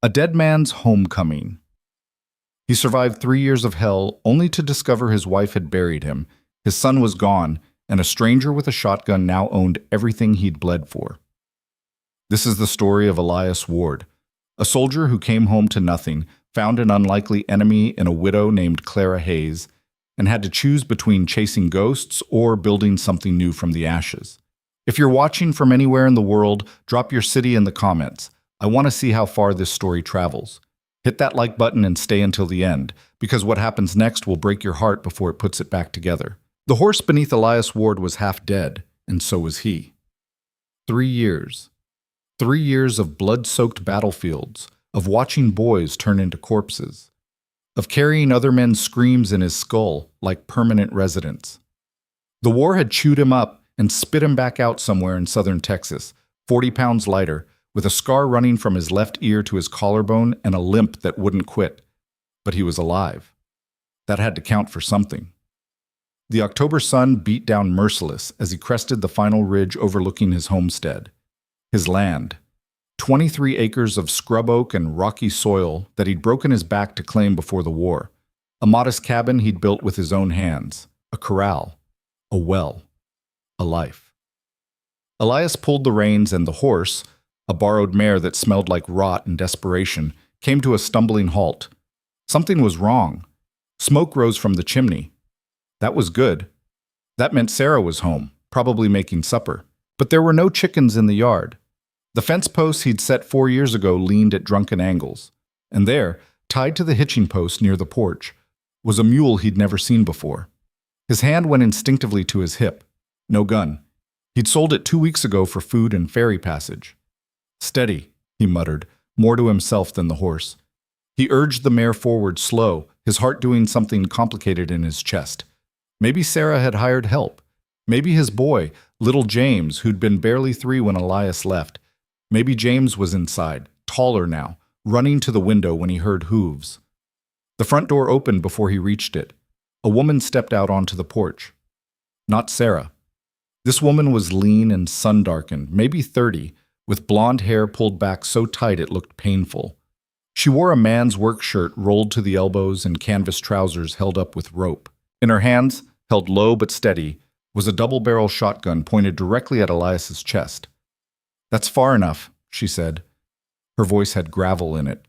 A dead man's homecoming. He survived 3 years of hell only to discover his wife had buried him, his son was gone, and a stranger with a shotgun now owned everything he'd bled for. This is the story of Elias Ward, a soldier who came home to nothing, found an unlikely enemy in a widow named Clara Hayes, and had to choose between chasing ghosts or building something new from the ashes. If you're watching from anywhere in the world, drop your city in the comments. I want to see how far this story travels. Hit that like button and stay until the end, because what happens next will break your heart before it puts it back together. The horse beneath Elias Ward was half dead, and so was he. 3 years. 3 years of blood-soaked battlefields, of watching boys turn into corpses, of carrying other men's screams in his skull like permanent residents. The war had chewed him up and spit him back out somewhere in southern Texas, 40 pounds lighter, with a scar running from his left ear to his collarbone and a limp that wouldn't quit. But he was alive. That had to count for something. The October sun beat down merciless as he crested the final ridge overlooking his homestead. His land. 23 acres of scrub oak and rocky soil that he'd broken his back to claim before the war. A modest cabin he'd built with his own hands. A corral. A well. A life. Elias pulled the reins and the horse, a borrowed mare that smelled like rot and desperation, came to a stumbling halt. Something was wrong. Smoke rose from the chimney. That was good. That meant Sarah was home, probably making supper. But there were no chickens in the yard. The fence posts he'd set 4 years ago leaned at drunken angles. And there, tied to the hitching post near the porch, was a mule he'd never seen before. His hand went instinctively to his hip. No gun. He'd sold it 2 weeks ago for food and ferry passage. Steady, he muttered, more to himself than the horse. He urged the mare forward slow, his heart doing something complicated in his chest. Maybe Sarah had hired help. Maybe his boy, little James, who'd been barely 3 when Elias left. Maybe James was inside, taller now, running to the window when he heard hooves. The front door opened before he reached it. A woman stepped out onto the porch. Not Sarah. This woman was lean and sun-darkened, maybe 30, with blonde hair pulled back so tight it looked painful. She wore a man's work shirt rolled to the elbows and canvas trousers held up with rope. In her hands, held low but steady, was a double-barrel shotgun pointed directly at Elias's chest. "That's far enough," she said. Her voice had gravel in it.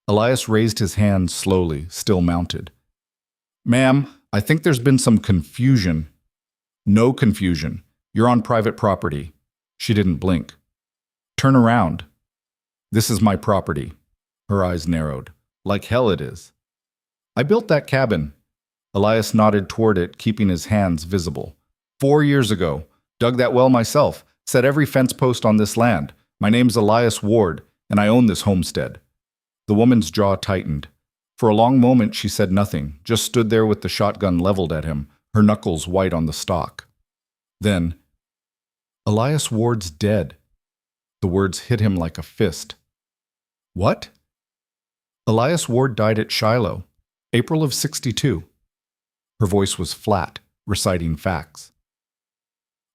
Elias raised his hand slowly, still mounted. "Ma'am, I think there's been some confusion." "No confusion. You're on private property." She didn't blink. "Turn around." "This is my property." Her eyes narrowed. "Like hell it is." "I built that cabin." Elias nodded toward it, keeping his hands visible. 4 years ago. Dug that well myself. Set every fence post on this land. My name's Elias Ward, and I own this homestead. The woman's jaw tightened. For a long moment she said nothing, just stood there with the shotgun leveled at him, her knuckles white on the stock. Then, "Elias Ward's dead." The words hit him like a fist. "What?" "Elias Ward died at Shiloh, April of '62. Her voice was flat, reciting facts.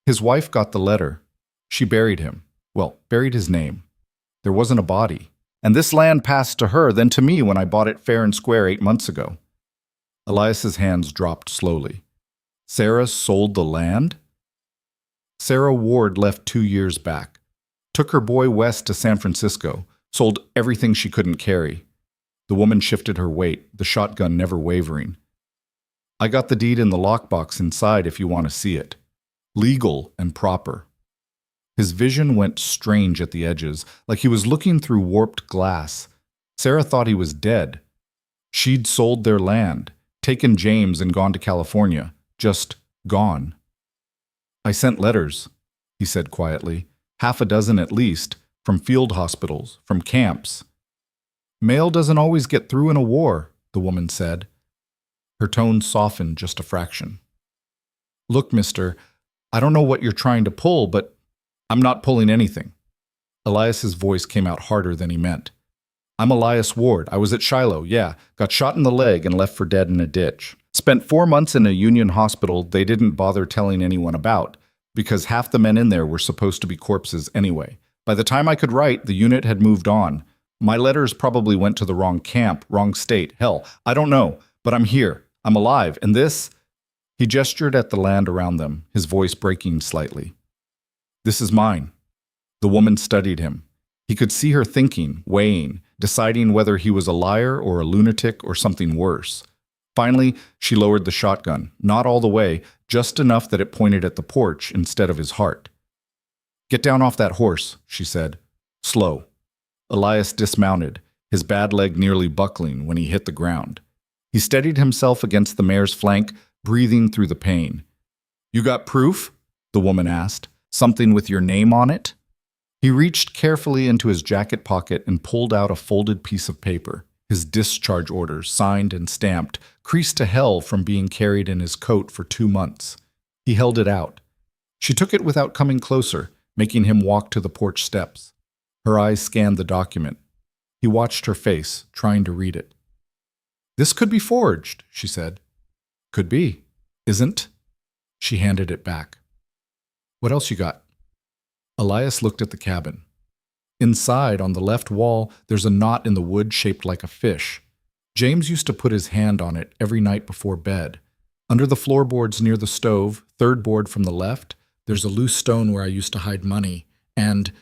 "His wife got the letter. She buried him. Well, buried his name. There wasn't a body. And this land passed to her, then to me when I bought it fair and square 8 months ago." Elias's hands dropped slowly. "Sarah sold the land?" "Sarah Ward left 2 years back. Took her boy west to San Francisco. Sold everything she couldn't carry." The woman shifted her weight, the shotgun never wavering. "I got the deed in the lockbox inside if you want to see it. Legal and proper." His vision went strange at the edges, like he was looking through warped glass. Sarah thought he was dead. She'd sold their land, taken James and gone to California. Just gone. "I sent letters," he said quietly. "Half a dozen at least, from field hospitals, from camps." "Mail doesn't always get through in a war," the woman said. Her tone softened just a fraction. "Look, mister, I don't know what you're trying to pull, but I'm not pulling anything." Elias's voice came out harder than he meant. "I'm Elias Ward. I was at Shiloh, yeah. Got shot in the leg and left for dead in a ditch. Spent 4 months in a Union hospital they didn't bother telling anyone about, because half the men in there were supposed to be corpses anyway. By the time I could write, the unit had moved on. My letters probably went to the wrong camp, wrong state. Hell, I don't know, but I'm here. I'm alive, and this... He gestured at the land around them, his voice breaking slightly. This is mine. The woman studied him. He could see her thinking, weighing, deciding whether he was a liar or a lunatic or something worse. Finally, she lowered the shotgun, not all the way, just enough that it pointed at the porch instead of his heart. Get down off that horse, she said. Slow. Elias dismounted, his bad leg nearly buckling when he hit the ground. He steadied himself against the mare's flank, breathing through the pain. You got proof? The woman asked. Something with your name on it? He reached carefully into his jacket pocket and pulled out a folded piece of paper, his discharge orders, signed and stamped, creased to hell from being carried in his coat for 2 months. He held it out. She took it without coming closer, making him walk to the porch steps. Her eyes scanned the document. He watched her face, trying to read it. This could be forged, she said. Could be. Isn't? She handed it back. What else you got? Elias looked at the cabin. Inside, on the left wall, there's a knot in the wood shaped like a fish. James used to put his hand on it every night before bed. Under the floorboards near the stove, third board from the left, there's a loose stone where I used to hide money, and...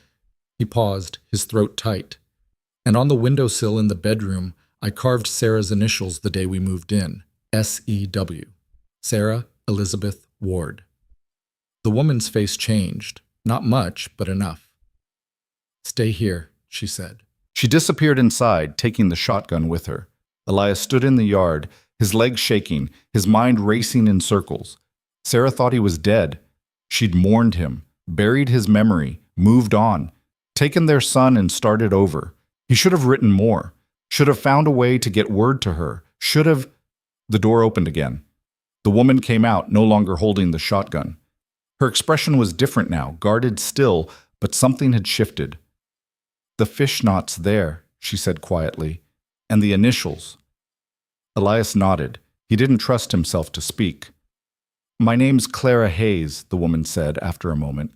He paused, his throat tight. And on the windowsill in the bedroom, I carved Sarah's initials the day we moved in. S-E-W. Sarah Elizabeth Ward. The woman's face changed. Not much, but enough. Stay here, she said. She disappeared inside, taking the shotgun with her. Elias stood in the yard, his legs shaking, his mind racing in circles. Sarah thought he was dead. She'd mourned him, buried his memory, moved on, taken their son and started over. He should have written more, should have found a way to get word to her, should have... The door opened again. The woman came out, no longer holding the shotgun. Her expression was different now, guarded still, but something had shifted. The fish knot's there, she said quietly, and the initials. Elias nodded. He didn't trust himself to speak. My name's Clara Hayes, the woman said after a moment.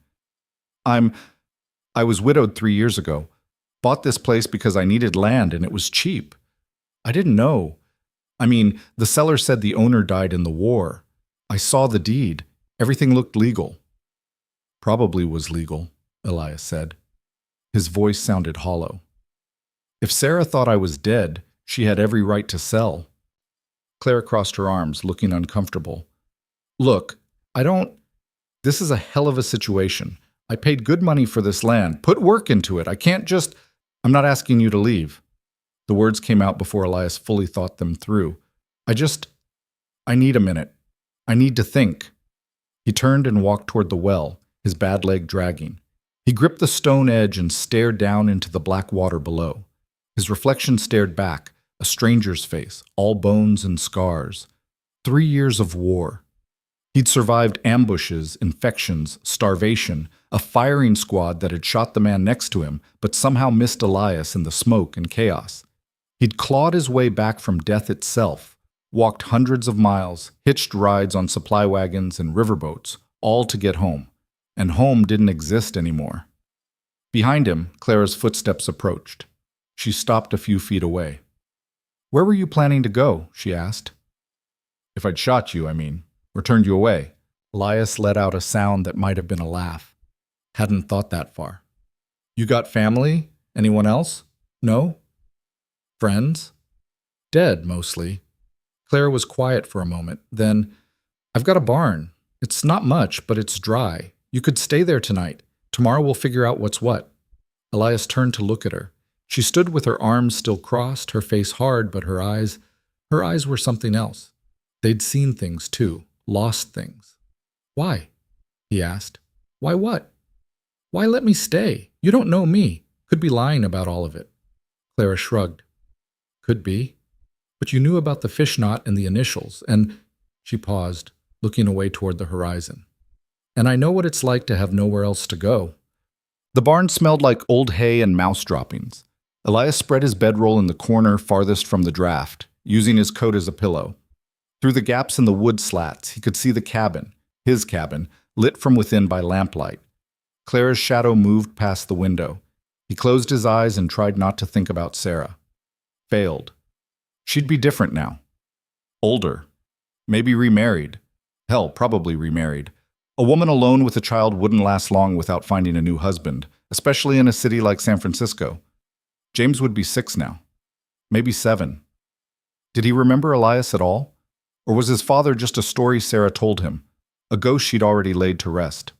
I was widowed 3 years ago. Bought this place because I needed land and it was cheap. I didn't know. I mean, the seller said the owner died in the war. I saw the deed. Everything looked legal. Probably was legal, Elias said. His voice sounded hollow. If Sarah thought I was dead, she had every right to sell. Claire crossed her arms, looking uncomfortable. Look, this is a hell of a situation. I paid good money for this land. Put work into it. I'm not asking you to leave. The words came out before Elias fully thought them through. I need a minute. I need to think. He turned and walked toward the well, his bad leg dragging. He gripped the stone edge and stared down into the black water below. His reflection stared back, a stranger's face, all bones and scars. 3 years of war. He'd survived ambushes, infections, starvation, a firing squad that had shot the man next to him, but somehow missed Elias in the smoke and chaos. He'd clawed his way back from death itself, walked hundreds of miles, hitched rides on supply wagons and riverboats, all to get home. And home didn't exist anymore. Behind him, Clara's footsteps approached. She stopped a few feet away. Where were you planning to go? She asked. If I'd shot you, or turned you away. Elias let out a sound that might have been a laugh. Hadn't thought that far. You got family? Anyone else? No? Friends? Dead, mostly. Clara was quiet for a moment. Then, I've got a barn. It's not much, but it's dry. You could stay there tonight. Tomorrow we'll figure out what's what. Elias turned to look at her. She stood with her arms still crossed, her face hard, but her eyes were something else. They'd seen things too, lost things. Why? He asked. Why what? Why let me stay? You don't know me. Could be lying about all of it. Clara shrugged. Could be. But you knew about the fish knot and the initials, and she paused, looking away toward the horizon. And I know what it's like to have nowhere else to go. The barn smelled like old hay and mouse droppings. Elias spread his bedroll in the corner farthest from the draft, using his coat as a pillow. Through the gaps in the wood slats, he could see the cabin, his cabin, lit from within by lamplight. Clara's shadow moved past the window. He closed his eyes and tried not to think about Sarah. Failed. She'd be different now. Older. Maybe remarried. Hell, probably remarried. A woman alone with a child wouldn't last long without finding a new husband, especially in a city like San Francisco. James would be 6 now. Maybe 7. Did he remember Elias at all? Or was his father just a story Sarah told him, a ghost she'd already laid to rest?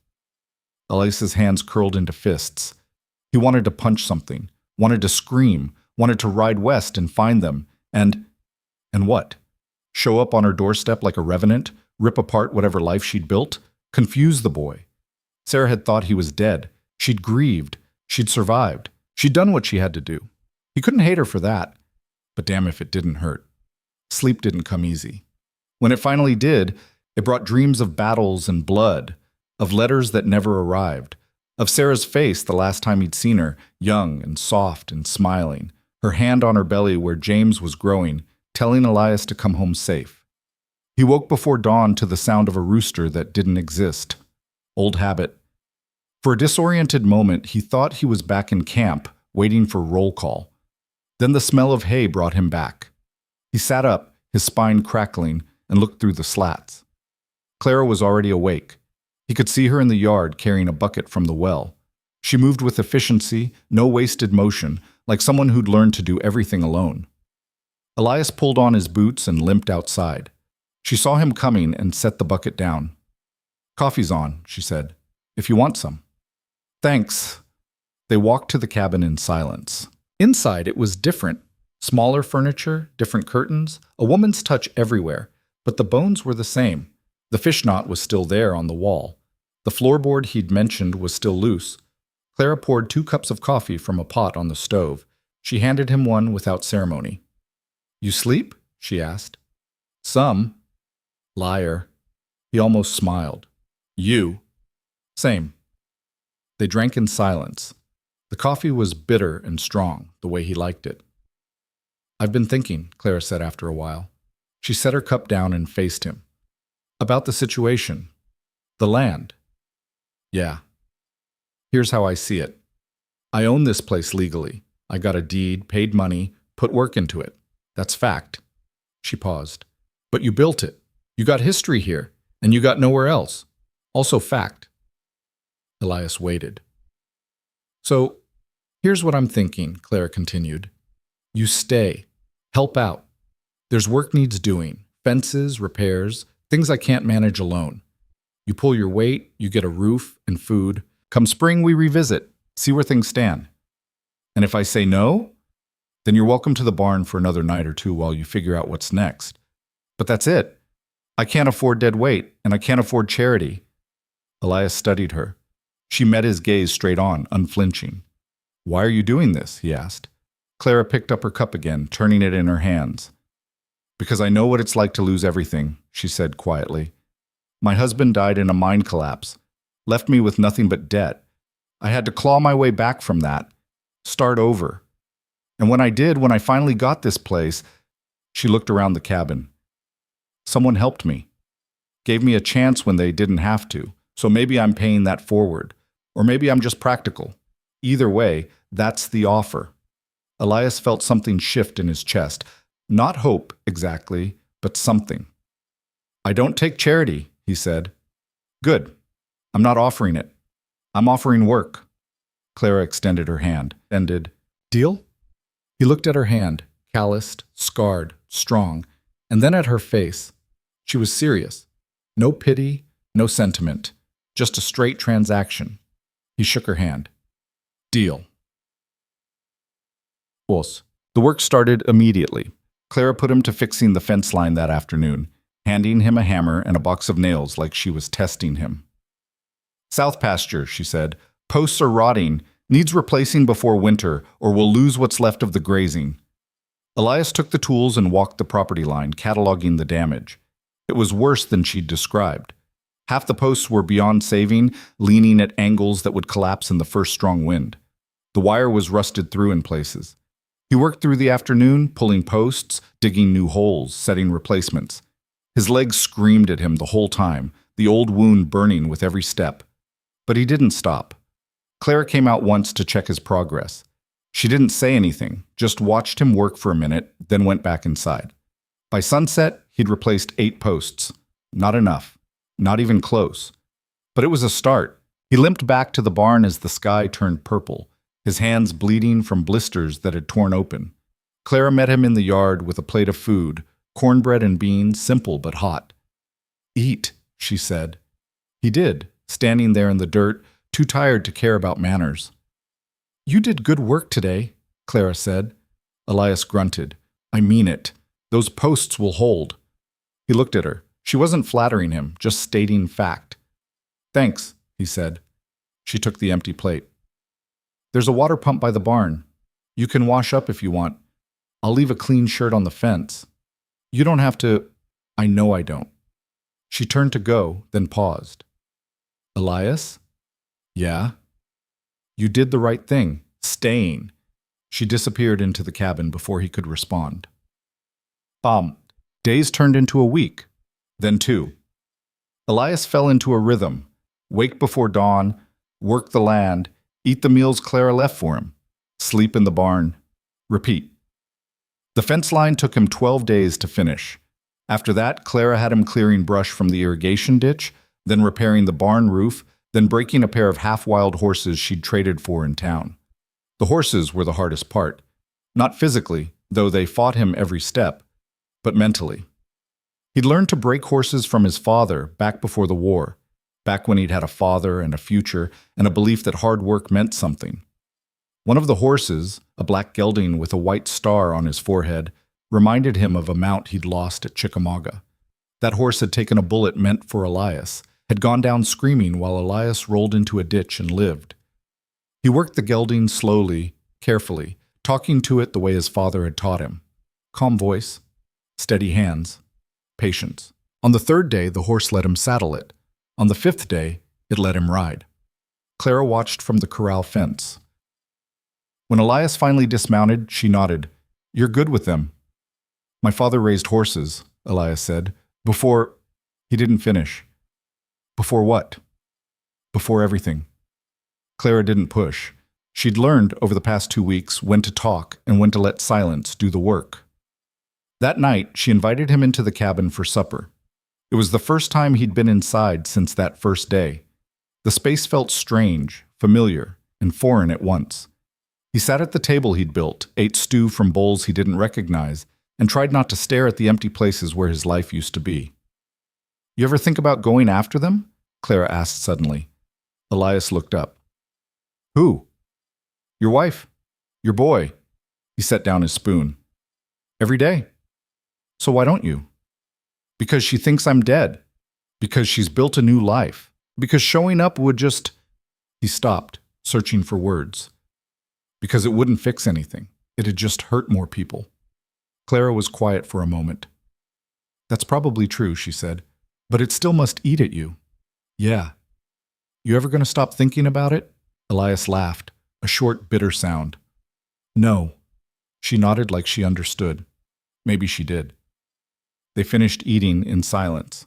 Elias's hands curled into fists. He wanted to punch something, wanted to scream, wanted to ride west and find them, and what? Show up on her doorstep like a revenant, rip apart whatever life she'd built, confuse the boy. Sarah had thought he was dead. She'd grieved. She'd survived. She'd done what she had to do. He couldn't hate her for that. But damn if it didn't hurt. Sleep didn't come easy. When it finally did, it brought dreams of battles and blood, of letters that never arrived, of Sarah's face the last time he'd seen her, young and soft and smiling, her hand on her belly where James was growing, telling Elias to come home safe. He woke before dawn to the sound of a rooster that didn't exist. Old habit. For a disoriented moment, he thought he was back in camp, waiting for roll call. Then the smell of hay brought him back. He sat up, his spine crackling, and looked through the slats. Clara was already awake. He could see her in the yard carrying a bucket from the well. She moved with efficiency, no wasted motion, like someone who'd learned to do everything alone. Elias pulled on his boots and limped outside. She saw him coming and set the bucket down. "Coffee's on," she said, "if you want some." "Thanks." They walked to the cabin in silence. Inside, it was different. Smaller furniture, different curtains, a woman's touch everywhere, but the bones were the same. The fish knot was still there on the wall. The floorboard he'd mentioned was still loose. Clara poured 2 cups of coffee from a pot on the stove. She handed him one without ceremony. "You sleep?" she asked. "Some." Liar. He almost smiled. "You?" "Same." They drank in silence. The coffee was bitter and strong, the way he liked it. "I've been thinking," Clara said after a while. She set her cup down and faced him. "About the situation. The land." "Yeah. Here's how I see it. I own this place legally. I got a deed, paid money, put work into it. That's fact." She paused. "But you built it. You got history here, and you got nowhere else. Also fact." Elias waited. "So, here's what I'm thinking," Clara continued. "You stay. Help out. There's work needs doing. Fences, repairs, things I can't manage alone. You pull your weight, you get a roof and food. Come spring, we revisit, see where things stand. And if I say no, then you're welcome to the barn for another night or 2 while you figure out what's next. But that's it. I can't afford dead weight, and I can't afford charity." Elias studied her. She met his gaze straight on, unflinching. "Why are you doing this?" he asked. Clara picked up her cup again, turning it in her hands. "Because I know what it's like to lose everything," she said quietly. "My husband died in a mine collapse, left me with nothing but debt. I had to claw my way back from that, start over. And when I did, when I finally got this place," she looked around the cabin. "Someone helped me, gave me a chance when they didn't have to, so maybe I'm paying that forward, or maybe I'm just practical. Either way, that's the offer." Elias felt something shift in his chest. Not hope, exactly, but something. "I don't take charity," he said. "Good. I'm not offering it. I'm offering work." Clara extended her hand. Ended. "Deal?" He looked at her hand, calloused, scarred, strong, and then at her face. She was serious. No pity, no sentiment, just a straight transaction. He shook her hand. "Deal." The work started immediately. Clara put him to fixing the fence line that afternoon, handing him a hammer and a box of nails like she was testing him. "South pasture," she said. "Posts are rotting. Needs replacing before winter, or we'll lose what's left of the grazing." Elias took the tools and walked the property line, cataloging the damage. It was worse than she'd described. Half the posts were beyond saving, leaning at angles that would collapse in the first strong wind. The wire was rusted through in places. He worked through the afternoon, pulling posts, digging new holes, setting replacements. His legs screamed at him the whole time, the old wound burning with every step. But he didn't stop. Clara came out once to check his progress. She didn't say anything, just watched him work for a minute, then went back inside. By sunset, he'd replaced 8 posts. Not enough. Not even close. But it was a start. He limped back to the barn as the sky turned purple, his hands bleeding from blisters that had torn open. Clara met him in the yard with a plate of food, cornbread and beans, simple but hot. "Eat," she said. He did, standing there in the dirt, too tired to care about manners. "You did good work today," Clara said. Elias grunted. "I mean it. Those posts will hold." He looked at her. She wasn't flattering him, just stating fact. "Thanks," he said. She took the empty plate. "There's a water pump by the barn. You can wash up if you want. I'll leave a clean shirt on the fence. You don't have to—" "I know I don't." She turned to go, then paused. "Elias?" "Yeah?" "You did the right thing, staying." She disappeared into the cabin before he could respond. Days turned into a week, then 2. Elias fell into a rhythm. Wake before dawn, work the land, eat the meals Clara left for him, sleep in the barn, repeat. The fence line took him 12 days to finish. After that, Clara had him clearing brush from the irrigation ditch, then repairing the barn roof, then breaking a pair of half-wild horses she'd traded for in town. The horses were the hardest part. Not physically, though they fought him every step, but mentally. He'd learned to break horses from his father back before the war, back when he'd had a father and a future and a belief that hard work meant something. One of the horses, a black gelding with a white star on his forehead, reminded him of a mount he'd lost at Chickamauga. That horse had taken a bullet meant for Elias, had gone down screaming while Elias rolled into a ditch and lived. He worked the gelding slowly, carefully, talking to it the way his father had taught him. Calm voice, steady hands, patience. On the 3rd day, the horse let him saddle it. On the 5th day, it let him ride. Clara watched from the corral fence. When Elias finally dismounted, she nodded. "You're good with them." "My father raised horses," Elias said. "Before—" He didn't finish. "Before what?" "Before everything." Clara didn't push. She'd learned over the past 2 weeks when to talk and when to let silence do the work. That night, she invited him into the cabin for supper. It was the first time he'd been inside since that first day. The space felt strange, familiar, and foreign at once. He sat at the table he'd built, ate stew from bowls he didn't recognize, and tried not to stare at the empty places where his life used to be. "You ever think about going after them?" Clara asked suddenly. Elias looked up. "Who?" "Your wife. Your boy." He set down his spoon. "Every day." "So why don't you?" "Because she thinks I'm dead. Because she's built a new life. Because showing up would just—" He stopped, searching for words. "Because it wouldn't fix anything. It'd just hurt more people." Clara was quiet for a moment. "That's probably true," she said. "But it still must eat at you." "Yeah." "You ever going to stop thinking about it?" Elias laughed, a short, bitter sound. "No." She nodded like she understood. Maybe she did. They finished eating in silence.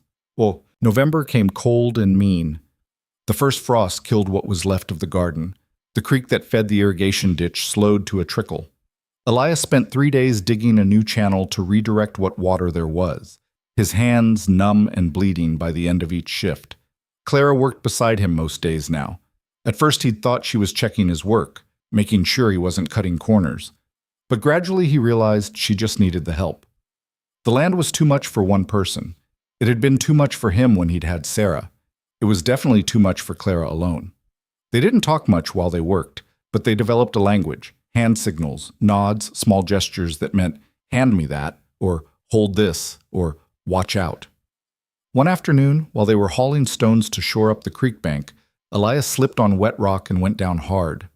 November came cold and mean. The first frost killed what was left of the garden. The creek that fed the irrigation ditch slowed to a trickle. Elias spent 3 days digging a new channel to redirect what water there was, his hands numb and bleeding by the end of each shift. Clara worked beside him most days now. At first he'd thought she was checking his work, making sure he wasn't cutting corners. But gradually he realized she just needed the help. The land was too much for one person. It had been too much for him when he'd had Sarah. It was definitely too much for Clara alone. They didn't talk much while they worked, but they developed a language, hand signals, nods, small gestures that meant, "Hand me that," or "Hold this," or "Watch out." One afternoon, while they were hauling stones to shore up the creek bank, Elias slipped on wet rock and went down hard.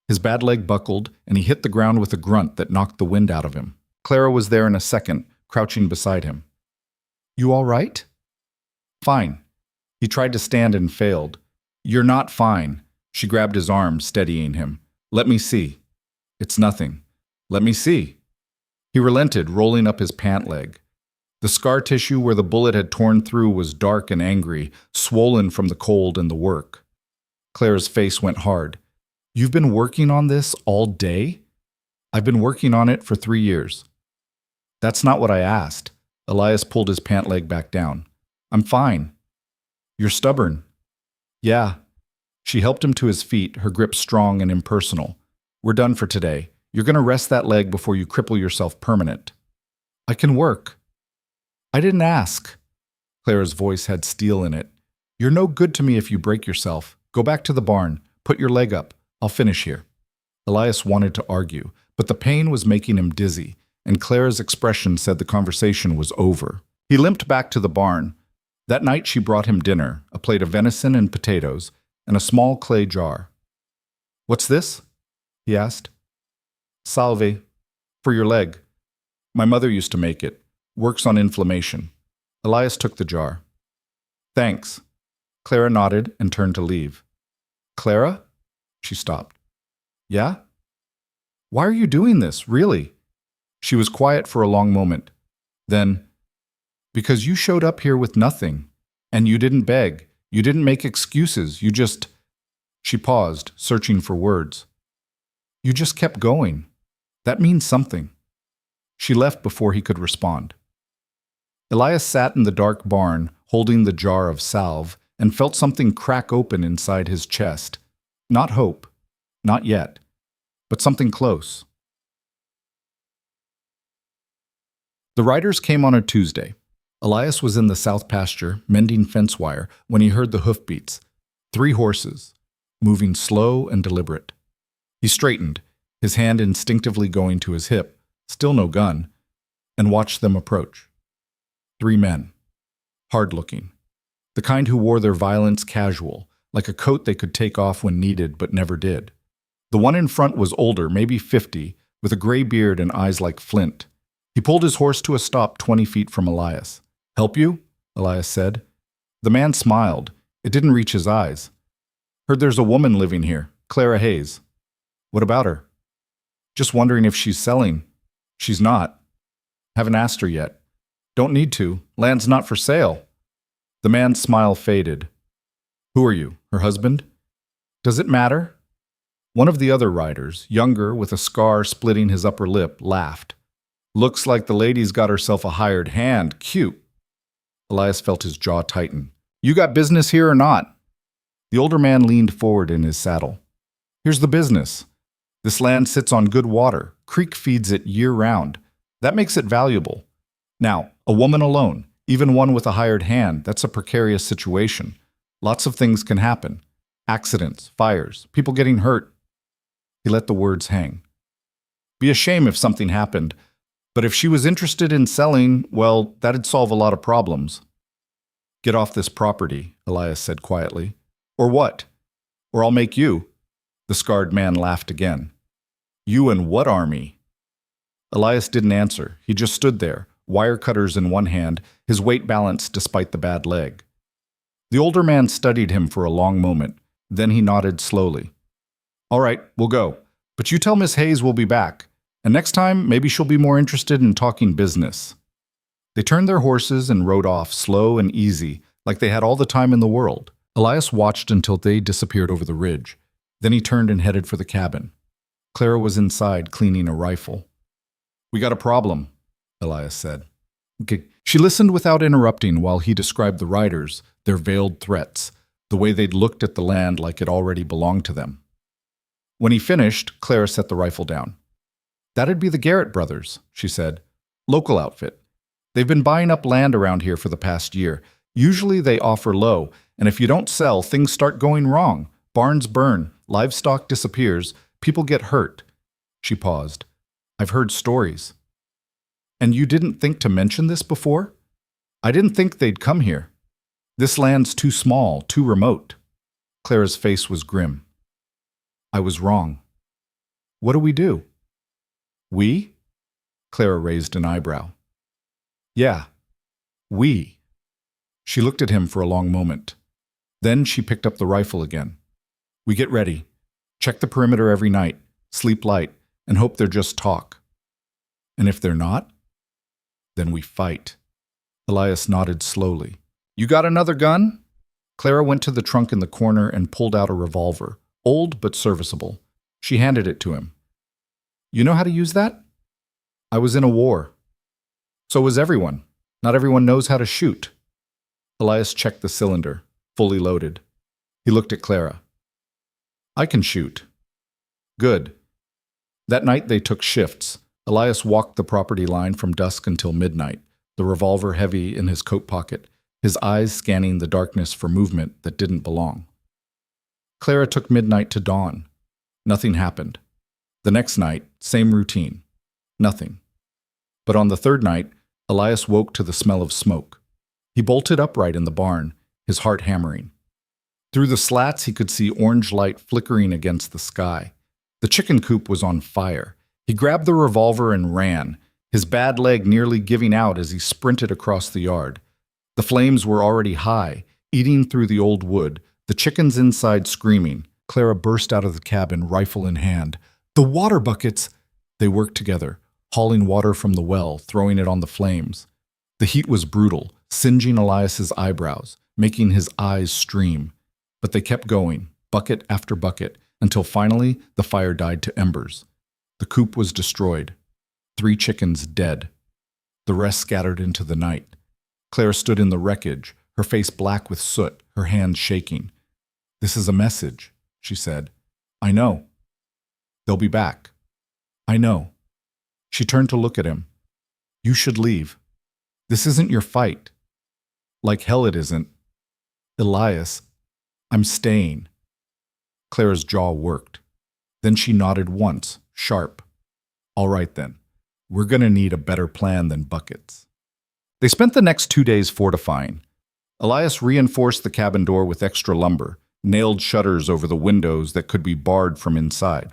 His bad leg buckled, and he hit the ground with a grunt that knocked the wind out of him. Clara was there in a second, crouching beside him. "You all right?" "Fine." He tried to stand and failed. "You're not fine." She grabbed his arm, steadying him. "Let me see." "It's nothing." "Let me see." He relented, rolling up his pant leg. The scar tissue where the bullet had torn through was dark and angry, swollen from the cold and the work. Clara's face went hard. You've been working on this all day? I've been working on it for 3 years. That's not what I asked. Elias pulled his pant leg back down. I'm fine. You're stubborn. Yeah. She helped him to his feet, her grip strong and impersonal. We're done for today. You're going to rest that leg before you cripple yourself permanent. I can work. I didn't ask. Clara's voice had steel in it. You're no good to me if you break yourself. Go back to the barn. Put your leg up. I'll finish here. Elias wanted to argue, but the pain was making him dizzy, and Clara's expression said the conversation was over. He limped back to the barn. That night she brought him dinner, a plate of venison and potatoes, and a small clay jar. What's this? He asked. Salve. For your leg. My mother used to make it. Works on inflammation. Elias took the jar. Thanks. Clara nodded and turned to leave. Clara? She stopped. Yeah? Why are you doing this, really? She was quiet for a long moment. Then, because you showed up here with nothing, and you didn't beg, you didn't make excuses, you just... She paused, searching for words. You just kept going. That means something. She left before he could respond. Elias sat in the dark barn, holding the jar of salve, and felt something crack open inside his chest. Not hope. Not yet. But something close. The riders came on a Tuesday. Elias was in the south pasture, mending fence wire, when he heard the hoofbeats. 3 horses, moving slow and deliberate. He straightened, his hand instinctively going to his hip, still no gun, and watched them approach. 3 men. Hard-looking. The kind who wore their violence casual, like a coat they could take off when needed but never did. The one in front was older, maybe 50, with a gray beard and eyes like flint. He pulled his horse to a stop 20 feet from Elias. Help you? Elias said. The man smiled. It didn't reach his eyes. Heard there's a woman living here, Clara Hayes. What about her? Just wondering if she's selling. She's not. Haven't asked her yet. Don't need to. Land's not for sale. The man's smile faded. Who are you, her husband? Does it matter? One of the other riders, younger with a scar splitting his upper lip, laughed. Looks like the lady's got herself a hired hand. Cute. Elias felt his jaw tighten. You got business here or not? The older man leaned forward in his saddle. Here's the business. This land sits on good water. Creek feeds it year-round. That makes it valuable. Now, a woman alone, even one with a hired hand, that's a precarious situation. Lots of things can happen. Accidents, fires, people getting hurt. He let the words hang. Be a shame if something happened, but if she was interested in selling, well, that'd solve a lot of problems. Get off this property, Elias said quietly. Or what? Or I'll make you. The scarred man laughed again. You and what army? Elias didn't answer. He just stood there, wire cutters in one hand, his weight balanced despite the bad leg. The older man studied him for a long moment. Then he nodded slowly. All right, we'll go. But you tell Miss Hayes we'll be back. And next time, maybe she'll be more interested in talking business. They turned their horses and rode off, slow and easy, like they had all the time in the world. Elias watched until they disappeared over the ridge. Then he turned and headed for the cabin. Clara was inside, cleaning a rifle. We got a problem, Elias said. Okay. She listened without interrupting while he described the riders, their veiled threats, the way they'd looked at the land like it already belonged to them. When he finished, Clara set the rifle down. That'd be the Garrett brothers, she said. Local outfit. They've been buying up land around here for the past year. Usually they offer low, and if you don't sell, things start going wrong. Barns burn, livestock disappears, people get hurt. She paused. I've heard stories. And you didn't think to mention this before? I didn't think they'd come here. This land's too small, too remote. Clara's face was grim. I was wrong. What do we do? We? Clara raised an eyebrow. Yeah, we. She looked at him for a long moment. Then she picked up the rifle again. We get ready. Check the perimeter every night, sleep light, and hope they're just talk. And if they're not, then we fight. Elias nodded slowly. You got another gun? Clara went to the trunk in the corner and pulled out a revolver, old but serviceable. She handed it to him. You know how to use that? I was in a war. So was everyone. Not everyone knows how to shoot. Elias checked the cylinder, fully loaded. He looked at Clara. I can shoot. Good. That night they took shifts. Elias walked the property line from dusk until midnight, the revolver heavy in his coat pocket, his eyes scanning the darkness for movement that didn't belong. Clara took midnight to dawn. Nothing happened. The next night, same routine. Nothing. But on the third night, Elias woke to the smell of smoke. He bolted upright in the barn, his heart hammering. Through the slats he could see orange light flickering against the sky. The chicken coop was on fire. He grabbed the revolver and ran, his bad leg nearly giving out as he sprinted across the yard. The flames were already high, eating through the old wood, the chickens inside screaming. Clara burst out of the cabin, rifle in hand. The water buckets! They worked together, hauling water from the well, throwing it on the flames. The heat was brutal, singeing Elias's eyebrows, making his eyes stream. But they kept going, bucket after bucket, until finally the fire died to embers. The coop was destroyed. 3 chickens dead. The rest scattered into the night. Clara stood in the wreckage, her face black with soot, her hands shaking. This is a message, she said. I know. They'll be back. I know. She turned to look at him. You should leave. This isn't your fight. Like hell it isn't. Elias, I'm staying. Clara's jaw worked. Then she nodded once, sharp. All right then. We're going to need a better plan than buckets. They spent the next 2 days fortifying. Elias reinforced the cabin door with extra lumber, nailed shutters over the windows that could be barred from inside.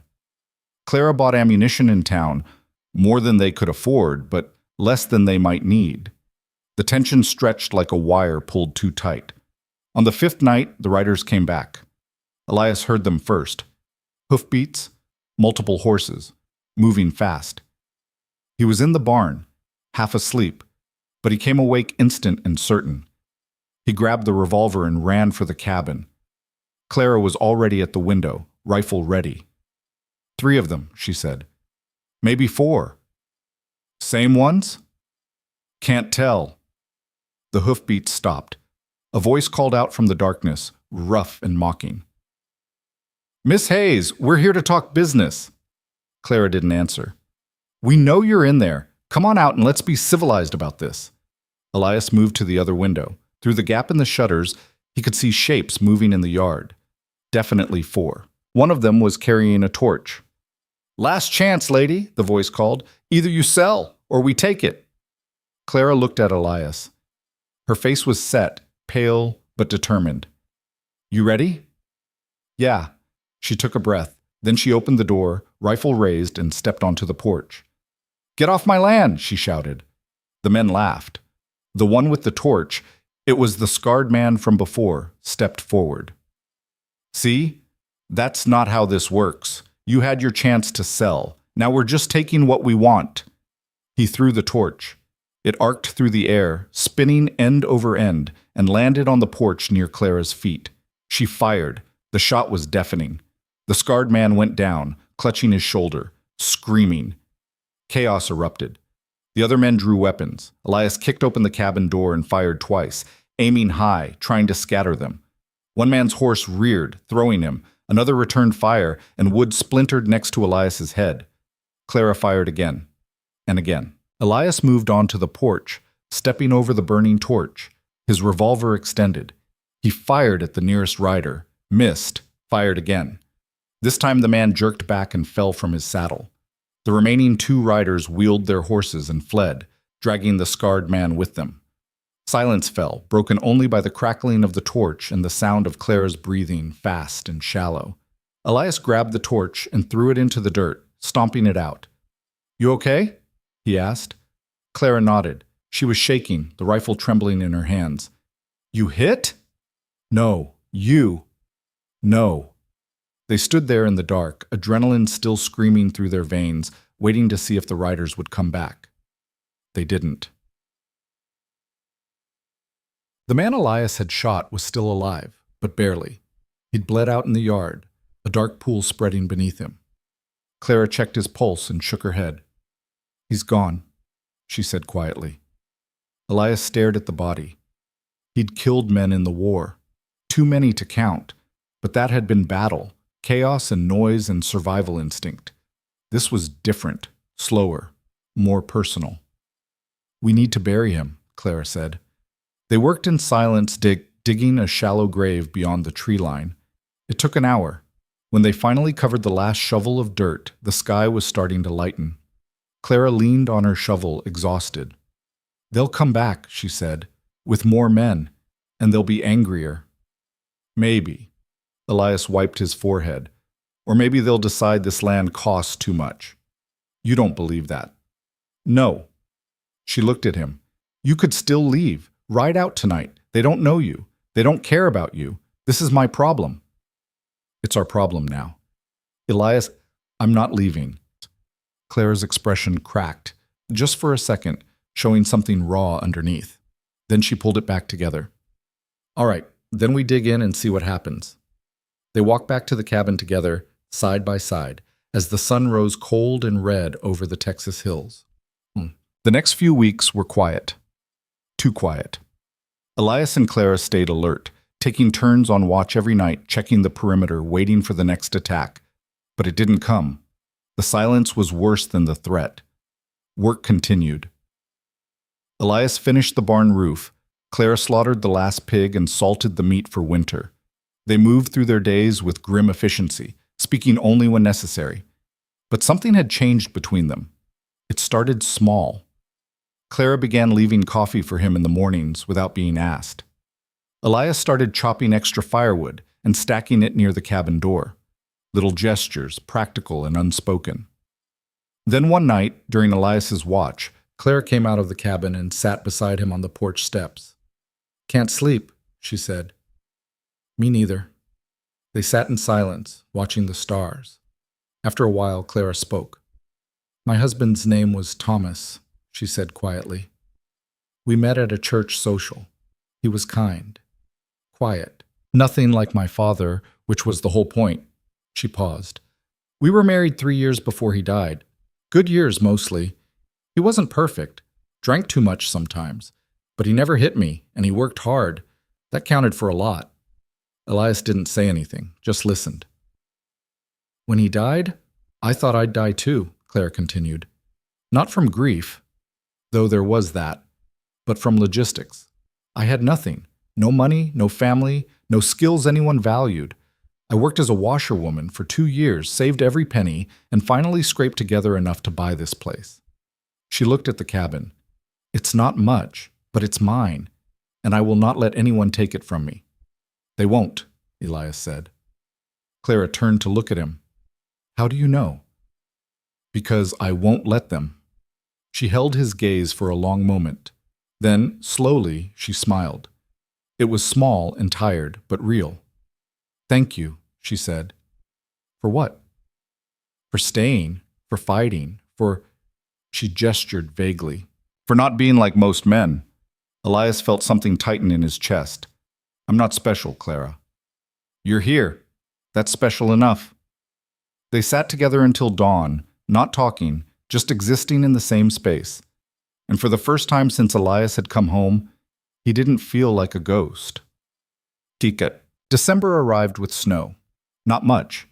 Clara bought ammunition in town, more than they could afford, but less than they might need. The tension stretched like a wire pulled too tight. On the 5th night, the riders came back. Elias heard them first. Hoofbeats, multiple horses, moving fast. He was in the barn, half asleep, but he came awake instant and certain. He grabbed the revolver and ran for the cabin. Clara was already at the window, rifle ready. 3 of them, she said. Maybe 4. Same ones? Can't tell. The hoofbeats stopped. A voice called out from the darkness, rough and mocking. Miss Hayes, we're here to talk business. Clara didn't answer. We know you're in there. Come on out and let's be civilized about this. Elias moved to the other window. Through the gap in the shutters, he could see shapes moving in the yard. Definitely 4. One of them was carrying a torch. Last chance, lady, the voice called. Either you sell or we take it. Clara looked at Elias. Her face was set, pale but determined. You ready? Yeah. She took a breath. Then she opened the door, rifle raised, and stepped onto the porch. Get off my land, she shouted. The men laughed. The one with the torch, it was the scarred man from before, stepped forward. See? That's not how this works. You had your chance to sell. Now we're just taking what we want. He threw the torch. It arced through the air, spinning end over end, and landed on the porch near Clara's feet. She fired. The shot was deafening. The scarred man went down, clutching his shoulder, screaming. Chaos erupted. The other men drew weapons. Elias kicked open the cabin door and fired twice, aiming high, trying to scatter them. One man's horse reared, throwing him. Another returned fire, and wood splintered next to Elias's head. Clara fired again, and again. Elias moved onto the porch, stepping over the burning torch, his revolver extended. He fired at the nearest rider, missed, fired again. This time the man jerked back and fell from his saddle. The remaining 2 riders wheeled their horses and fled, dragging the scarred man with them. Silence fell, broken only by the crackling of the torch and the sound of Clara's breathing, fast and shallow. Elias grabbed the torch and threw it into the dirt, stomping it out. You okay? He asked. Clara nodded. She was shaking, the rifle trembling in her hands. You hit? No. You. No. They stood there in the dark, adrenaline still screaming through their veins, waiting to see if the riders would come back. They didn't. The man Elias had shot was still alive, but barely. He'd bled out in the yard, a dark pool spreading beneath him. Clara checked his pulse and shook her head. He's gone, she said quietly. Elias stared at the body. He'd killed men in the war. Too many to count, but that had been battle, chaos and noise and survival instinct. This was different, slower, more personal. We need to bury him, Clara said. They worked in silence, digging a shallow grave beyond the tree line. It took an hour. When they finally covered the last shovel of dirt, the sky was starting to lighten. Clara leaned on her shovel, exhausted. They'll come back, she said, with more men, and they'll be angrier. Maybe. Elias wiped his forehead. Or maybe they'll decide this land costs too much. You don't believe that. No. She looked at him. You could still leave. Ride out tonight. They don't know you. They don't care about you. This is my problem. It's our problem now. Elias, I'm not leaving. Clara's expression cracked, just for a second, showing something raw underneath. Then she pulled it back together. All right, then we dig in and see what happens. They walked back to the cabin together, side by side, as the sun rose cold and red over the Texas hills. The next few weeks were quiet. Too quiet. Elias and Clara stayed alert, taking turns on watch every night, checking the perimeter, waiting for the next attack. But it didn't come. The silence was worse than the threat. Work continued. Elias finished the barn roof. Clara slaughtered the last pig and salted the meat for winter. They moved through their days with grim efficiency, speaking only when necessary. But something had changed between them. It started small. Clara began leaving coffee for him in the mornings without being asked. Elias started chopping extra firewood and stacking it near the cabin door. Little gestures, practical and unspoken. Then one night, during Elias's watch, Clara came out of the cabin and sat beside him on the porch steps. Can't sleep, she said. Me neither. They sat in silence, watching the stars. After a while, Clara spoke. My husband's name was Thomas, she said quietly. We met at a church social. He was kind, quiet, nothing like my father, which was the whole point. She paused. We were married 3 years before he died. Good years, mostly. He wasn't perfect, drank too much sometimes, but he never hit me, and he worked hard. That counted for a lot. Elias didn't say anything, just listened. When he died, I thought I'd die too, Clara continued. Not from grief, though there was that, but from logistics. I had nothing. No money, no family, no skills anyone valued. I worked as a washerwoman for 2 years, saved every penny, and finally scraped together enough to buy this place. She looked at the cabin. It's not much, but it's mine, and I will not let anyone take it from me. They won't, Elias said. Clara turned to look at him. How do you know? Because I won't let them. She held his gaze for a long moment. Then, slowly, she smiled. It was small and tired, but real. Thank you, she said. For what? For staying, for fighting, for... She gestured vaguely. For not being like most men. Elias felt something tighten in his chest. I'm not special, Clara. You're here. That's special enough. They sat together until dawn, not talking, just existing in the same space. And for the first time since Elias had come home, he didn't feel like a ghost. Ticket. December arrived with snow. Not much.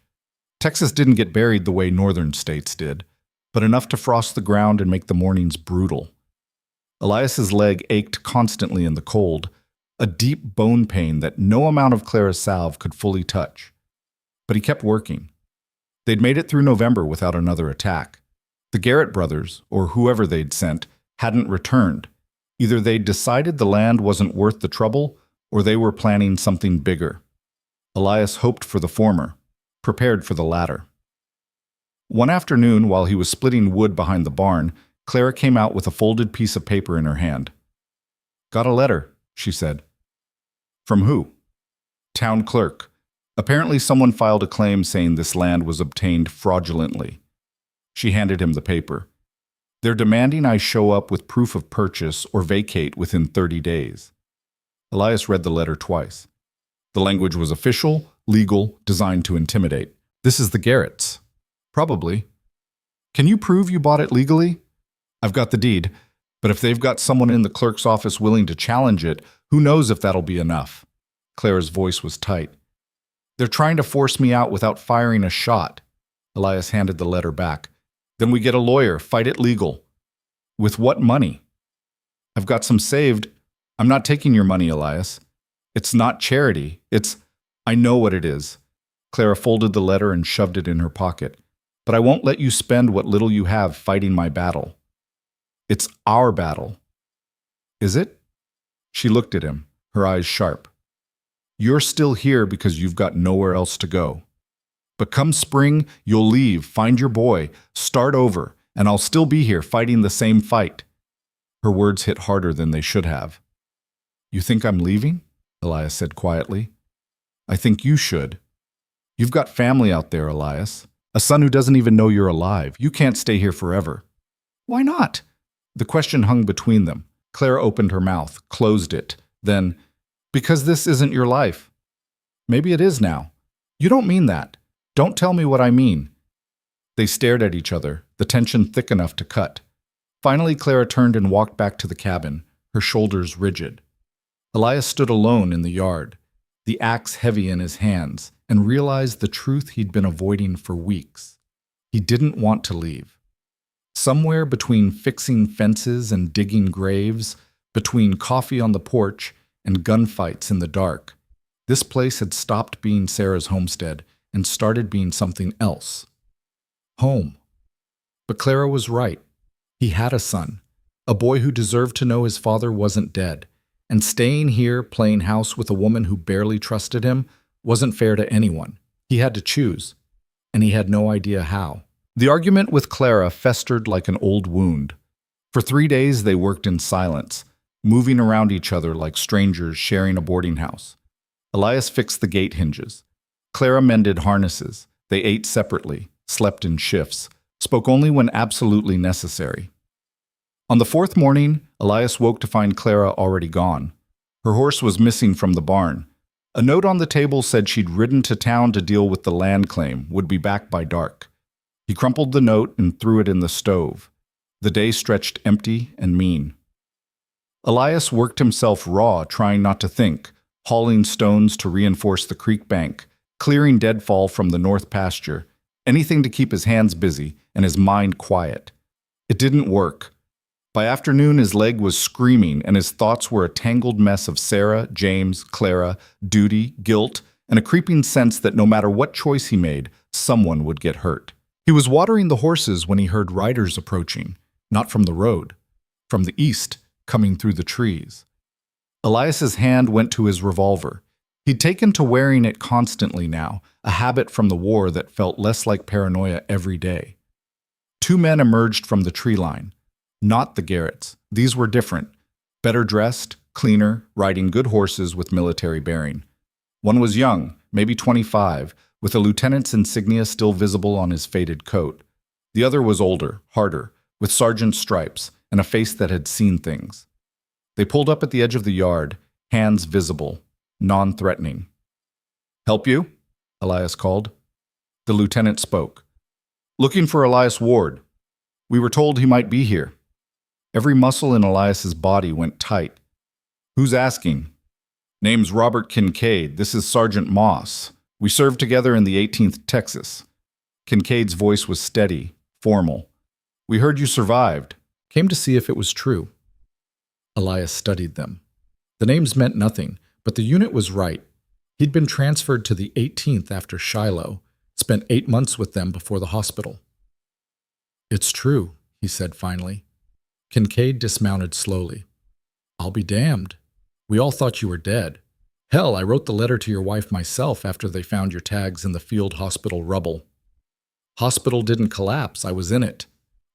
Texas didn't get buried the way northern states did, but enough to frost the ground and make the mornings brutal. Elias's leg ached constantly in the cold, a deep bone pain that no amount of Clara's salve could fully touch. But he kept working. They'd made it through November without another attack. The Garrett brothers, or whoever they'd sent, hadn't returned. Either they'd decided the land wasn't worth the trouble, or they were planning something bigger. Elias hoped for the former, prepared for the latter. One afternoon, while he was splitting wood behind the barn, Clara came out with a folded piece of paper in her hand. Got a letter, she said. From who? Town clerk. Apparently someone filed a claim saying this land was obtained fraudulently. She handed him the paper. They're demanding I show up with proof of purchase or vacate within 30 days. Elias read the letter twice. The language was official, legal, designed to intimidate. This is the Garretts. Probably. Can you prove you bought it legally? I've got the deed, but if they've got someone in the clerk's office willing to challenge it, who knows if that'll be enough? Clara's voice was tight. They're trying to force me out without firing a shot. Elias handed the letter back. Then we get a lawyer, fight it legal. With what money? I've got some saved. I'm not taking your money, Elias. It's not charity. I know what it is. Clara folded the letter and shoved it in her pocket. But I won't let you spend what little you have fighting my battle. It's our battle. Is it? She looked at him, her eyes sharp. You're still here because you've got nowhere else to go. But come spring, you'll leave, find your boy, start over, and I'll still be here fighting the same fight. Her words hit harder than they should have. You think I'm leaving? Elias said quietly. I think you should. You've got family out there, Elias. A son who doesn't even know you're alive. You can't stay here forever. Why not? The question hung between them. Clara opened her mouth, closed it. Then, because this isn't your life. Maybe it is now. You don't mean that. Don't tell me what I mean. They stared at each other, the tension thick enough to cut. Finally, Clara turned and walked back to the cabin, her shoulders rigid. Elias stood alone in the yard, the axe heavy in his hands, and realized the truth he'd been avoiding for weeks. He didn't want to leave. Somewhere between fixing fences and digging graves, between coffee on the porch and gunfights in the dark, this place had stopped being Sarah's homestead and started being something else. Home. But Clara was right. He had a son, a boy who deserved to know his father wasn't dead, and staying here playing house with a woman who barely trusted him wasn't fair to anyone. He had to choose, and he had no idea how. The argument with Clara festered like an old wound. For 3 days they worked in silence, moving around each other like strangers sharing a boarding house. Elias fixed the gate hinges. Clara mended harnesses. They ate separately, slept in shifts, spoke only when absolutely necessary. On the 4th morning, Elias woke to find Clara already gone. Her horse was missing from the barn. A note on the table said she'd ridden to town to deal with the land claim, would be back by dark. He crumpled the note and threw it in the stove. The day stretched empty and mean. Elias worked himself raw, trying not to think, hauling stones to reinforce the creek bank, clearing deadfall from the north pasture, anything to keep his hands busy and his mind quiet. It didn't work. By afternoon, his leg was screaming, and his thoughts were a tangled mess of Sarah, James, Clara, duty, guilt, and a creeping sense that no matter what choice he made, someone would get hurt. He was watering the horses when he heard riders approaching, not from the road, from the east, coming through the trees. Elias's hand went to his revolver. He'd taken to wearing it constantly now, a habit from the war that felt less like paranoia every day. 2 men emerged from the tree line. Not the Garretts. These were different. Better dressed, cleaner, riding good horses with military bearing. One was young, maybe 25, with a lieutenant's insignia still visible on his faded coat. The other was older, harder, with sergeant's stripes and a face that had seen things. They pulled up at the edge of the yard, hands visible, non-threatening. "Help you?" Elias called. The lieutenant spoke. "Looking for Elias Ward. We were told he might be here." Every muscle in Elias's body went tight. "Who's asking?" "Name's Robert Kincaid. This is Sergeant Moss. We served together in the 18th Texas." Kincaid's voice was steady, formal. "We heard you survived. Came to see if it was true." Elias studied them. The names meant nothing, but the unit was right. He'd been transferred to the 18th after Shiloh, spent 8 months with them before the hospital. "It's true," he said finally. Kincaid dismounted slowly. "I'll be damned. We all thought you were dead. Hell, I wrote the letter to your wife myself after they found your tags in the field hospital rubble. Hospital didn't collapse, I was in it.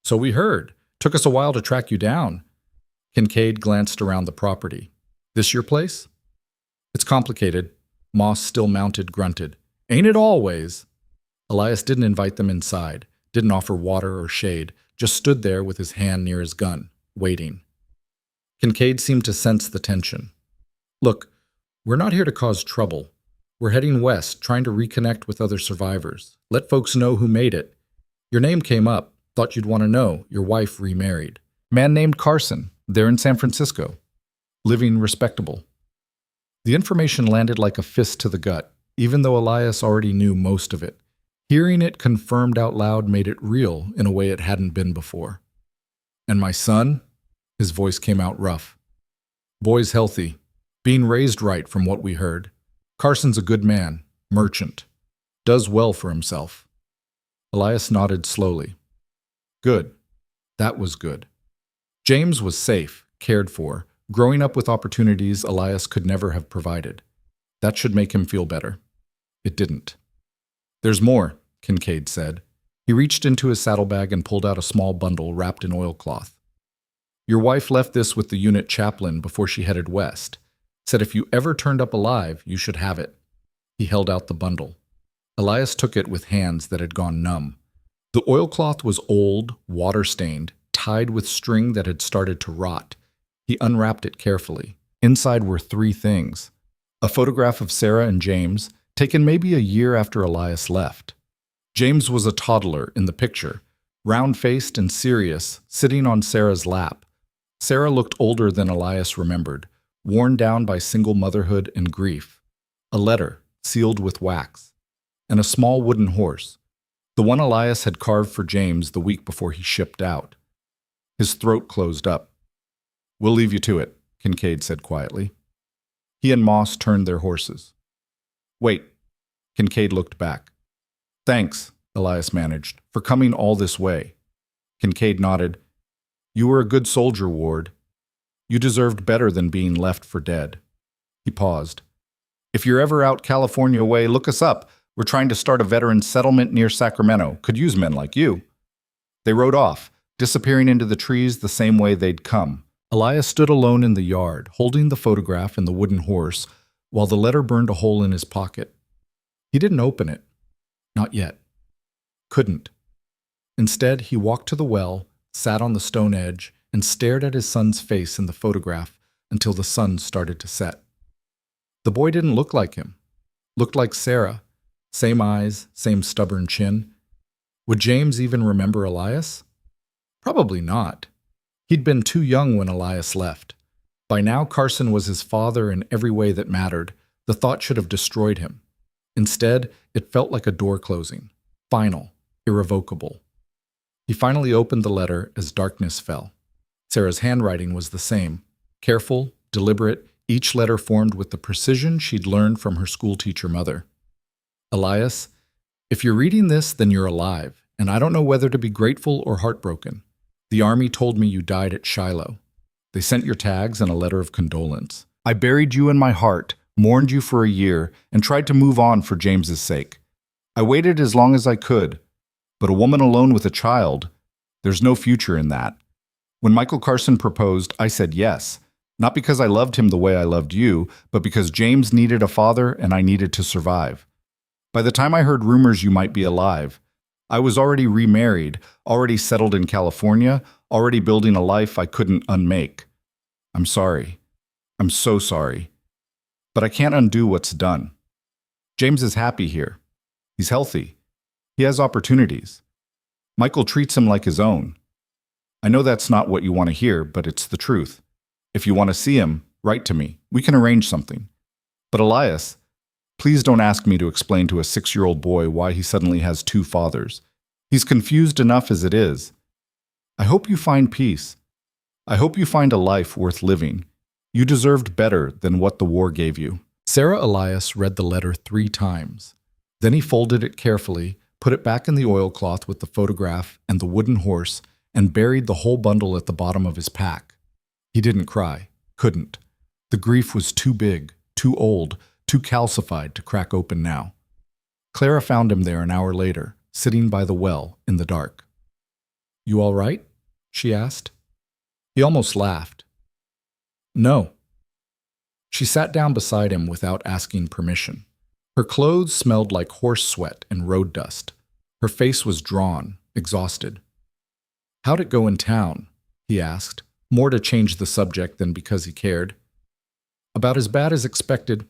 So we heard. Took us a while to track you down." Kincaid glanced around the property. "This your place?" "It's complicated." Moss, still mounted, grunted. "Ain't it always?" Elias didn't invite them inside, didn't offer water or shade, just stood there with his hand near his gun, waiting. Kincaid seemed to sense the tension. "Look, we're not here to cause trouble. We're heading west, trying to reconnect with other survivors. Let folks know who made it. Your name came up. Thought you'd want to know. Your wife remarried. Man named Carson. They're in San Francisco. Living respectable. The information landed like a fist to the gut, even though Elias already knew most of it. Hearing it confirmed out loud made it real in a way it hadn't been before. And my son? His voice came out rough. Boy's healthy. Being raised right from what we heard. Carson's a good man. Merchant. Does well for himself. Elias nodded slowly. Good. That was good. James was safe, cared for, growing up with opportunities Elias could never have provided. That should make him feel better. It didn't. There's more, Kincaid said. He reached into his saddlebag and pulled out a small bundle wrapped in oilcloth. Your wife left this with the unit chaplain before she headed west. Said if you ever turned up alive, you should have it. He held out the bundle. Elias took it with hands that had gone numb. The oilcloth was old, water-stained, tied with string that had started to rot. He unwrapped it carefully. Inside were 3 things. A photograph of Sarah and James, taken maybe a year after Elias left. James was a toddler in the picture, round-faced and serious, sitting on Sarah's lap. Sarah looked older than Elias remembered, worn down by single motherhood and grief. A letter, sealed with wax. And a small wooden horse, the one Elias had carved for James the week before he shipped out. His throat closed up. We'll leave you to it, Kincaid said quietly. He and Moss turned their horses. Wait, Kincaid looked back. Thanks, Elias managed, for coming all this way. Kincaid nodded. You were a good soldier, Ward. You deserved better than being left for dead. He paused. If you're ever out California way, look us up. We're trying to start a veteran settlement near Sacramento. Could use men like you. They rode off, disappearing into the trees the same way they'd come. Elias stood alone in the yard, holding the photograph and the wooden horse, while the letter burned a hole in his pocket. He didn't open it. Not yet. Couldn't. Instead, he walked to the well, sat on the stone edge, and stared at his son's face in the photograph until the sun started to set. The boy didn't look like him. Looked like Sarah. Same eyes, same stubborn chin. Would James even remember Elias? Probably not. He'd been too young when Elias left. By now, Carson was his father in every way that mattered. The thought should have destroyed him. Instead, it felt like a door closing. Final, irrevocable. He finally opened the letter as darkness fell. Sarah's handwriting was the same. Careful, deliberate, each letter formed with the precision she'd learned from her schoolteacher mother. Elias, if you're reading this, then you're alive, and I don't know whether to be grateful or heartbroken. The Army told me you died at Shiloh. They sent your tags and a letter of condolence. I buried you in my heart, mourned you for a year, and tried to move on for James's sake. I waited as long as I could, but a woman alone with a child, there's no future in that. When Michael Carson proposed, I said yes, not because I loved him the way I loved you, but because James needed a father and I needed to survive. By the time I heard rumors you might be alive, I was already remarried, already settled in California, already building a life I couldn't unmake. I'm sorry. I'm so sorry. But I can't undo what's done. James is happy here. He's healthy. He has opportunities. Michael treats him like his own. I know that's not what you want to hear, but it's the truth. If you want to see him, write to me. We can arrange something. But Elias, please don't ask me to explain to a 6-year-old boy why he suddenly has 2 fathers. He's confused enough as it is. I hope you find peace. I hope you find a life worth living. You deserved better than what the war gave you. Sarah Elias read the letter 3 times. Then he folded it carefully, put it back in the oilcloth with the photograph and the wooden horse, and buried the whole bundle at the bottom of his pack. He didn't cry. Couldn't. The grief was too big, too old, too calcified to crack open now. Clara found him there an hour later, sitting by the well in the dark. You all right? She asked. He almost laughed. No. She sat down beside him without asking permission. Her clothes smelled like horse sweat and road dust. Her face was drawn, exhausted. How'd it go in town? He asked, more to change the subject than because he cared. About as bad as expected.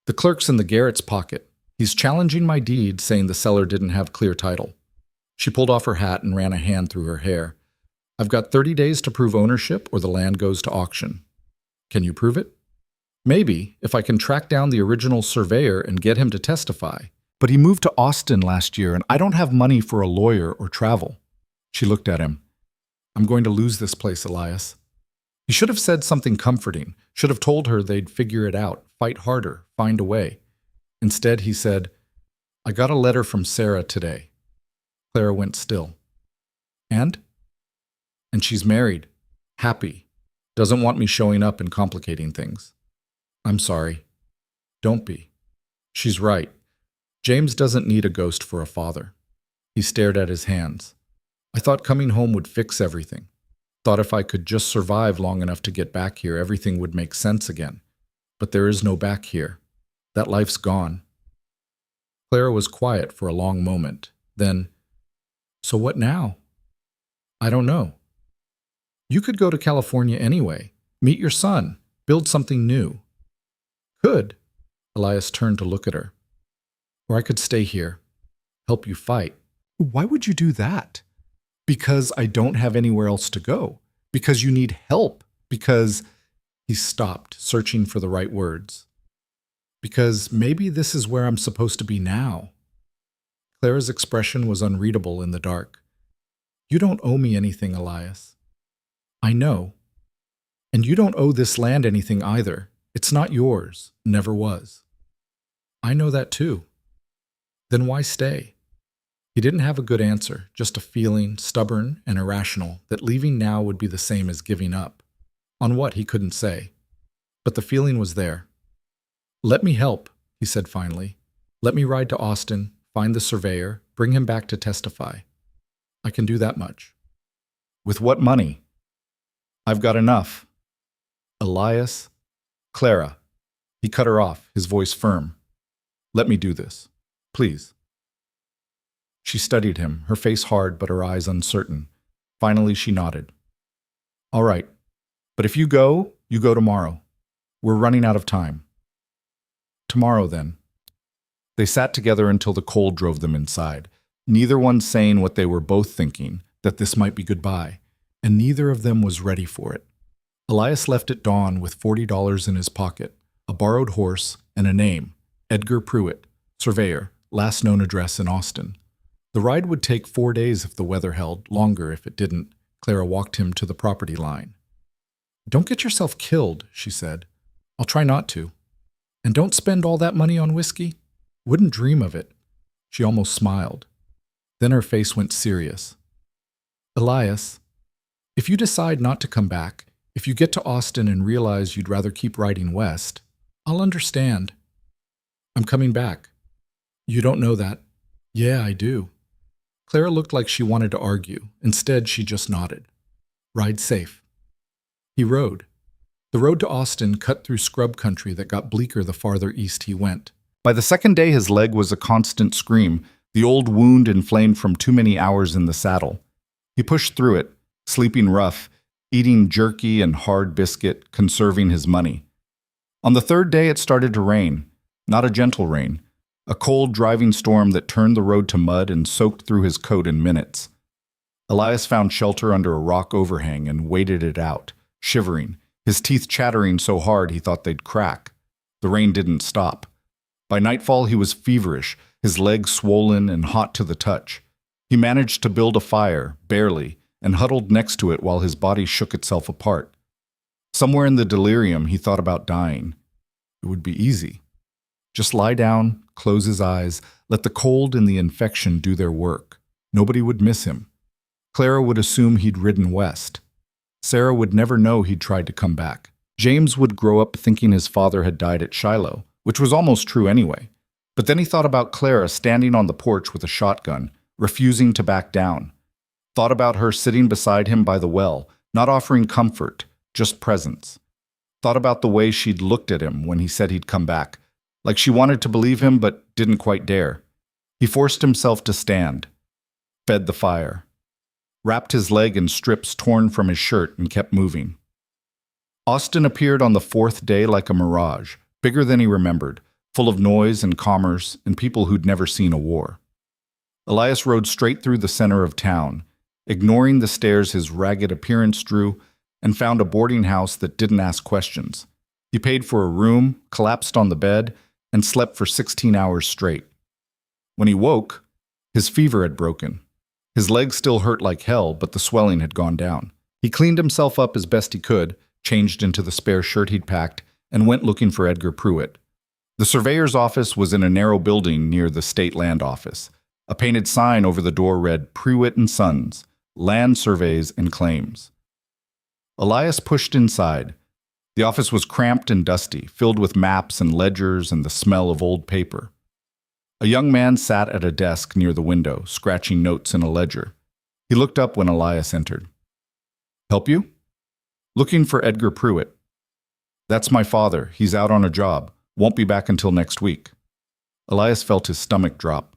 The clerk's in the Garrett's pocket. He's challenging my deed, saying the seller didn't have clear title. She pulled off her hat and ran a hand through her hair. I've got 30 days to prove ownership or the land goes to auction. Can you prove it? Maybe, if I can track down the original surveyor and get him to testify. But he moved to Austin last year and I don't have money for a lawyer or travel. She looked at him. I'm going to lose this place, Elias. He should have said something comforting, should have told her they'd figure it out, fight harder, find a way. Instead, he said, I got a letter from Sarah today. Clara went still. And? And she's married, happy, doesn't want me showing up and complicating things. I'm sorry. Don't be. She's right. James doesn't need a ghost for a father. He stared at his hands. I thought coming home would fix everything. Thought if I could just survive long enough to get back here, everything would make sense again. But there is no back here. That life's gone. Clara was quiet for a long moment. Then, so what now? I don't know. You could go to California anyway, meet your son, build something new. Could. Elias turned to look at her. Or I could stay here, help you fight. Why would you do that? Because I don't have anywhere else to go. Because you need help. Because he stopped, searching for the right words. Because maybe this is where I'm supposed to be now. Clara's expression was unreadable in the dark. You don't owe me anything, Elias. I know. And you don't owe this land anything either. It's not yours, never was. I know that too. Then why stay? He didn't have a good answer, just a feeling, stubborn and irrational, that leaving now would be the same as giving up. On what, he couldn't say. But the feeling was there. Let me help, he said finally. Let me ride to Austin, find the surveyor, bring him back to testify. I can do that much. With what money? I've got enough. Elias, Clara. He cut her off, his voice firm. Let me do this. Please. She studied him, her face hard but her eyes uncertain. Finally, she nodded. All right, but if you go tomorrow. We're running out of time. Tomorrow, then. They sat together until the cold drove them inside, neither one saying what they were both thinking, that this might be goodbye, and neither of them was ready for it. Elias left at dawn with $40 in his pocket, a borrowed horse, and a name, Edgar Pruitt, surveyor, last known address in Austin. The ride would take 4 days if the weather held, longer if it didn't. Clara walked him to the property line. Don't get yourself killed, she said. I'll try not to. And don't spend all that money on whiskey. Wouldn't dream of it. She almost smiled. Then her face went serious. Elias, if you decide not to come back, if you get to Austin and realize you'd rather keep riding west, I'll understand. I'm coming back. You don't know that. Yeah, I do. Clara looked like she wanted to argue. Instead, she just nodded. Ride safe. He rode. The road to Austin cut through scrub country that got bleaker the farther east he went. By the second day, his leg was a constant scream, the old wound inflamed from too many hours in the saddle. He pushed through it, sleeping rough, eating jerky and hard biscuit, conserving his money. On the third day, it started to rain. Not a gentle rain. A cold, driving storm that turned the road to mud and soaked through his coat in minutes. Elias found shelter under a rock overhang and waited it out, shivering, his teeth chattering so hard he thought they'd crack. The rain didn't stop. By nightfall, he was feverish, his legs swollen and hot to the touch. He managed to build a fire, barely, and huddled next to it while his body shook itself apart. Somewhere in the delirium, he thought about dying. It would be easy. Just lie down, close his eyes, let the cold and the infection do their work. Nobody would miss him. Clara would assume he'd ridden west. Sarah would never know he'd tried to come back. James would grow up thinking his father had died at Shiloh, which was almost true anyway. But then he thought about Clara standing on the porch with a shotgun, refusing to back down. Thought about her sitting beside him by the well, not offering comfort, just presence. Thought about the way she'd looked at him when he said he'd come back, like she wanted to believe him but didn't quite dare. He forced himself to stand, fed the fire, wrapped his leg in strips torn from his shirt and kept moving. Austin appeared on the fourth day like a mirage, bigger than he remembered, full of noise and commerce and people who'd never seen a war. Elias rode straight through the center of town, ignoring the stares his ragged appearance drew, and found a boarding house that didn't ask questions. He paid for a room, collapsed on the bed, and slept for 16 hours straight. When he woke, his fever had broken. His legs still hurt like hell, but the swelling had gone down. He cleaned himself up as best he could, changed into the spare shirt he'd packed, and went looking for Edgar Pruitt. The surveyor's office was in a narrow building near the state land office. A painted sign over the door read, "Pruitt and Sons, Land Surveys and Claims." Elias pushed inside. The office was cramped and dusty, filled with maps and ledgers and the smell of old paper. A young man sat at a desk near the window, scratching notes in a ledger. He looked up when Elias entered. "Help you?" "Looking for Edgar Pruitt." "That's my father. He's out on a job. Won't be back until next week." Elias felt his stomach drop.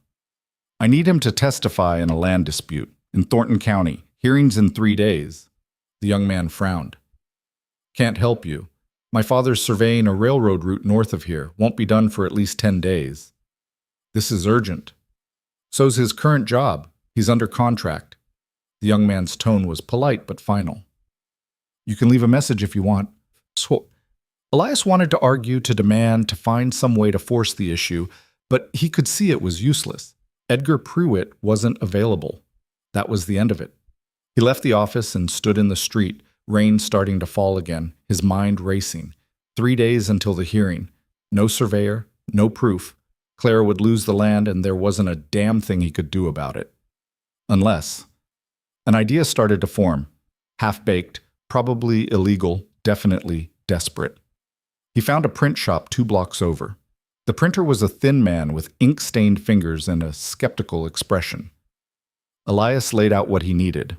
"I need him to testify in a land dispute in Thornton County. Hearings in 3 days." The young man frowned. "Can't help you. My father's surveying a railroad route north of here. Won't be done for at least 10 days. This is urgent." "So's his current job. He's under contract." The young man's tone was polite but final. "You can leave a message if you want." Elias wanted to argue, to demand, to find some way to force the issue, but he could see it was useless. Edgar Pruitt wasn't available. That was the end of it. He left the office and stood in the street, rain starting to fall again, his mind racing. 3 days until the hearing. No surveyor, no proof. Clara would lose the land and there wasn't a damn thing he could do about it. Unless. An idea started to form. Half-baked, probably illegal, definitely desperate. He found a print shop 2 blocks over. The printer was a thin man with ink-stained fingers and a skeptical expression. Elias laid out what he needed.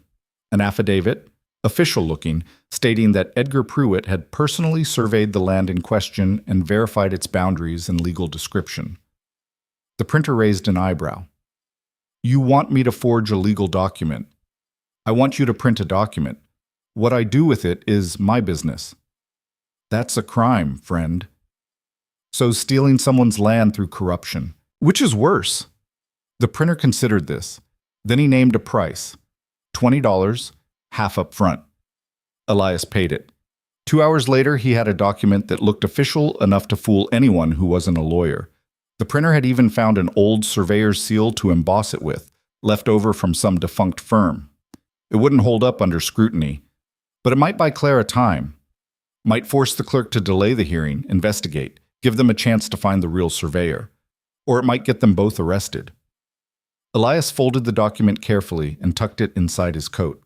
An affidavit, official-looking, stating that Edgar Pruitt had personally surveyed the land in question and verified its boundaries and legal description. The printer raised an eyebrow. "You want me to forge a legal document? I want you to print a document. What I do with it is my business." "That's a crime, friend." "So stealing someone's land through corruption. Which is worse?" The printer considered this. Then he named a price. $20, half up front. Elias paid it. 2 hours later, he had a document that looked official enough to fool anyone who wasn't a lawyer. The printer had even found an old surveyor's seal to emboss it with, left over from some defunct firm. It wouldn't hold up under scrutiny, but it might buy Clara time. Might force the clerk to delay the hearing, investigate, give them a chance to find the real surveyor. Or it might get them both arrested. Elias folded the document carefully and tucked it inside his coat.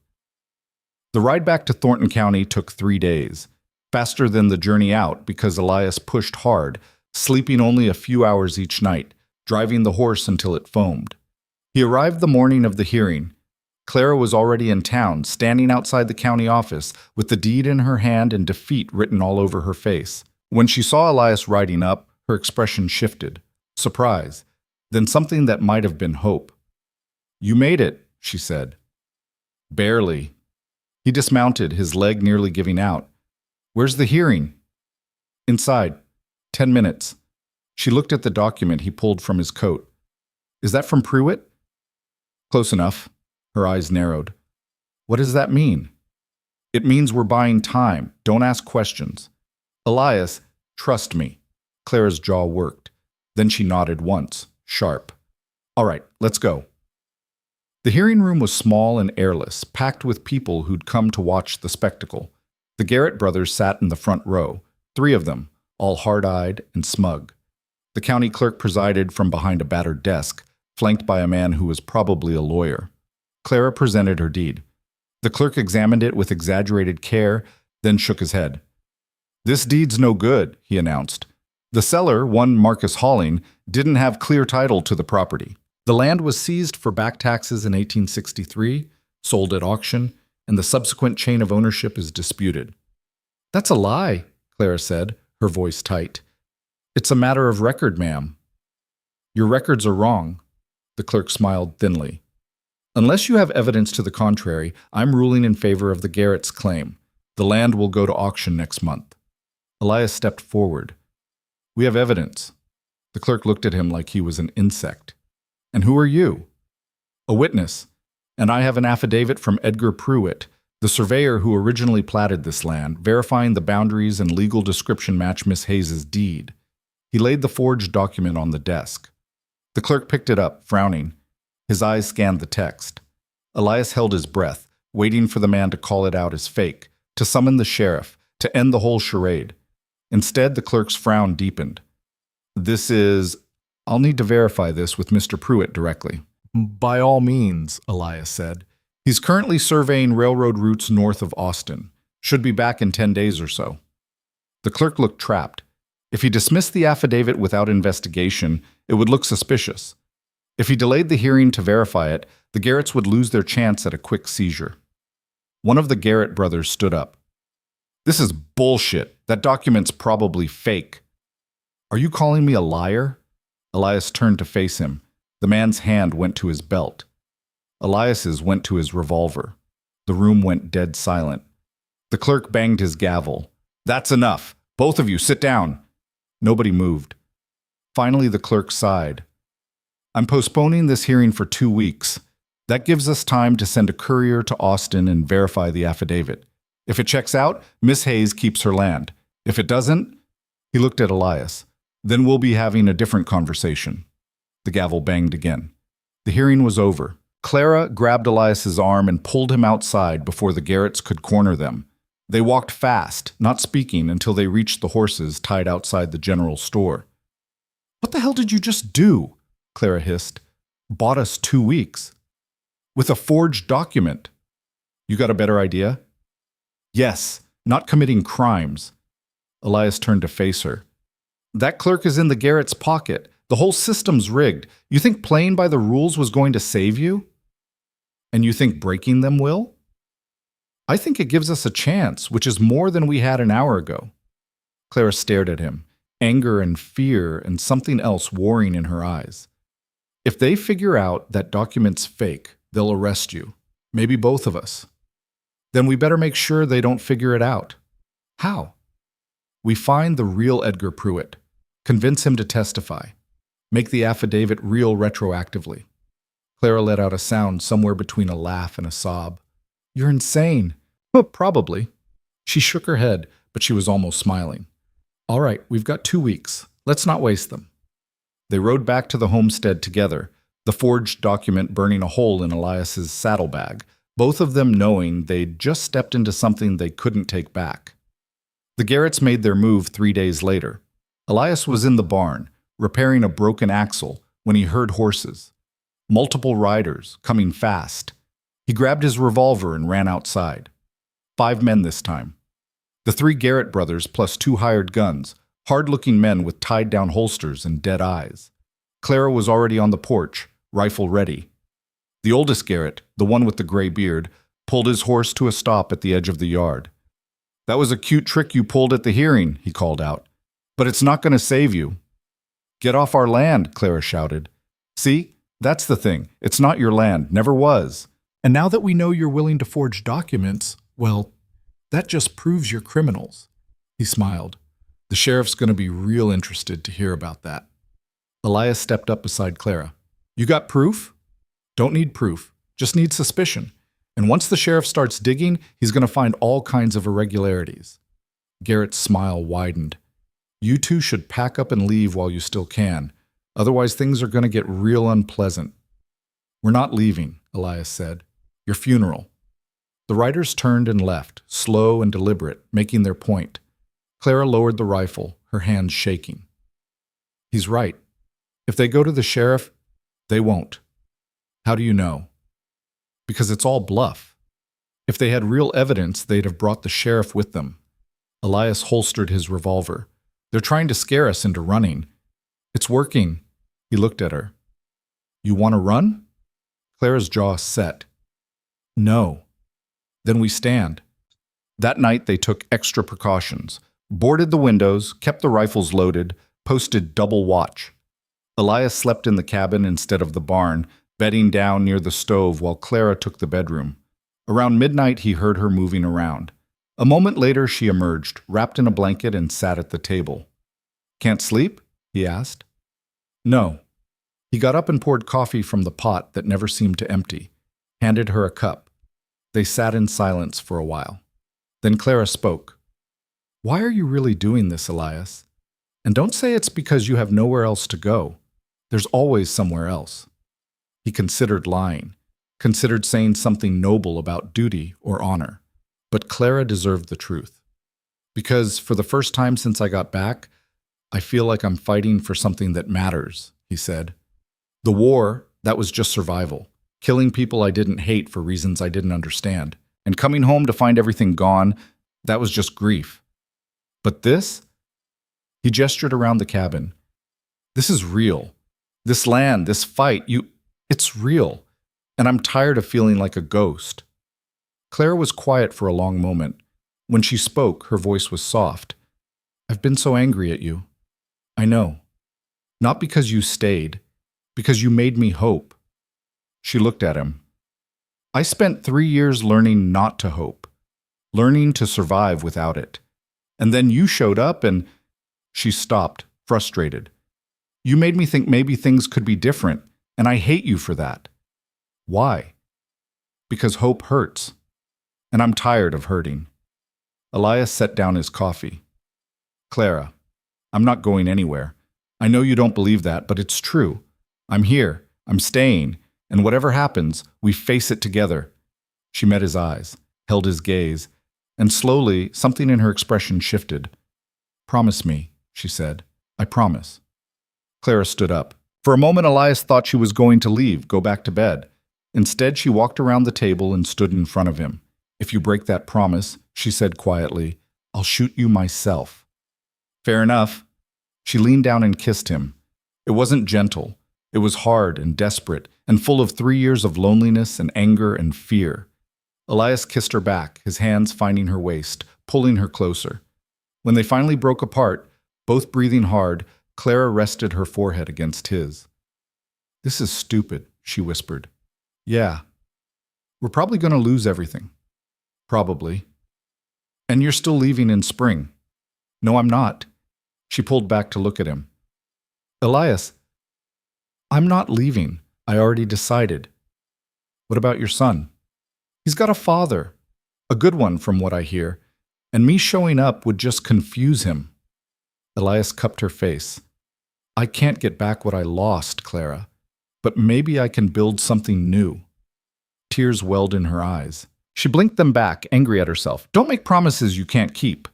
The ride back to Thornton County took 3 days, faster than the journey out because Elias pushed hard, sleeping only a few hours each night, driving the horse until it foamed. He arrived the morning of the hearing. Clara was already in town, standing outside the county office, with the deed in her hand and defeat written all over her face. When she saw Elias riding up, her expression shifted. Surprise, then something that might have been hope. "You made it," she said. "Barely." He dismounted, his leg nearly giving out. "Where's the hearing?" "Inside. 10 minutes." She looked at the document he pulled from his coat. "Is that from Pruitt?" "Close enough." Her eyes narrowed. "What does that mean?" "It means we're buying time. Don't ask questions." "Elias, trust me." Clara's jaw worked. Then she nodded once, sharp. "All right, let's go." The hearing room was small and airless, packed with people who'd come to watch the spectacle. The Garrett brothers sat in the front row, 3 of them, all hard-eyed and smug. The county clerk presided from behind a battered desk, flanked by a man who was probably a lawyer. Clara presented her deed. The clerk examined it with exaggerated care, then shook his head. "This deed's no good," he announced. The seller, one Marcus Halling, didn't have clear title to the property. The land was seized for back taxes in 1863, sold at auction, and the subsequent chain of ownership is disputed. "That's a lie," Clara said, her voice tight. "It's a matter of record, ma'am." "Your records are wrong." The clerk smiled thinly. "Unless you have evidence to the contrary, I'm ruling in favor of the Garrett's claim. The land will go to auction next month." Elias stepped forward. "We have evidence." The clerk looked at him like he was an insect. "And who are you?" A witness. And I have an affidavit from Edgar Pruitt, the surveyor who originally platted this land, verifying the boundaries and legal description match Miss Hayes's deed. He laid the forged document on the desk. The clerk picked it up, frowning. His eyes scanned the text. Elias held his breath, waiting for the man to call it out as fake, to summon the sheriff, to end the whole charade. Instead, the clerk's frown deepened. I'll need to verify this with Mr. Pruitt directly. By all means, Elias said. He's currently surveying railroad routes north of Austin. Should be back in 10 days or so. The clerk looked trapped. If he dismissed the affidavit without investigation, it would look suspicious. If he delayed the hearing to verify it, the Garretts would lose their chance at a quick seizure. One of the Garrett brothers stood up. This is bullshit. That document's probably fake. Are you calling me a liar? Elias turned to face him. The man's hand went to his belt. Elias's went to his revolver. The room went dead silent. The clerk banged his gavel. That's enough. Both of you, sit down. Nobody moved. Finally, the clerk sighed. I'm postponing this hearing for 2 weeks. That gives us time to send a courier to Austin and verify the affidavit. If it checks out, Miss Hayes keeps her land. If it doesn't, he looked at Elias, then we'll be having a different conversation. The gavel banged again. The hearing was over. Clara grabbed Elias's arm and pulled him outside before the Garretts could corner them. They walked fast, not speaking, until they reached the horses tied outside the general store. What the hell did you just do? Clara hissed. Bought us 2 weeks. With a forged document. You got a better idea? Yes, not committing crimes. Elias turned to face her. That clerk is in the Garrett's pocket. The whole system's rigged. You think playing by the rules was going to save you? And you think breaking them will? I think it gives us a chance, which is more than we had an hour ago. Clara stared at him, anger and fear and something else warring in her eyes. If they figure out that document's fake, they'll arrest you. Maybe both of us. Then we better make sure they don't figure it out. How? We find the real Edgar Pruitt, convince him to testify, make the affidavit real retroactively. Clara let out a sound somewhere between a laugh and a sob. You're insane. Well, probably. She shook her head, but she was almost smiling. All right, we've got 2 weeks. Let's not waste them. They rode back to the homestead together, the forged document burning a hole in Elias's saddlebag, both of them knowing they'd just stepped into something they couldn't take back. The Garretts made their move 3 days later. Elias was in the barn, repairing a broken axle, when he heard horses. Multiple riders, coming fast. He grabbed his revolver and ran outside. 5 men this time. The 3 Garrett brothers plus 2 hired guns, hard-looking men with tied-down holsters and dead eyes. Clara was already on the porch, rifle ready. The oldest Garrett, the one with the gray beard, pulled his horse to a stop at the edge of the yard. That was a cute trick you pulled at the hearing, he called out. But it's not going to save you. Get off our land, Clara shouted. See, that's the thing. It's not your land, never was. And now that we know you're willing to forge documents, well, that just proves you're criminals. He smiled. The sheriff's going to be real interested to hear about that. Elias stepped up beside Clara. You got proof? Don't need proof. Just need suspicion. And once the sheriff starts digging, he's going to find all kinds of irregularities. Garrett's smile widened. You two should pack up and leave while you still can. Otherwise, things are going to get real unpleasant. We're not leaving, Elias said. Your funeral. The riders turned and left, slow and deliberate, making their point. Clara lowered the rifle, her hands shaking. He's right. If they go to the sheriff, they won't. How do you know? Because it's all bluff. If they had real evidence, they'd have brought the sheriff with them. Elias holstered his revolver. They're trying to scare us into running. It's working. He looked at her. You want to run? Clara's jaw set. No. Then we stand. That night they took extra precautions, boarded the windows, kept the rifles loaded, posted double watch. Elias slept in the cabin instead of the barn, bedding down near the stove while Clara took the bedroom. Around midnight he heard her moving around. A moment later she emerged, wrapped in a blanket, and sat at the table. Can't sleep? He asked. No. He got up and poured coffee from the pot that never seemed to empty, handed her a cup. They sat in silence for a while. Then Clara spoke. "Why are you really doing this, Elias? And don't say it's because you have nowhere else to go. There's always somewhere else." He considered lying, considered saying something noble about duty or honor. But Clara deserved the truth. "Because for the first time since I got back, I feel like I'm fighting for something that matters," he said. "The war, that was just survival, killing people I didn't hate for reasons I didn't understand. And coming home to find everything gone, that was just grief. But this?" He gestured around the cabin. "This is real. This land, this fight, it's real. And I'm tired of feeling like a ghost." Clara was quiet for a long moment. When she spoke, her voice was soft. "I've been so angry at you. I know. Not because you stayed, because you made me hope." She looked at him. "I spent 3 years learning not to hope, learning to survive without it. And then you showed up and—" She stopped, frustrated. "You made me think maybe things could be different, and I hate you for that." "Why?" "Because hope hurts. And I'm tired of hurting." Elias set down his coffee. "Clara, I'm not going anywhere. I know you don't believe that, but it's true. I'm here. I'm staying. And whatever happens, we face it together." She met his eyes, held his gaze, and slowly something in her expression shifted. "Promise me," she said. "I promise." Clara stood up. For a moment, Elias thought she was going to leave, go back to bed. Instead, she walked around the table and stood in front of him. "If you break that promise," she said quietly, "I'll shoot you myself." "Fair enough." She leaned down and kissed him. It wasn't gentle. It was hard and desperate, and full of 3 years of loneliness and anger and fear. Elias kissed her back, his hands finding her waist, pulling her closer. When they finally broke apart, both breathing hard, Clara rested her forehead against his. "This is stupid," she whispered. "Yeah. We're probably going to lose everything." "Probably." "And you're still leaving in spring." "No, I'm not." She pulled back to look at him. "Elias, I'm not leaving. I already decided." "What about your son?" "He's got a father. A good one, from what I hear. And me showing up would just confuse him." Elias cupped her face. "I can't get back what I lost, Clara. But maybe I can build something new." Tears welled in her eyes. She blinked them back, angry at herself. "Don't make promises you can't keep."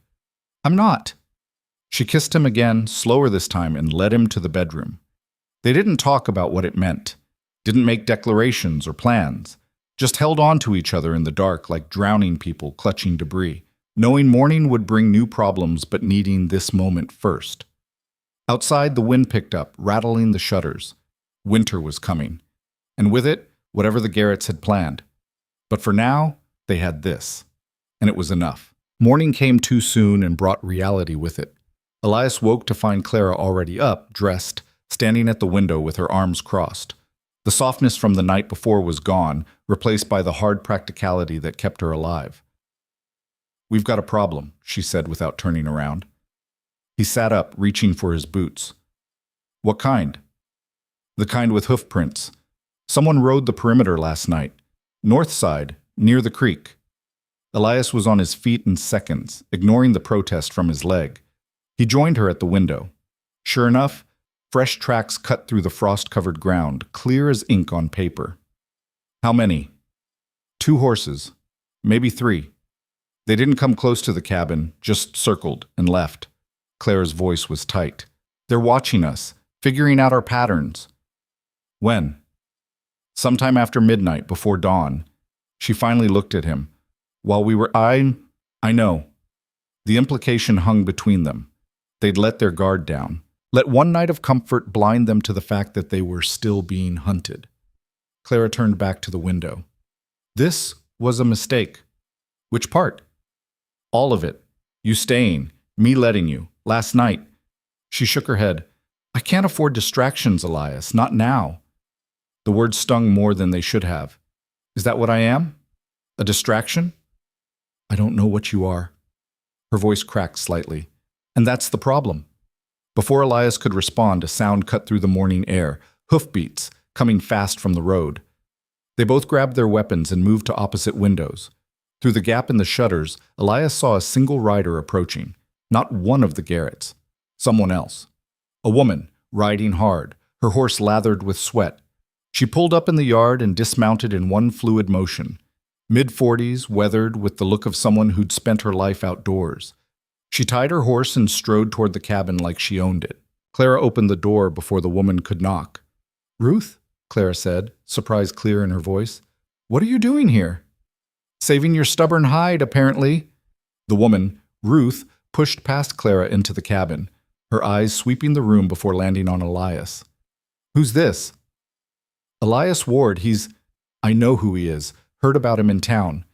"I'm not." She kissed him again, slower this time, and led him to the bedroom. They didn't talk about what it meant, didn't make declarations or plans, just held on to each other in the dark like drowning people clutching debris, knowing morning would bring new problems but needing this moment first. Outside, the wind picked up, rattling the shutters. Winter was coming, and with it, whatever the Garretts had planned. But for now, they had this, and it was enough. Morning came too soon and brought reality with it. Elias woke to find Clara already up, dressed, standing at the window with her arms crossed. The softness from the night before was gone, replaced by the hard practicality that kept her alive. "We've got a problem," she said without turning around. He sat up, reaching for his boots. "What kind?" "The kind with hoof prints. Someone rode the perimeter last night. North side, near the creek." Elias was on his feet in seconds, ignoring the protest from his leg. He joined her at the window. Sure enough, fresh tracks cut through the frost-covered ground, clear as ink on paper. "How many?" "2 horses. Maybe 3. They didn't come close to the cabin, just circled and left." Clara's voice was tight. "They're watching us, figuring out our patterns." "When?" "Sometime after midnight, before dawn." She finally looked at him. "While we were— I know." The implication hung between them. They'd let their guard down. Let one night of comfort blind them to the fact that they were still being hunted. Clara turned back to the window. "This was a mistake." "Which part?" "All of it. You staying, me letting you, last night." She shook her head. "I can't afford distractions, Elias, not now." The words stung more than they should have. "Is that what I am? A distraction?" "I don't know what you are." Her voice cracked slightly. "And that's the problem." Before Elias could respond, a sound cut through the morning air. hoofbeats, coming fast from the road. They both grabbed their weapons and moved to opposite windows. Through the gap in the shutters, Elias saw a single rider approaching. Not one of the Garretts. Someone else. A woman, riding hard, her horse lathered with sweat. She pulled up in the yard and dismounted in one fluid motion. Mid-40s, weathered, with the look of someone who'd spent her life outdoors. She tied her horse and strode toward the cabin like she owned it. Clara opened the door before the woman could knock. "Ruth?" Clara said, surprise clear in her voice. "What are you doing here?" "Saving your stubborn hide, apparently." The woman, Ruth, pushed past Clara into the cabin, her eyes sweeping the room before landing on Elias. "Who's this?" "Elias Ward, I know who he is. Heard about him in town.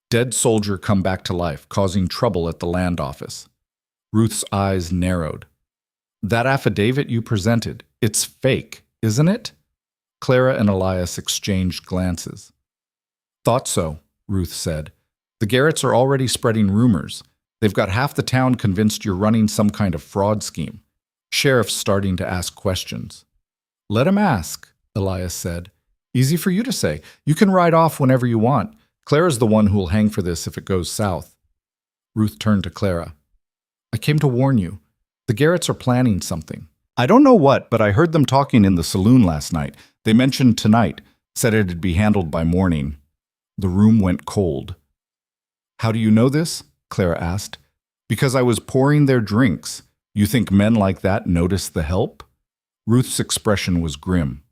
Dead soldier come back to life, causing trouble at the land office." Ruth's eyes narrowed. "That affidavit you presented, it's fake, isn't it?" Clara and Elias exchanged glances. "Thought so," Ruth said. "The Garretts are already spreading rumors. They've got half the town convinced you're running some kind of fraud scheme. Sheriff's starting to ask questions." "Let him ask," Elias said. "Easy for you to say. You can ride off whenever you want. Clara's the one who'll hang for this if it goes south." Ruth turned to Clara. "I came to warn you. The Garretts are planning something. I don't know what, but I heard them talking in the saloon last night. They mentioned tonight, said it'd be handled by morning." The room went cold. "How do you know this?" Clara asked. "Because I was pouring their drinks. You think men like that notice the help?" Ruth's expression was grim.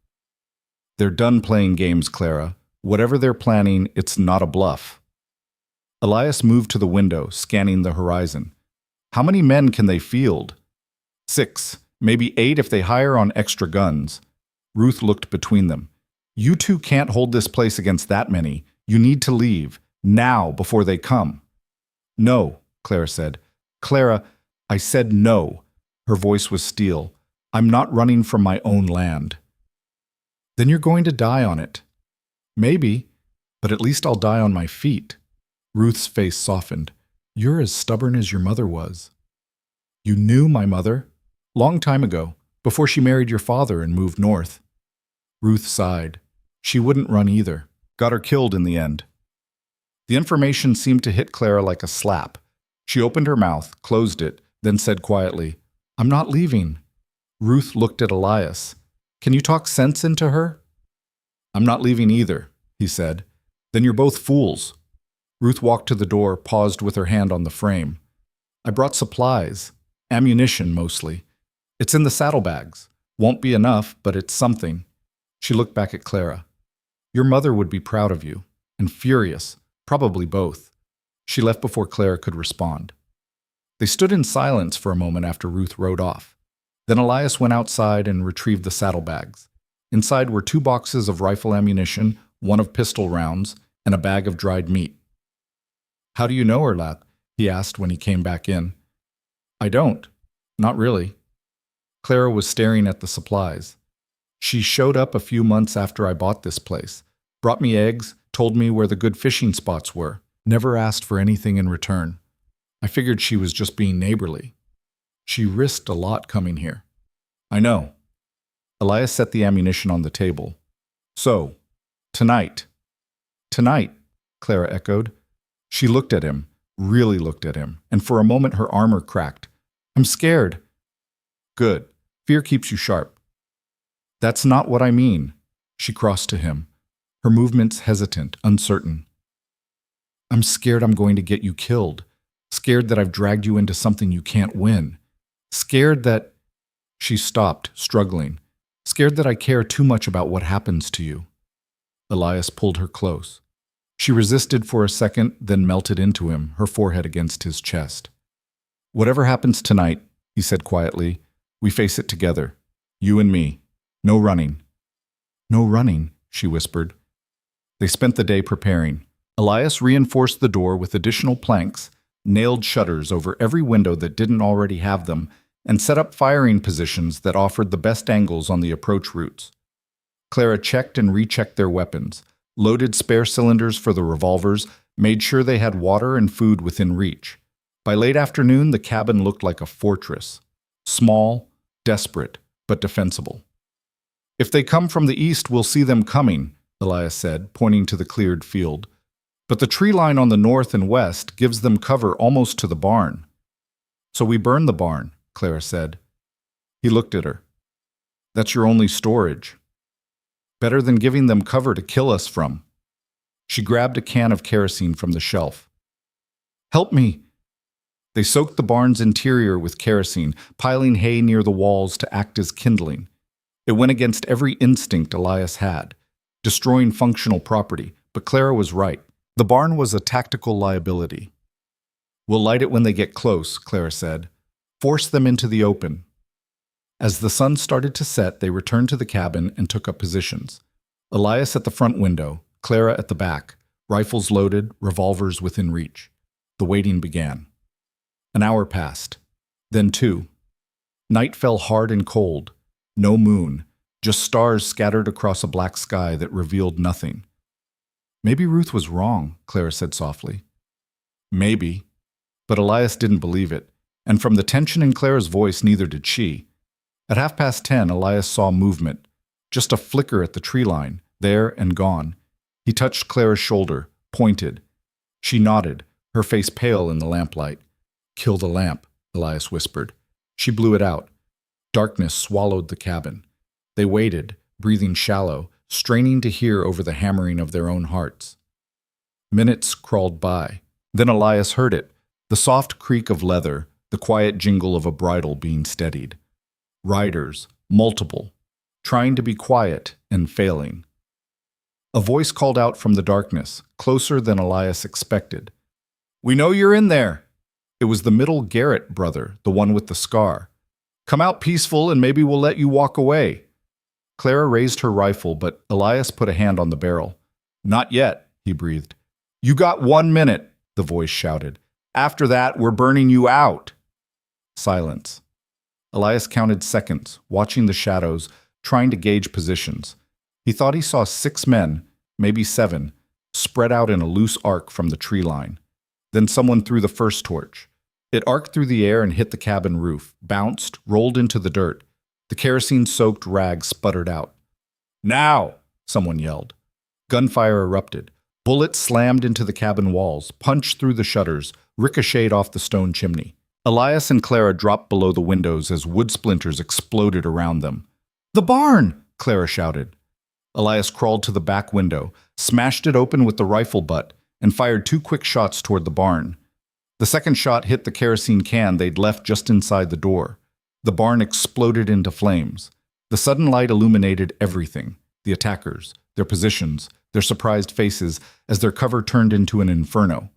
"They're done playing games, Clara. Whatever they're planning, it's not a bluff." Elias moved to the window, scanning the horizon. "How many men can they field?" 6, maybe 8 if they hire on extra guns." Ruth looked between them. "You two can't hold this place against that many. You need to leave, now, before they come." "No," Clara said. "Clara, I said no." Her voice was steel. "I'm not running from my own land." "Then you're going to die on it." "Maybe, but at least I'll die on my feet." Ruth's face softened. "You're as stubborn as your mother was." "You knew my mother? Long time ago, before she married your father and moved north." Ruth sighed. She wouldn't run either. Got her killed in the end. The information seemed to hit Clara like a slap. She opened her mouth, closed it, then said quietly, "I'm not leaving." Ruth looked at Elias. "Can you talk sense into her?" "I'm not leaving either," he said. "Then you're both fools." Ruth walked to the door, paused with her hand on the frame. "I brought supplies. Ammunition, mostly. It's in the saddlebags. Won't be enough, but it's something." She looked back at Clara. "Your mother would be proud of you. And furious. Probably both." She left before Clara could respond. They stood in silence for a moment after Ruth rode off. Then Elias went outside and retrieved the saddlebags. Inside were 2 boxes of rifle ammunition, 1 of pistol rounds, and a bag of dried meat. "How do you know her, lad?" he asked when he came back in. "I don't. Not really." Clara was staring at the supplies. "She showed up a few months after I bought this place. Brought me eggs, told me where the good fishing spots were. Never asked for anything in return. I figured she was just being neighborly. She risked a lot coming here." "I know." Elias set the ammunition on the table. "So, tonight." "Tonight," Clara echoed. She looked at him, really looked at him, and for a moment her armor cracked. "I'm scared." "Good. Fear keeps you sharp." "That's not what I mean." She crossed to him, her movements hesitant, uncertain. "I'm scared I'm going to get you killed. Scared that I've dragged you into something you can't win. Scared that—" She stopped, struggling. "Scared that I care too much about what happens to you." Elias pulled her close. She resisted for a second, then melted into him, her forehead against his chest. "Whatever happens tonight," he said quietly, "we face it together. You and me. No running." "No running," she whispered. They spent the day preparing. Elias reinforced the door with additional planks, nailed shutters over every window that didn't already have them, and set up firing positions that offered the best angles on the approach routes. Clara checked and rechecked their weapons, loaded spare cylinders for the revolvers, made sure they had water and food within reach. By late afternoon, the cabin looked like a fortress. Small, desperate, but defensible. If they come from the east, we'll see them coming, Elias said, pointing to the cleared field. But the tree line on the north and west gives them cover almost to the barn. So we burn the barn, Clara said. He looked at her. That's your only storage. Better than giving them cover to kill us from. She grabbed a can of kerosene from the shelf. Help me! They soaked the barn's interior with kerosene, piling hay near the walls to act as kindling. It went against every instinct Elias had, destroying functional property, but Clara was right. The barn was a tactical liability. We'll light it when they get close, Clara said. Force them into the open. As the sun started to set, they returned to the cabin and took up positions. Elias at the front window, Clara at the back, rifles loaded, revolvers within reach. The waiting began. An hour passed, then 2. Night fell hard and cold. No moon, just stars scattered across a black sky that revealed nothing. Maybe Ruth was wrong, Clara said softly. Maybe. But Elias didn't believe it, and from the tension in Clara's voice, neither did she. At 10:30, Elias saw movement, just a flicker at the tree line, there and gone. He touched Clara's shoulder, pointed. She nodded, her face pale in the lamplight. Kill the lamp, Elias whispered. She blew it out. Darkness swallowed the cabin. They waited, breathing shallow, straining to hear over the hammering of their own hearts. Minutes crawled by. Then Elias heard it, the soft creak of leather, the quiet jingle of a bridle being steadied. Riders, multiple, trying to be quiet and failing. A voice called out from the darkness, closer than Elias expected. We know you're in there. It was the middle Garrett brother, the one with the scar. Come out peaceful and maybe we'll let you walk away. Clara raised her rifle, but Elias put a hand on the barrel. Not yet, he breathed. You got 1 minute, the voice shouted. After that, we're burning you out. Silence. Elias counted seconds, watching the shadows, trying to gauge positions. He thought he saw 6 men, maybe 7, spread out in a loose arc from the tree line. Then someone threw the first torch. It arced through the air and hit the cabin roof, bounced, rolled into the dirt. The kerosene-soaked rag sputtered out. Now! Someone yelled. Gunfire erupted. Bullets slammed into the cabin walls, punched through the shutters, ricocheted off the stone chimney. Elias and Clara dropped below the windows as wood splinters exploded around them. The barn! Clara shouted. Elias crawled to the back window, smashed it open with the rifle butt, and fired 2 quick shots toward the barn. The second shot hit the kerosene can they'd left just inside the door. The barn exploded into flames. The sudden light illuminated everything, the attackers, their positions, their surprised faces, as their cover turned into an inferno.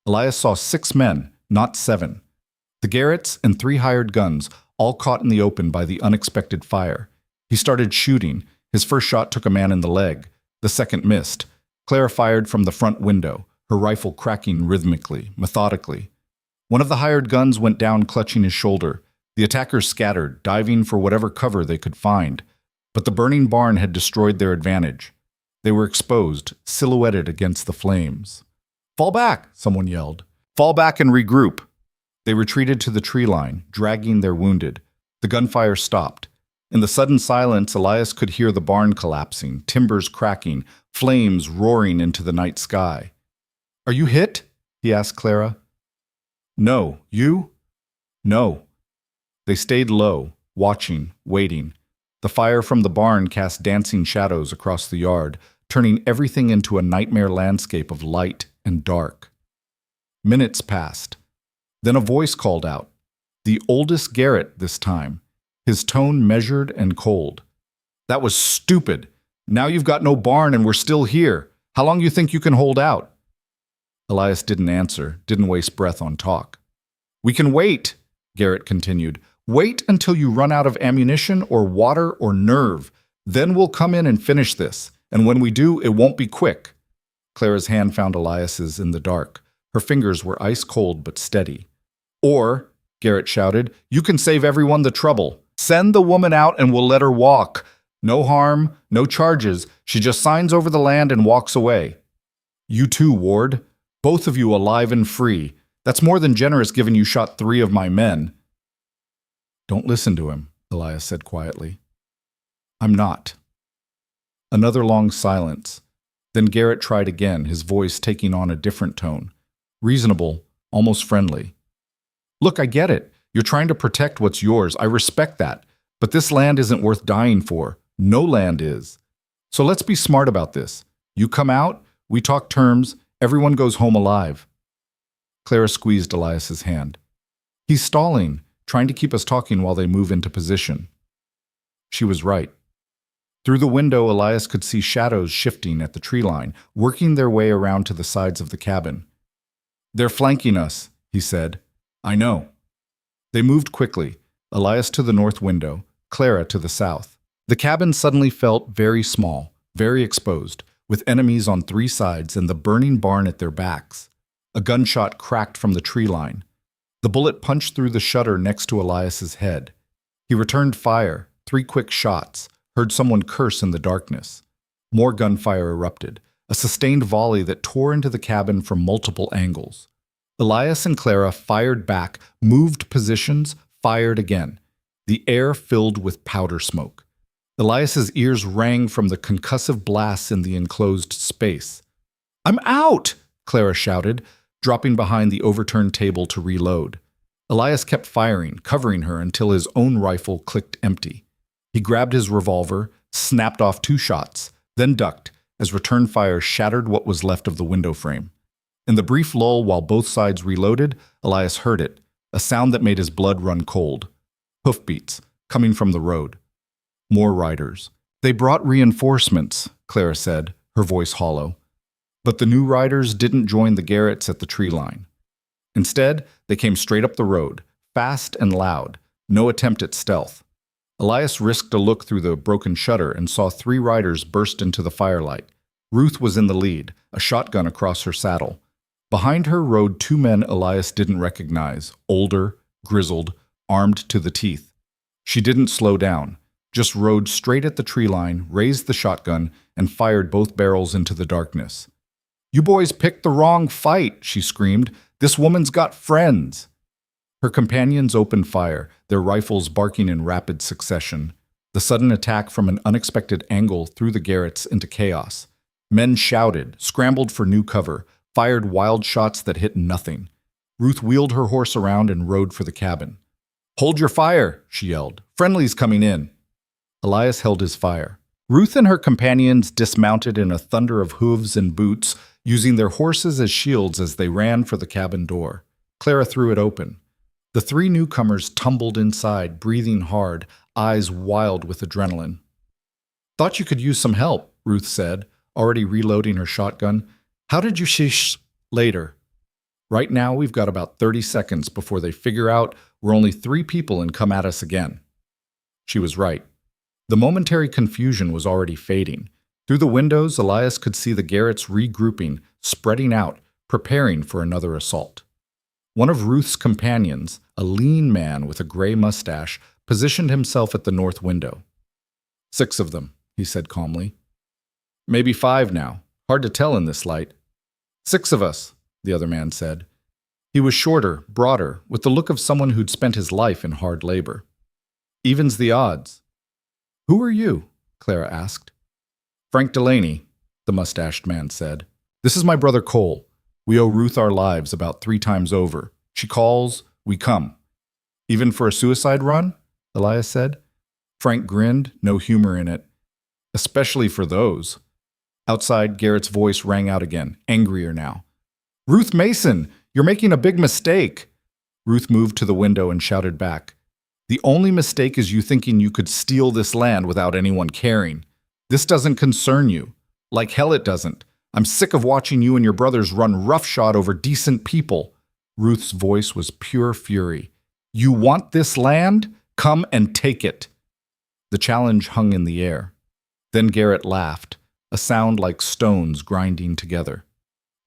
Elias saw 6 men, not 7. The Garretts and 3 hired guns, all caught in the open by the unexpected fire. He started shooting. His first shot took a man in the leg. The second missed. Clara fired from the front window, her rifle cracking rhythmically, methodically. One of the hired guns went down clutching his shoulder. The attackers scattered, diving for whatever cover they could find. But the burning barn had destroyed their advantage. They were exposed, silhouetted against the flames. Fall back, someone yelled. Fall back and regroup. They retreated to the tree line, dragging their wounded. The gunfire stopped. In the sudden silence, Elias could hear the barn collapsing, timbers cracking, flames roaring into the night sky. Are you hit? He asked Clara. No. You? No. They stayed low, watching, waiting. The fire from the barn cast dancing shadows across the yard, turning everything into a nightmare landscape of light and dark. Minutes passed. Then a voice called out. The oldest Garrett this time, his tone measured and cold. That was stupid. Now you've got no barn and we're still here. How long do you think you can hold out? Elias didn't answer, didn't waste breath on talk. We can wait, Garrett continued. Wait until you run out of ammunition or water or nerve. Then we'll come in and finish this. And when we do, it won't be quick. Clara's hand found Elias's in the dark. Her fingers were ice cold but steady. Or, Garrett shouted, you can save everyone the trouble. Send the woman out and we'll let her walk. No harm, no charges. She just signs over the land and walks away. You too, Ward. Both of you alive and free. That's more than generous given you shot 3 of my men. Don't listen to him, Elias said quietly. I'm not. Another long silence. Then Garrett tried again, his voice taking on a different tone. Reasonable, almost friendly. Look, I get it. You're trying to protect what's yours. I respect that. But this land isn't worth dying for. No land is. So let's be smart about this. You come out, we talk terms, everyone goes home alive. Clara squeezed Elias's hand. He's stalling, trying to keep us talking while they move into position. She was right. Through the window, Elias could see shadows shifting at the tree line, working their way around to the sides of the cabin. They're flanking us, he said. I know. They moved quickly, Elias to the north window, Clara to the south. The cabin suddenly felt very small, very exposed, with enemies on three sides and the burning barn at their backs. A gunshot cracked from the tree line. The bullet punched through the shutter next to Elias's head. He returned fire, 3 quick shots, heard someone curse in the darkness. More gunfire erupted, a sustained volley that tore into the cabin from multiple angles. Elias and Clara fired back, moved positions, fired again. The air filled with powder smoke. Elias's ears rang from the concussive blasts in the enclosed space. "I'm out!" Clara shouted, dropping behind the overturned table to reload. Elias kept firing, covering her until his own rifle clicked empty. He grabbed his revolver, snapped off 2 shots, then ducked as return fire shattered what was left of the window frame. In the brief lull while both sides reloaded, Elias heard it, a sound that made his blood run cold. Hoofbeats, coming from the road. More riders. They brought reinforcements, Clara said, her voice hollow. But the new riders didn't join the Garretts at the tree line. Instead, they came straight up the road, fast and loud, no attempt at stealth. Elias risked a look through the broken shutter and saw 3 riders burst into the firelight. Ruth was in the lead, a shotgun across her saddle. Behind her rode 2 men Elias didn't recognize, older, grizzled, armed to the teeth. She didn't slow down, just rode straight at the tree line, raised the shotgun, and fired both barrels into the darkness. "You boys picked the wrong fight," she screamed. "This woman's got friends." Her companions opened fire, their rifles barking in rapid succession. The sudden attack from an unexpected angle threw the Garretts into chaos. Men shouted, scrambled for new cover, fired wild shots that hit nothing. Ruth wheeled her horse around and rode for the cabin. "Hold your fire," she yelled. "Friendly's coming in." Elias held his fire. Ruth and her companions dismounted in a thunder of hooves and boots, using their horses as shields as they ran for the cabin door. Clara threw it open. The 3 newcomers tumbled inside, breathing hard, eyes wild with adrenaline. "Thought you could use some help," Ruth said, already reloading her shotgun. "How did you shish later?" "Right now, we've got about 30 seconds before they figure out we're only 3 people and come at us again." She was right. The momentary confusion was already fading. Through the windows, Elias could see the Garretts regrouping, spreading out, preparing for another assault. One of Ruth's companions, a lean man with a gray mustache, positioned himself at the north window. "6 of them," he said calmly. "Maybe 5 now. Hard to tell in this light." "6 of us," the other man said. He was shorter, broader, with the look of someone who'd spent his life in hard labor. "Evens the odds." "Who are you?" Clara asked. "Frank Delaney," the mustached man said. "This is my brother Cole. We owe Ruth our lives about 3 times over. She calls, we come." "Even for a suicide run?" Elias said. Frank grinned, no humor in it. "Especially for those." Outside, Garrett's voice rang out again, angrier now. "Ruth Mason, you're making a big mistake." Ruth moved to the window and shouted back. "The only mistake is you thinking you could steal this land without anyone caring. This doesn't concern you. Like hell it doesn't. I'm sick of watching you and your brothers run roughshod over decent people." Ruth's voice was pure fury. "You want this land? Come and take it." The challenge hung in the air. Then Garrett laughed, a sound like stones grinding together.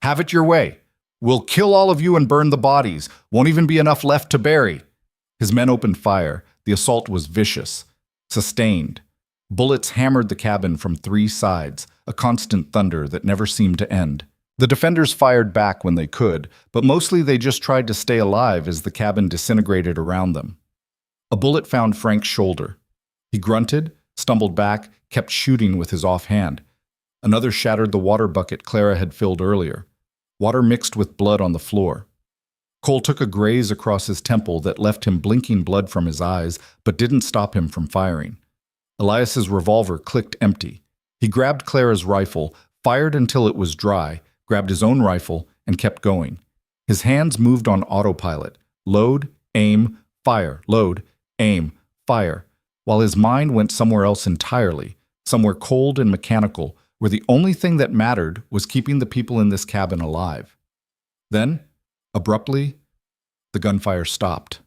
"Have it your way. We'll kill all of you and burn the bodies. Won't even be enough left to bury." His men opened fire. The assault was vicious, sustained. Bullets hammered the cabin from 3 sides, a constant thunder that never seemed to end. The defenders fired back when they could, but mostly they just tried to stay alive as the cabin disintegrated around them. A bullet found Frank's shoulder. He grunted, stumbled back, kept shooting with his offhand. Another shattered the water bucket Clara had filled earlier. Water mixed with blood on the floor. Cole took a graze across his temple that left him blinking blood from his eyes, but didn't stop him from firing. Elias's revolver clicked empty. He grabbed Clara's rifle, fired until it was dry, grabbed his own rifle, and kept going. His hands moved on autopilot. Load, aim, fire, load, aim, fire, while his mind went somewhere else entirely, somewhere cold and mechanical, where the only thing that mattered was keeping the people in this cabin alive. Then, abruptly, the gunfire stopped.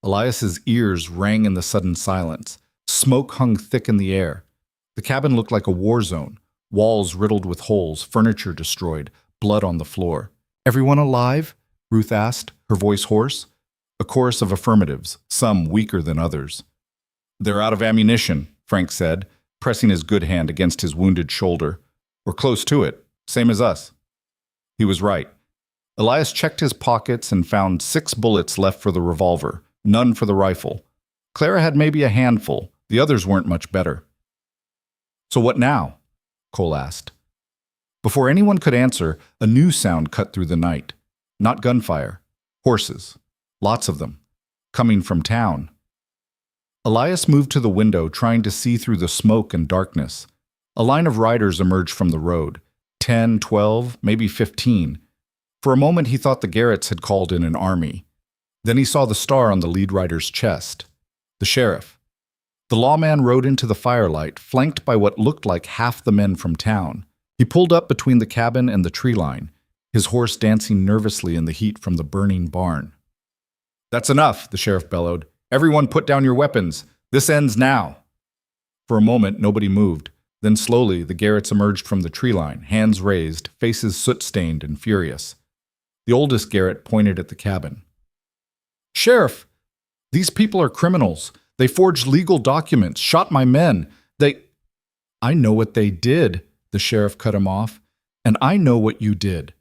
Elias's ears rang in the sudden silence. Smoke hung thick in the air. The cabin looked like a war zone, walls riddled with holes, furniture destroyed, blood on the floor. "Everyone alive?" Ruth asked, her voice hoarse. A chorus of affirmatives, some weaker than others. "They're out of ammunition," Frank said, pressing his good hand against his wounded shoulder. "We're close to it, same as us." He was right. Elias checked his pockets and found 6 bullets left for the revolver, none for the rifle. Clara had maybe a handful, the others weren't much better. "So what now?" Cole asked. Before anyone could answer, a new sound cut through the night. Not gunfire. Horses. Lots of them. Coming from town. Elias moved to the window, trying to see through the smoke and darkness. A line of riders emerged from the road. 10, 12, maybe 15. For a moment he thought the Garretts had called in an army. Then he saw the star on the lead rider's chest. The sheriff. The lawman rode into the firelight, flanked by what looked like half the men from town. He pulled up between the cabin and the tree line, his horse dancing nervously in the heat from the burning barn. "That's enough," the sheriff bellowed. "Everyone put down your weapons. This ends now." For a moment, nobody moved. Then slowly, the Garretts emerged from the tree line, hands raised, faces soot-stained and furious. The oldest Garrett pointed at the cabin. "Sheriff, these people are criminals. They forged legal documents, shot my men. "I know what they did," the sheriff cut him off. "And I know what you did.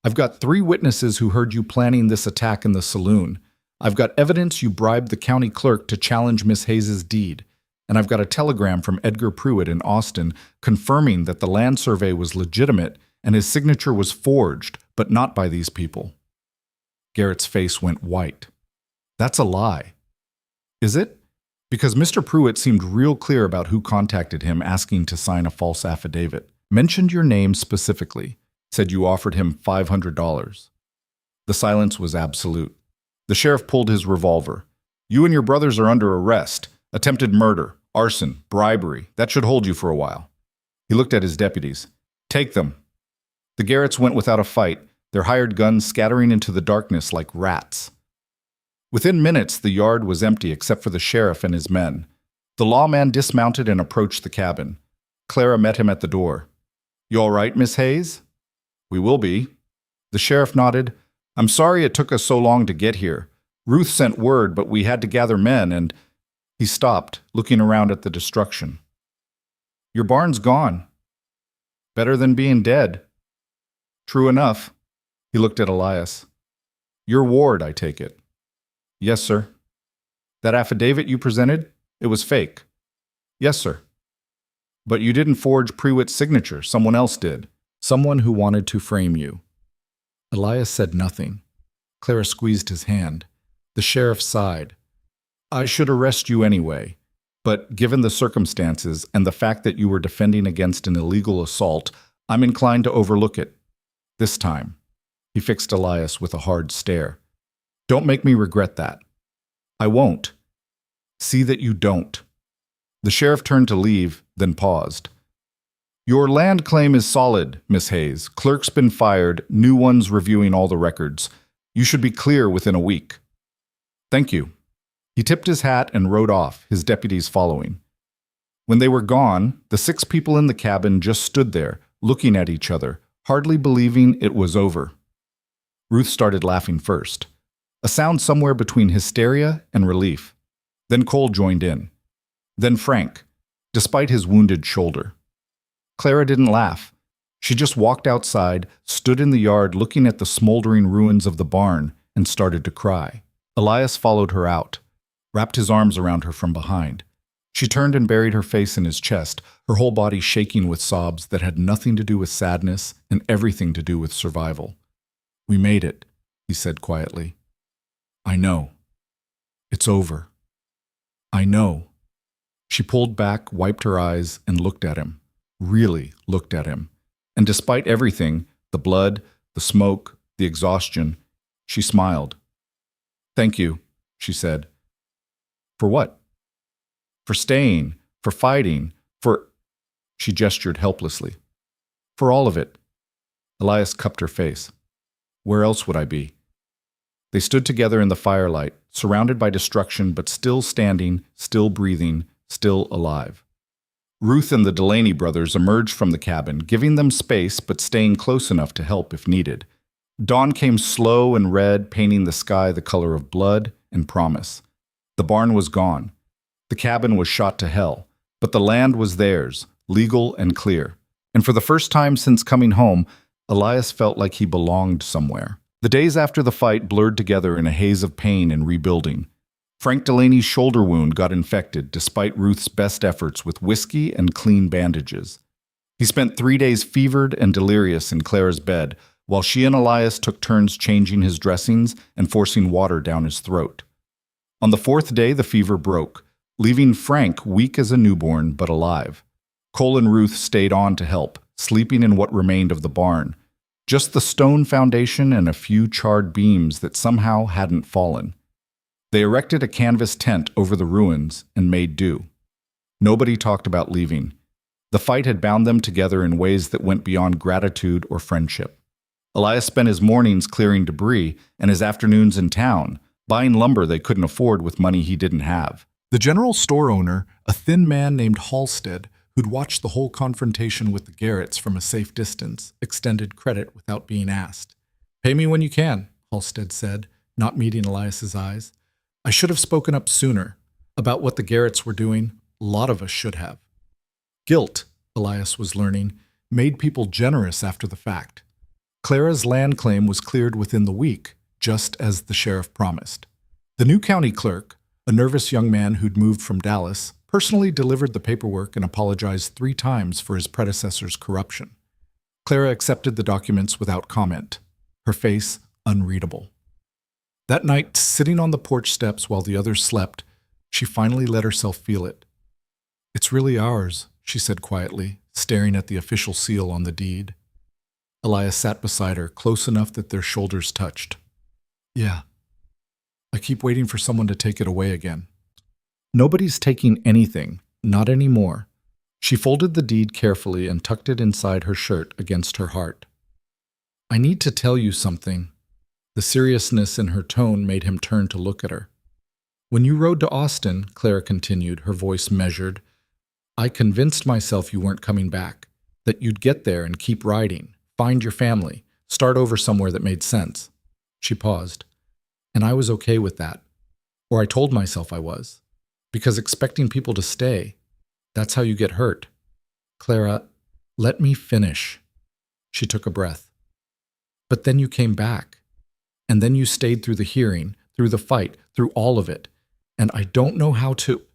I've got 3 witnesses who heard you planning this attack in the saloon. I've got evidence you bribed the county clerk to challenge Miss Hayes' deed. And I've got a telegram from Edgar Pruitt in Austin confirming that the land survey was legitimate and his signature was forged, but not by these people." Garrett's face went white. "That's a lie." "Is it?" Because Mr. Pruitt seemed real clear about who contacted him asking to sign a false affidavit. Mentioned your name specifically. Said you offered him $500. The silence was absolute. The sheriff pulled his revolver. "You and your brothers are under arrest. Attempted murder, arson, bribery. That should hold you for a while." He looked at his deputies. "Take them." The Garretts went without a fight, their hired guns scattering into the darkness like rats. Within minutes, the yard was empty except for the sheriff and his men. The lawman dismounted and approached the cabin. Clara met him at the door. "You all right, Miss Hayes?" "We will be." The sheriff nodded. "I'm sorry it took us so long to get here. Ruth sent word, but we had to gather men and—" He stopped, looking around at the destruction. "Your barn's gone. Better than being dead." "True enough." He looked at Elias. "You're Ward, I take it." "Yes, sir." "That affidavit you presented? It was fake." "Yes, sir." "But you didn't forge Pruitt's signature. Someone else did. Someone who wanted to frame you." Elias said nothing. Clara squeezed his hand. The sheriff sighed. "I should arrest you anyway, but given the circumstances and the fact that you were defending against an illegal assault, I'm inclined to overlook it. This time." He fixed Elias with a hard stare. "Don't make me regret that." "I won't." "See that you don't." The sheriff turned to leave, then paused. "Your land claim is solid, Miss Hayes. Clerk's been fired, new ones reviewing all the records. You should be clear within a week." "Thank you." He tipped his hat and rode off, his deputies following. When they were gone, the 6 people in the cabin just stood there, looking at each other, hardly believing it was over. Ruth started laughing first, a sound somewhere between hysteria and relief. Then Cole joined in. Then Frank, despite his wounded shoulder. Clara didn't laugh. She just walked outside, stood in the yard looking at the smoldering ruins of the barn, and started to cry. Elias followed her out, wrapped his arms around her from behind. She turned and buried her face in his chest, her whole body shaking with sobs that had nothing to do with sadness and everything to do with survival. "We made it," he said quietly. "I know. It's over. I know." She pulled back, wiped her eyes, and looked at him. Really looked at him. And despite everything, the blood, the smoke, the exhaustion, she smiled. "Thank you," she said. "For what?" "For staying, for fighting, for—" She gestured helplessly. "For all of it." Elias cupped her face. "Where else would I be?" They stood together in the firelight, surrounded by destruction but still standing, still breathing, still alive. Ruth and the Delaney brothers emerged from the cabin, giving them space but staying close enough to help if needed. Dawn came slow and red, painting the sky the color of blood and promise. The barn was gone. The cabin was shot to hell, but the land was theirs, legal and clear. And for the first time since coming home, Elias felt like he belonged somewhere. The days after the fight blurred together in a haze of pain and rebuilding. Frank Delaney's shoulder wound got infected despite Ruth's best efforts with whiskey and clean bandages. He spent 3 days fevered and delirious in Clara's bed, while she and Elias took turns changing his dressings and forcing water down his throat. On the 4th day, the fever broke, leaving Frank weak as a newborn but alive. Cole and Ruth stayed on to help, sleeping in what remained of the barn. Just the stone foundation and a few charred beams that somehow hadn't fallen. They erected a canvas tent over the ruins and made do. Nobody talked about leaving. The fight had bound them together in ways that went beyond gratitude or friendship. Elias spent his mornings clearing debris and his afternoons in town, buying lumber they couldn't afford with money he didn't have. The general store owner, a thin man named Halstead, who'd watched the whole confrontation with the Garretts from a safe distance, extended credit without being asked. "Pay me when you can," Halstead said, not meeting Elias's eyes. "I should have spoken up sooner about what the Garretts were doing. A lot of us should have." Guilt, Elias was learning, made people generous after the fact. Clara's land claim was cleared within the week, just as the sheriff promised. The new county clerk, a nervous young man who'd moved from Dallas, personally delivered the paperwork and apologized 3 times for his predecessor's corruption. Clara accepted the documents without comment, her face unreadable. That night, sitting on the porch steps while the others slept, she finally let herself feel it. "It's really ours," she said quietly, staring at the official seal on the deed. Elias sat beside her, close enough that their shoulders touched. "Yeah. I keep waiting for someone to take it away again." "Nobody's taking anything, not anymore." She folded the deed carefully and tucked it inside her shirt against her heart. "I need to tell you something." The seriousness in her tone made him turn to look at her. "When you rode to Austin," Clara continued, her voice measured, "I convinced myself you weren't coming back, that you'd get there and keep riding, find your family, start over somewhere that made sense." She paused. "And I was okay with that. Or I told myself I was. Because expecting people to stay, that's how you get hurt." "Clara, let me finish." She took a breath. "But then you came back. And then you stayed through the hearing, through the fight, through all of it. And I don't know how to—"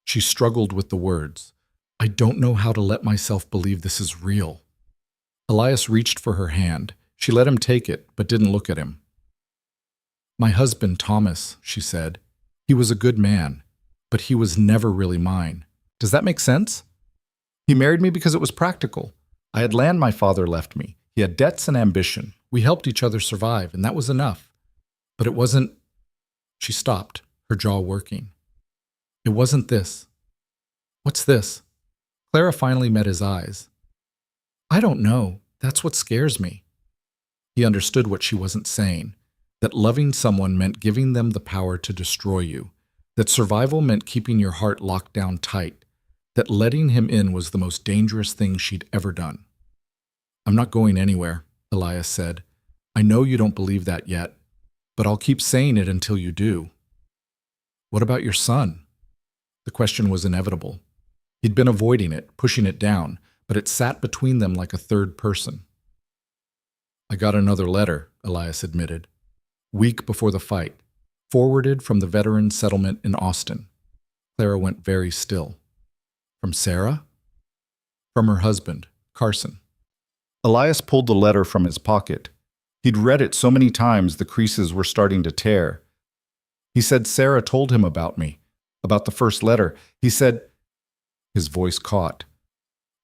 She struggled with the words. "I don't know how to let myself believe this is real." Elias reached for her hand. She let him take it, but didn't look at him. "My husband, Thomas," she said. "He was a good man, but he was never really mine. Does that make sense? He married me because it was practical. I had land my father left me. He had debts and ambition. We helped each other survive, and that was enough. But it wasn't—" She stopped, her jaw working. "It wasn't this." "What's this?" Clara finally met his eyes. "I don't know. That's what scares me." He understood what she wasn't saying, that loving someone meant giving them the power to destroy you, that survival meant keeping your heart locked down tight, that letting him in was the most dangerous thing she'd ever done. "I'm not going anywhere," Elias said. "I know you don't believe that yet, but I'll keep saying it until you do." "What about your son?" The question was inevitable. He'd been avoiding it, pushing it down, but it sat between them like a third person. "I got another letter," Elias admitted. "Week before the fight, forwarded from the veterans settlement in Austin. Clara went very still. From Sarah? From her husband, Carson. Elias pulled the letter from his pocket. He'd read it so many times the creases were starting to tear. He said Sarah told him about me, about the first letter. He said, his voice caught.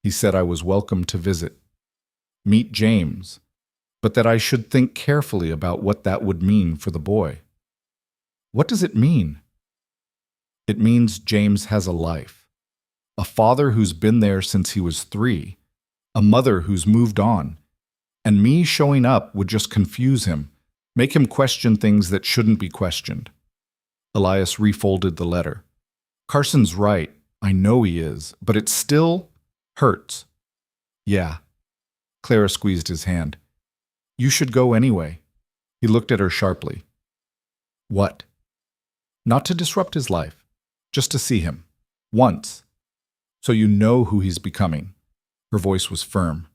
He said I was welcome to visit, meet James, but that I should think carefully about what that would mean for the boy. What does it mean? It means James has a life, a father who's been there since he was 3, a mother who's moved on, and me showing up would just confuse him, make him question things that shouldn't be questioned. Elias refolded the letter. Carson's right, I know he is, but it still hurts. Yeah. Clara squeezed his hand. You should go anyway. He looked at her sharply. What? Not to disrupt his life, just to see him. Once. So you know who he's becoming. Her voice was firm.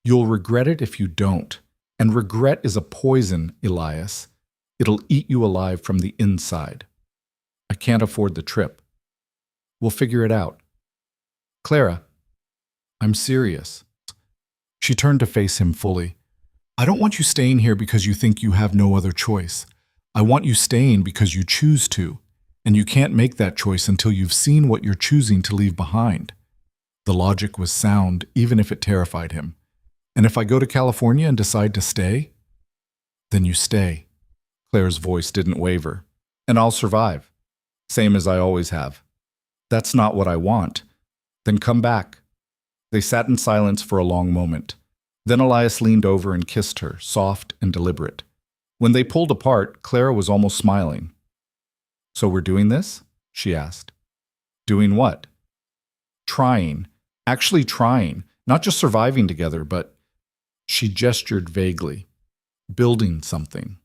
You'll regret it if you don't. And regret is a poison, Elias. It'll eat you alive from the inside. I can't afford the trip. We'll figure it out. Clara, I'm serious. She turned to face him fully. I don't want you staying here because you think you have no other choice. I want you staying because you choose to, and you can't make that choice until you've seen what you're choosing to leave behind. The logic was sound, even if it terrified him. And if I go to California and decide to stay, then you stay. Claire's voice didn't waver. And I'll survive. Same as I always have. That's not what I want. Then come back. They sat in silence for a long moment. Then Elias leaned over and kissed her, soft and deliberate. When they pulled apart, Clara was almost smiling. So we're doing this? She asked. Doing what? Trying. Actually trying. Not just surviving together, but... She gestured vaguely. Building something.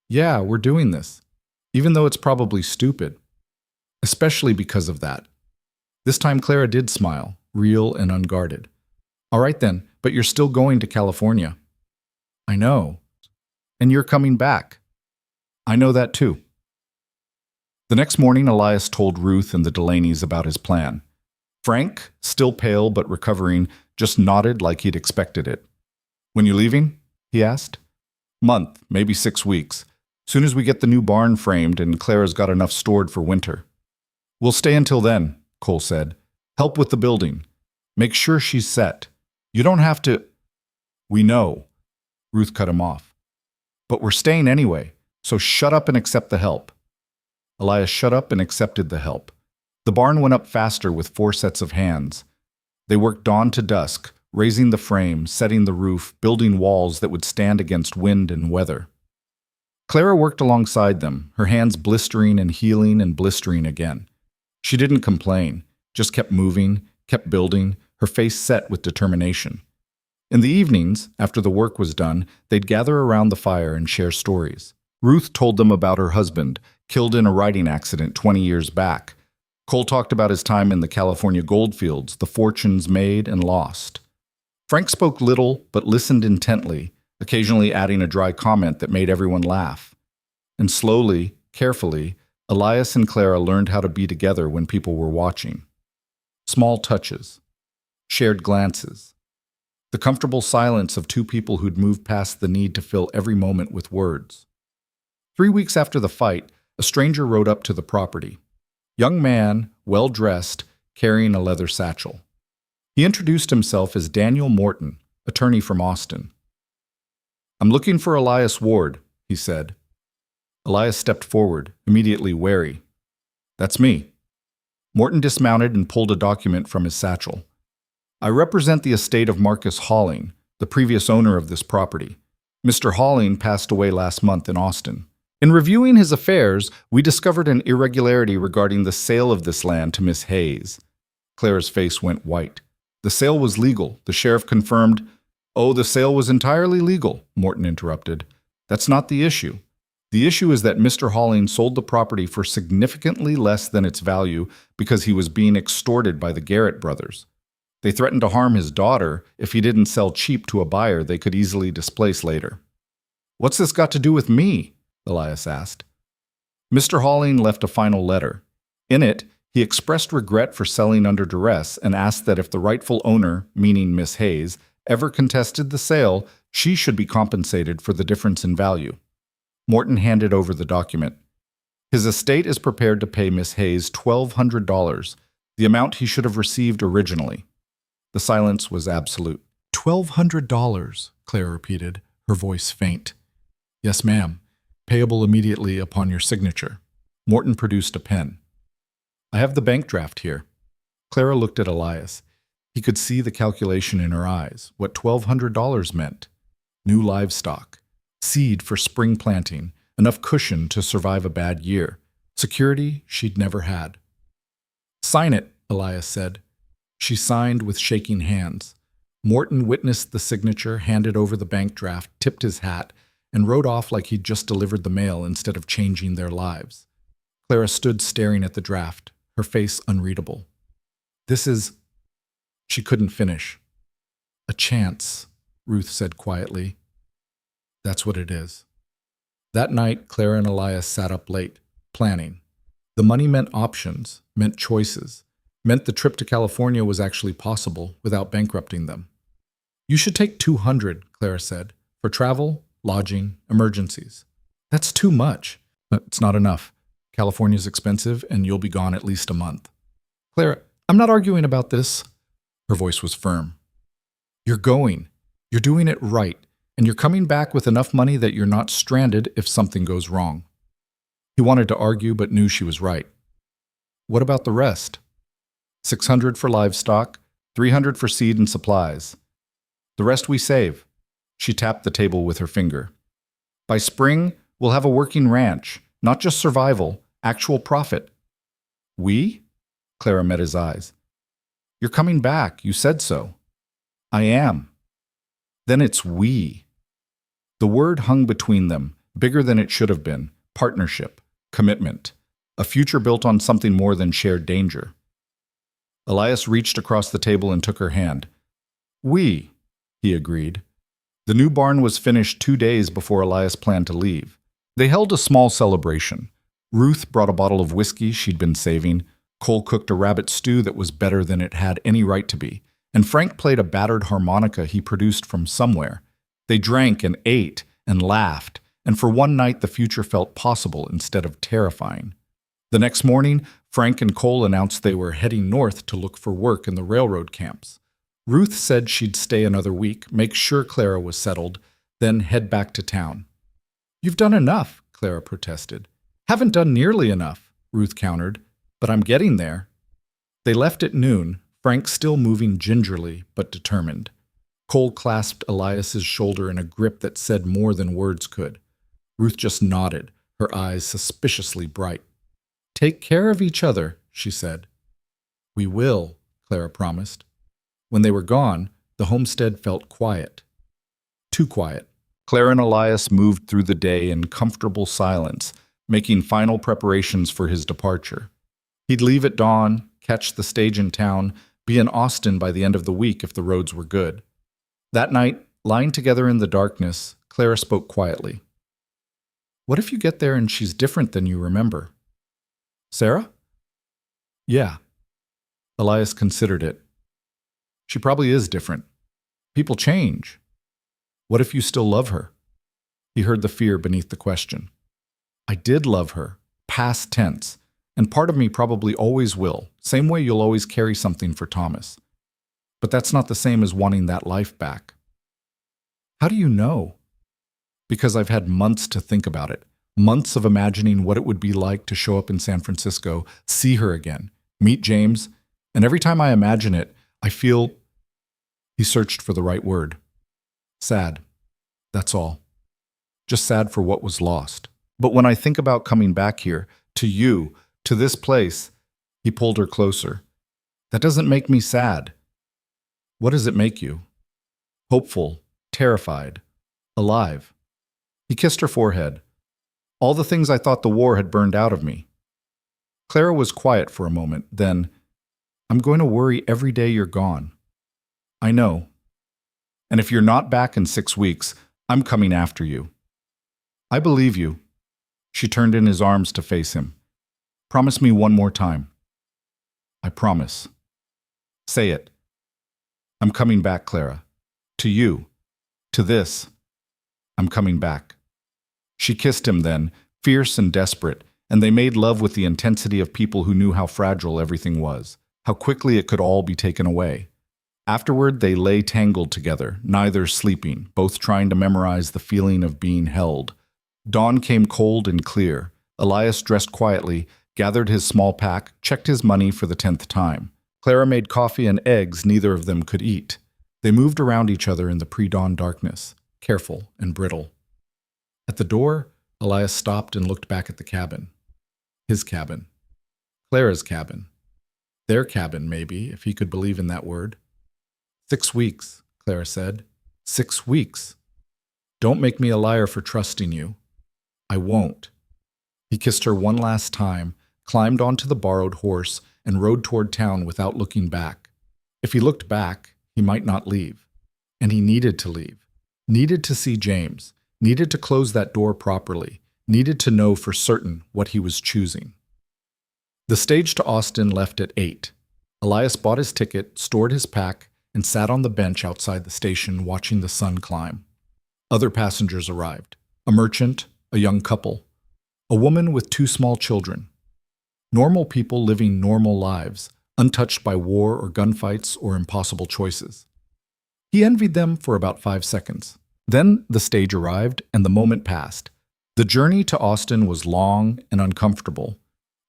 Yeah, we're doing this. Even though it's probably stupid. Especially because of that. This time Clara did smile, real and unguarded. All right then, but you're still going to California. I know. And you're coming back. I know that too. The next morning, Elias told Ruth and the Delaney's about his plan. Frank, still pale but recovering, just nodded like he'd expected it. When you leaving? He asked. Month, maybe 6 weeks. Soon as we get the new barn framed and Clara's got enough stored for winter. We'll stay until then, Cole said. Help with the building. Make sure she's set. You don't have to... We know. Ruth cut him off. But we're staying anyway, so shut up and accept the help. Elias shut up and accepted the help. The barn went up faster with 4 sets of hands. They worked dawn to dusk, raising the frame, setting the roof, building walls that would stand against wind and weather. Clara worked alongside them, her hands blistering and healing and blistering again. She didn't complain, just kept moving, kept building, her face set with determination. In the evenings, after the work was done, they'd gather around the fire and share stories. Ruth told them about her husband, killed in a riding accident 20 years back. Cole talked about his time in the California goldfields, the fortunes made and lost. Frank spoke little, but listened intently, occasionally adding a dry comment that made everyone laugh. And slowly, carefully, Elias and Clara learned how to be together when people were watching. Small touches, shared glances, the comfortable silence of 2 people who'd moved past the need to fill every moment with words. 3 weeks after the fight, a stranger rode up to the property. Young man, well-dressed, carrying a leather satchel. He introduced himself as Daniel Morton, attorney from Austin. I'm looking for Elias Ward, he said. Elias stepped forward, immediately wary. That's me. Morton dismounted and pulled a document from his satchel. I represent the estate of Marcus Halling, the previous owner of this property. Mr. Halling passed away last month in Austin. In reviewing his affairs, we discovered an irregularity regarding the sale of this land to Miss Hayes. Clara's face went white. The sale was legal, the sheriff confirmed. Oh, the sale was entirely legal, Morton interrupted. That's not the issue. The issue is that Mr. Halling sold the property for significantly less than its value because he was being extorted by the Garrett brothers. They threatened to harm his daughter if he didn't sell cheap to a buyer they could easily displace later. What's this got to do with me? Elias asked. Mr. Halling left a final letter. In it, He expressed regret for selling under duress and asked that if the rightful owner, meaning Miss Hayes, ever contested the sale, she should be compensated for the difference in value. Morton handed over the document. His estate is prepared to pay Miss Hayes $1,200, the amount he should have received originally. The silence was absolute. $1,200, Claire repeated, her voice faint. Yes, ma'am. Payable immediately upon your signature. Morton produced a pen. I have the bank draft here. Clara looked at Elias. He could see the calculation in her eyes, what $1,200 meant. New livestock, seed for spring planting, enough cushion to survive a bad year, security she'd never had. Sign it, Elias said. She signed with shaking hands. Morton witnessed the signature, handed over the bank draft, tipped his hat, and rode off like he'd just delivered the mail instead of changing their lives. Clara stood staring at the draft, her face unreadable. This is... She couldn't finish. A chance, Ruth said quietly. That's what it is. That night, Clara and Elias sat up late, planning. The money meant options, meant choices, meant the trip to California was actually possible without bankrupting them. You should take $200, Clara said, for travel, lodging, emergencies. That's too much. It's not enough. California's expensive, and you'll be gone at least a month. Clara, I'm not arguing about this. Her voice was firm. You're going. You're doing it right, and you're coming back with enough money that you're not stranded if something goes wrong. He wanted to argue, but knew she was right. What about the rest? $600 for livestock, $300 for seed and supplies. The rest we save. She tapped the table with her finger. By spring, we'll have a working ranch, not just survival, actual profit. We? Clara met his eyes. You're coming back, you said so. I am. Then it's we. The word hung between them, bigger than it should have been. Partnership, commitment, a future built on something more than shared danger. Elias reached across the table and took her hand. We, he agreed. The new barn was finished 2 days before Elias planned to leave. They held a small celebration. Ruth brought a bottle of whiskey she'd been saving. Cole cooked a rabbit stew that was better than it had any right to be. And Frank played a battered harmonica he produced from somewhere. They drank and ate and laughed, and for one night the future felt possible instead of terrifying. The next morning, Frank and Cole announced they were heading north to look for work in the railroad camps. Ruth said she'd stay another week, make sure Clara was settled, then head back to town. You've done enough, Clara protested. Haven't done nearly enough, Ruth countered, but I'm getting there. They left at noon, Frank still moving gingerly but determined. Cole clasped Elias's shoulder in a grip that said more than words could. Ruth just nodded, her eyes suspiciously bright. Take care of each other, she said. We will, Clara promised. When they were gone, the homestead felt quiet. Too quiet. Clara and Elias moved through the day in comfortable silence, making final preparations for his departure. He'd leave at dawn, catch the stage in town, be in Austin by the end of the week if the roads were good. That night, lying together in the darkness, Clara spoke quietly. What if you get there and she's different than you remember? Sarah? Yeah. Elias considered it. She probably is different. People change. What if you still love her? He heard the fear beneath the question. I did love her, past tense, and part of me probably always will, same way you'll always carry something for Thomas. But that's not the same as wanting that life back. How do you know? Because I've had months to think about it, months of imagining what it would be like to show up in San Francisco, see her again, meet James, and every time I imagine it, I feel... He searched for the right word. Sad. That's all. Just sad for what was lost. But when I think about coming back here, to you, to this place, he pulled her closer. That doesn't make me sad. What does it make you? Hopeful, terrified, alive. He kissed her forehead. All the things I thought the war had burned out of me. Clara was quiet for a moment, then, I'm going to worry every day you're gone. I know. And if you're not back in 6 weeks, I'm coming after you. I believe you. She turned in his arms to face him. Promise me one more time. I promise. Say it. I'm coming back, Clara. To you. To this. I'm coming back. She kissed him then, fierce and desperate, and they made love with the intensity of people who knew how fragile everything was, how quickly it could all be taken away. Afterward, they lay tangled together, neither sleeping, both trying to memorize the feeling of being held. Dawn came cold and clear. Elias dressed quietly, gathered his small pack, checked his money for the 10th time. Clara made coffee and eggs neither of them could eat. They moved around each other in the pre-dawn darkness, careful and brittle. At the door, Elias stopped and looked back at the cabin. His cabin. Clara's cabin. Their cabin, maybe, if he could believe in that word. 6 weeks, Clara said. 6 weeks. Don't make me a liar for trusting you. I won't. He kissed her one last time, climbed onto the borrowed horse, and rode toward town without looking back. If he looked back, he might not leave. And he needed to leave. Needed to see James. Needed to close that door properly. Needed to know for certain what he was choosing. The stage to Austin left at 8. Elias bought his ticket, stored his pack, and sat on the bench outside the station watching the sun climb. Other passengers arrived. A merchant, a young couple, a woman with 2 small children. Normal people living normal lives, untouched by war or gunfights or impossible choices. He envied them for about 5 seconds. Then the stage arrived and the moment passed. The journey to Austin was long and uncomfortable.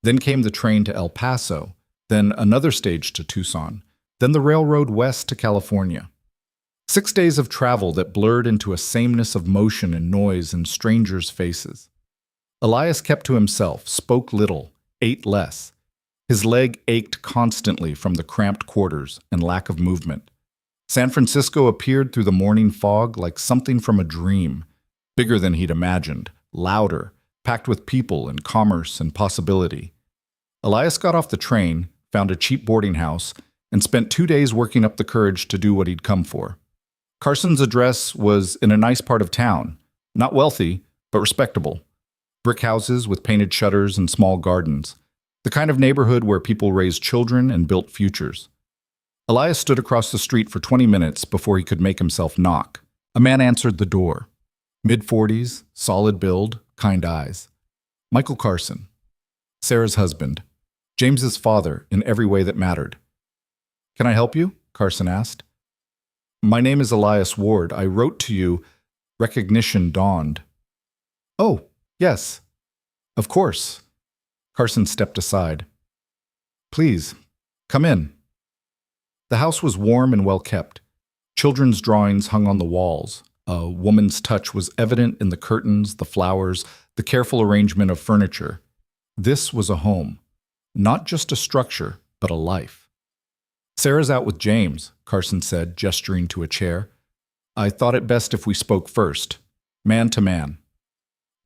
Then came the train to El Paso, then another stage to Tucson, then the railroad west to California. 6 days of travel that blurred into a sameness of motion and noise in strangers' faces. Elias kept to himself, spoke little, ate less. His leg ached constantly from the cramped quarters and lack of movement. San Francisco appeared through the morning fog like something from a dream, bigger than he'd imagined, louder, packed with people and commerce and possibility. Elias got off the train, found a cheap boarding house, and spent 2 days working up the courage to do what he'd come for. Carson's address was in a nice part of town, not wealthy, but respectable. Brick houses with painted shutters and small gardens, the kind of neighborhood where people raised children and built futures. Elias stood across the street for 20 minutes before he could make himself knock. A man answered the door. Mid-40s, solid build, kind eyes. Michael Carson. Sarah's husband. James's father in every way that mattered. "Can I help you?" Carson asked. "My name is Elias Ward. I wrote to you. Recognition dawned." "Oh, yes. Of course." Carson stepped aside. "Please, come in." The house was warm and well kept. Children's drawings hung on the walls. A woman's touch was evident in the curtains, the flowers, the careful arrangement of furniture. This was a home. Not just a structure, but a life. "Sarah's out with James," Carson said, gesturing to a chair. "I thought it best if we spoke first, man to man."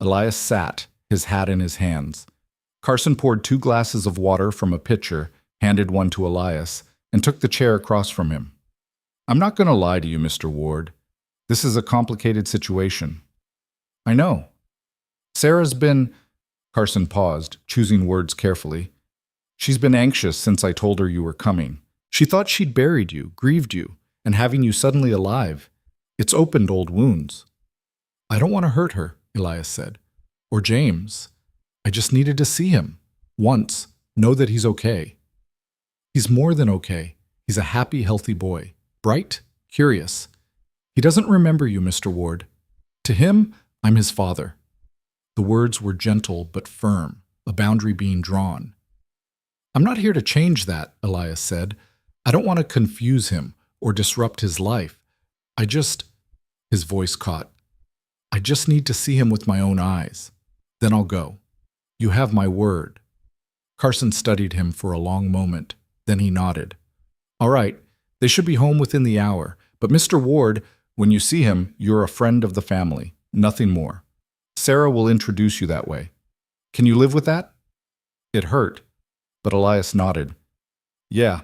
Elias sat, his hat in his hands. Carson poured 2 glasses of water from a pitcher, handed one to Elias, and took the chair across from him. "I'm not going to lie to you, Mr. Ward. This is a complicated situation." "I know." "Sarah's been—" Carson paused, choosing words carefully. "She's been anxious since I told her you were coming. She thought she'd buried you, grieved you, and having you suddenly alive, it's opened old wounds." "I don't want to hurt her," Elias said. "Or James. I just needed to see him. Once. Know that he's okay." "He's more than okay. He's a happy, healthy boy. Bright, curious. He doesn't remember you, Mr. Ward. To him, I'm his father." The words were gentle but firm, a boundary being drawn. "I'm not here to change that," Elias said. "I don't want to confuse him or disrupt his life. I just—" His voice caught. "I just need to see him with my own eyes. Then I'll go. You have my word." Carson studied him for a long moment. Then he nodded. "All right, they should be home within the hour. But Mr. Ward, when you see him, you're a friend of the family. Nothing more. Sarah will introduce you that way. Can you live with that?" It hurt, but Elias nodded. "Yeah,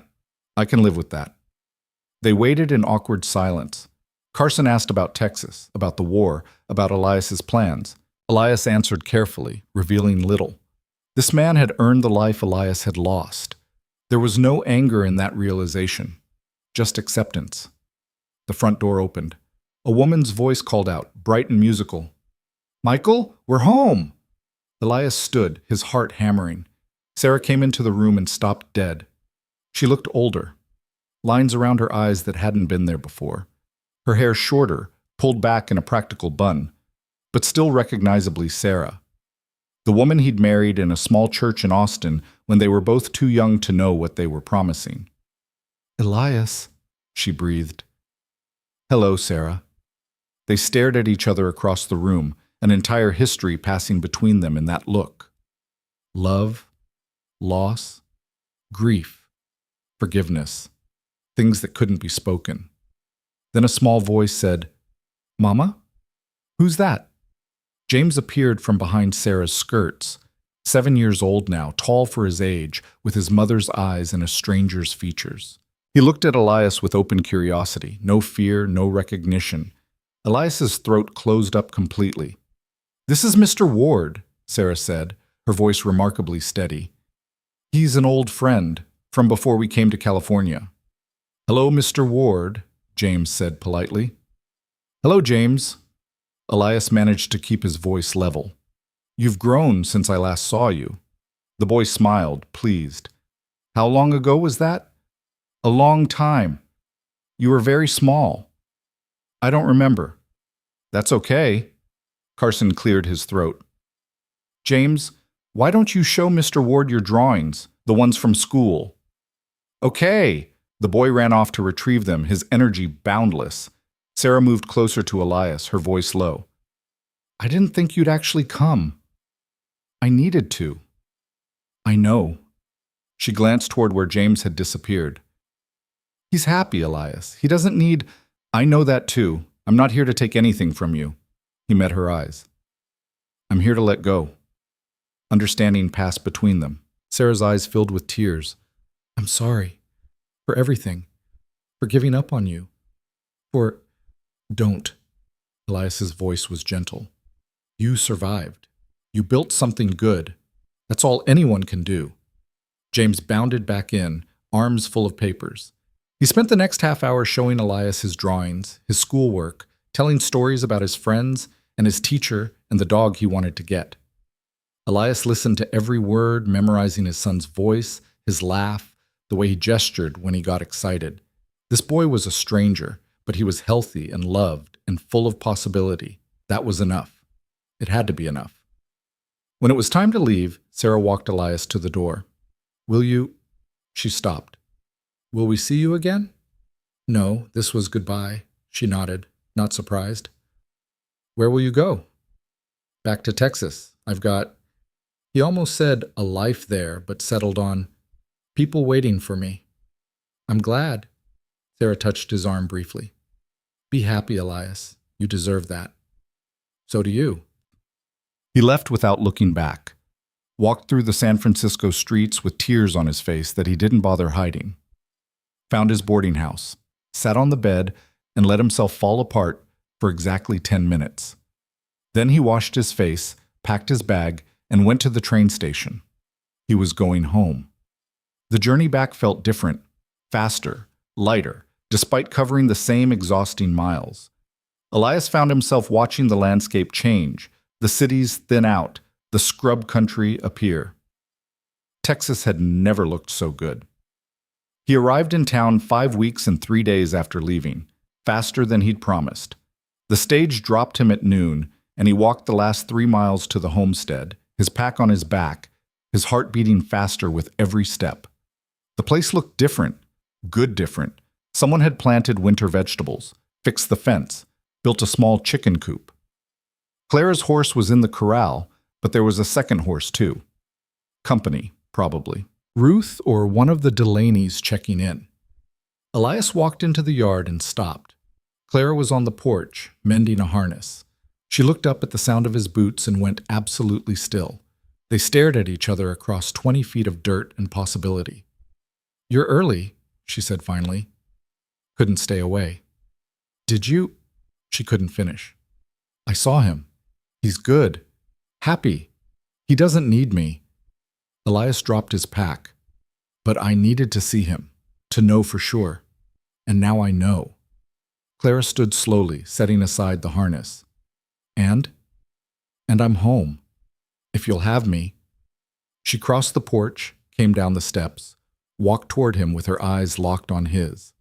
I can live with that." They waited in awkward silence. Carson asked about Texas, about the war, about Elias's plans. Elias answered carefully, revealing little. This man had earned the life Elias had lost. There was no anger in that realization, just acceptance. The front door opened. A woman's voice called out, bright and musical. "Michael, we're home!" Elias stood, his heart hammering. Sarah came into the room and stopped dead. She looked older, lines around her eyes that hadn't been there before. Her hair shorter, pulled back in a practical bun, but still recognizably Sarah. The woman he'd married in a small church in Austin when they were both too young to know what they were promising. "Elias," she breathed. "Hello, Sarah." They stared at each other across the room, an entire history passing between them in that look. Love, loss, grief, forgiveness, things that couldn't be spoken. Then a small voice said, "Mama? Who's that?" James appeared from behind Sarah's skirts, 7 years old now, tall for his age, with his mother's eyes and a stranger's features. He looked at Elias with open curiosity, no fear, no recognition. Elias's throat closed up completely. "This is Mr. Ward," Sarah said, her voice remarkably steady. "He's an old friend, from before we came to California." "Hello, Mr. Ward," James said politely. "Hello, James." Elias managed to keep his voice level. "You've grown since I last saw you." The boy smiled, pleased. "How long ago was that?" "A long time. You were very small." "I don't remember." "That's okay." Carson cleared his throat. "James, why don't you show Mr. Ward your drawings, the ones from school?" "Okay." The boy ran off to retrieve them, his energy boundless. Sarah moved closer to Elias, her voice low. "I didn't think you'd actually come." "I needed to." "I know." She glanced toward where James had disappeared. "He's happy, Elias. He doesn't need—" "I know that too. I'm not here to take anything from you." He met her eyes. "I'm here to let go." Understanding passed between them. Sarah's eyes filled with tears. "I'm sorry. For everything. For giving up on you. For—" "Don't." Elias's voice was gentle. "You survived. You built something good. That's all anyone can do." James bounded back in, arms full of papers. He spent the next half hour showing Elias his drawings, his schoolwork, telling stories about his friends and his teacher and the dog he wanted to get. Elias listened to every word, memorizing his son's voice, his laugh, the way he gestured when he got excited. This boy was a stranger, but he was healthy and loved and full of possibility. That was enough. It had to be enough. When it was time to leave, Sarah walked Elias to the door. "Will you—" She stopped. "Will we see you again?" "No, this was goodbye," she nodded, not surprised. "Where will you go?" "Back to Texas. I've got—" He almost said a life there, but settled on people waiting for me. "I'm glad." Sarah touched his arm briefly. "Be happy, Elias. You deserve that." "So do you." He left without looking back, walked through the San Francisco streets with tears on his face that he didn't bother hiding, found his boarding house, sat on the bed, and let himself fall apart for exactly 10 minutes. Then he washed his face, packed his bag, and went to the train station. He was going home. The journey back felt different, faster, lighter, despite covering the same exhausting miles. Elias found himself watching the landscape change, the cities thin out, the scrub country appear. Texas had never looked so good. He arrived in town 5 weeks and 3 days after leaving, faster than he'd promised. The stage dropped him at noon, and he walked the last 3 miles to the homestead, his pack on his back, his heart beating faster with every step. The place looked different, good different. Someone had planted winter vegetables, fixed the fence, built a small chicken coop. Clara's horse was in the corral, but there was a second horse too. Company, probably. Ruth or one of the Delaney's checking in. Elias walked into the yard and stopped. Clara was on the porch, mending a harness. She looked up at the sound of his boots and went absolutely still. They stared at each other across 20 feet of dirt and possibility. "You're early," she said finally. Couldn't stay away. "Did you—" She couldn't finish. "I saw him. He's good. Happy. He doesn't need me." Elias dropped his pack. But I needed to see him, to know for sure. And now I know. Clara stood slowly, setting aside the harness. And I'm home. If you'll have me. She crossed the porch, came down the steps, walked toward him with her eyes locked on his.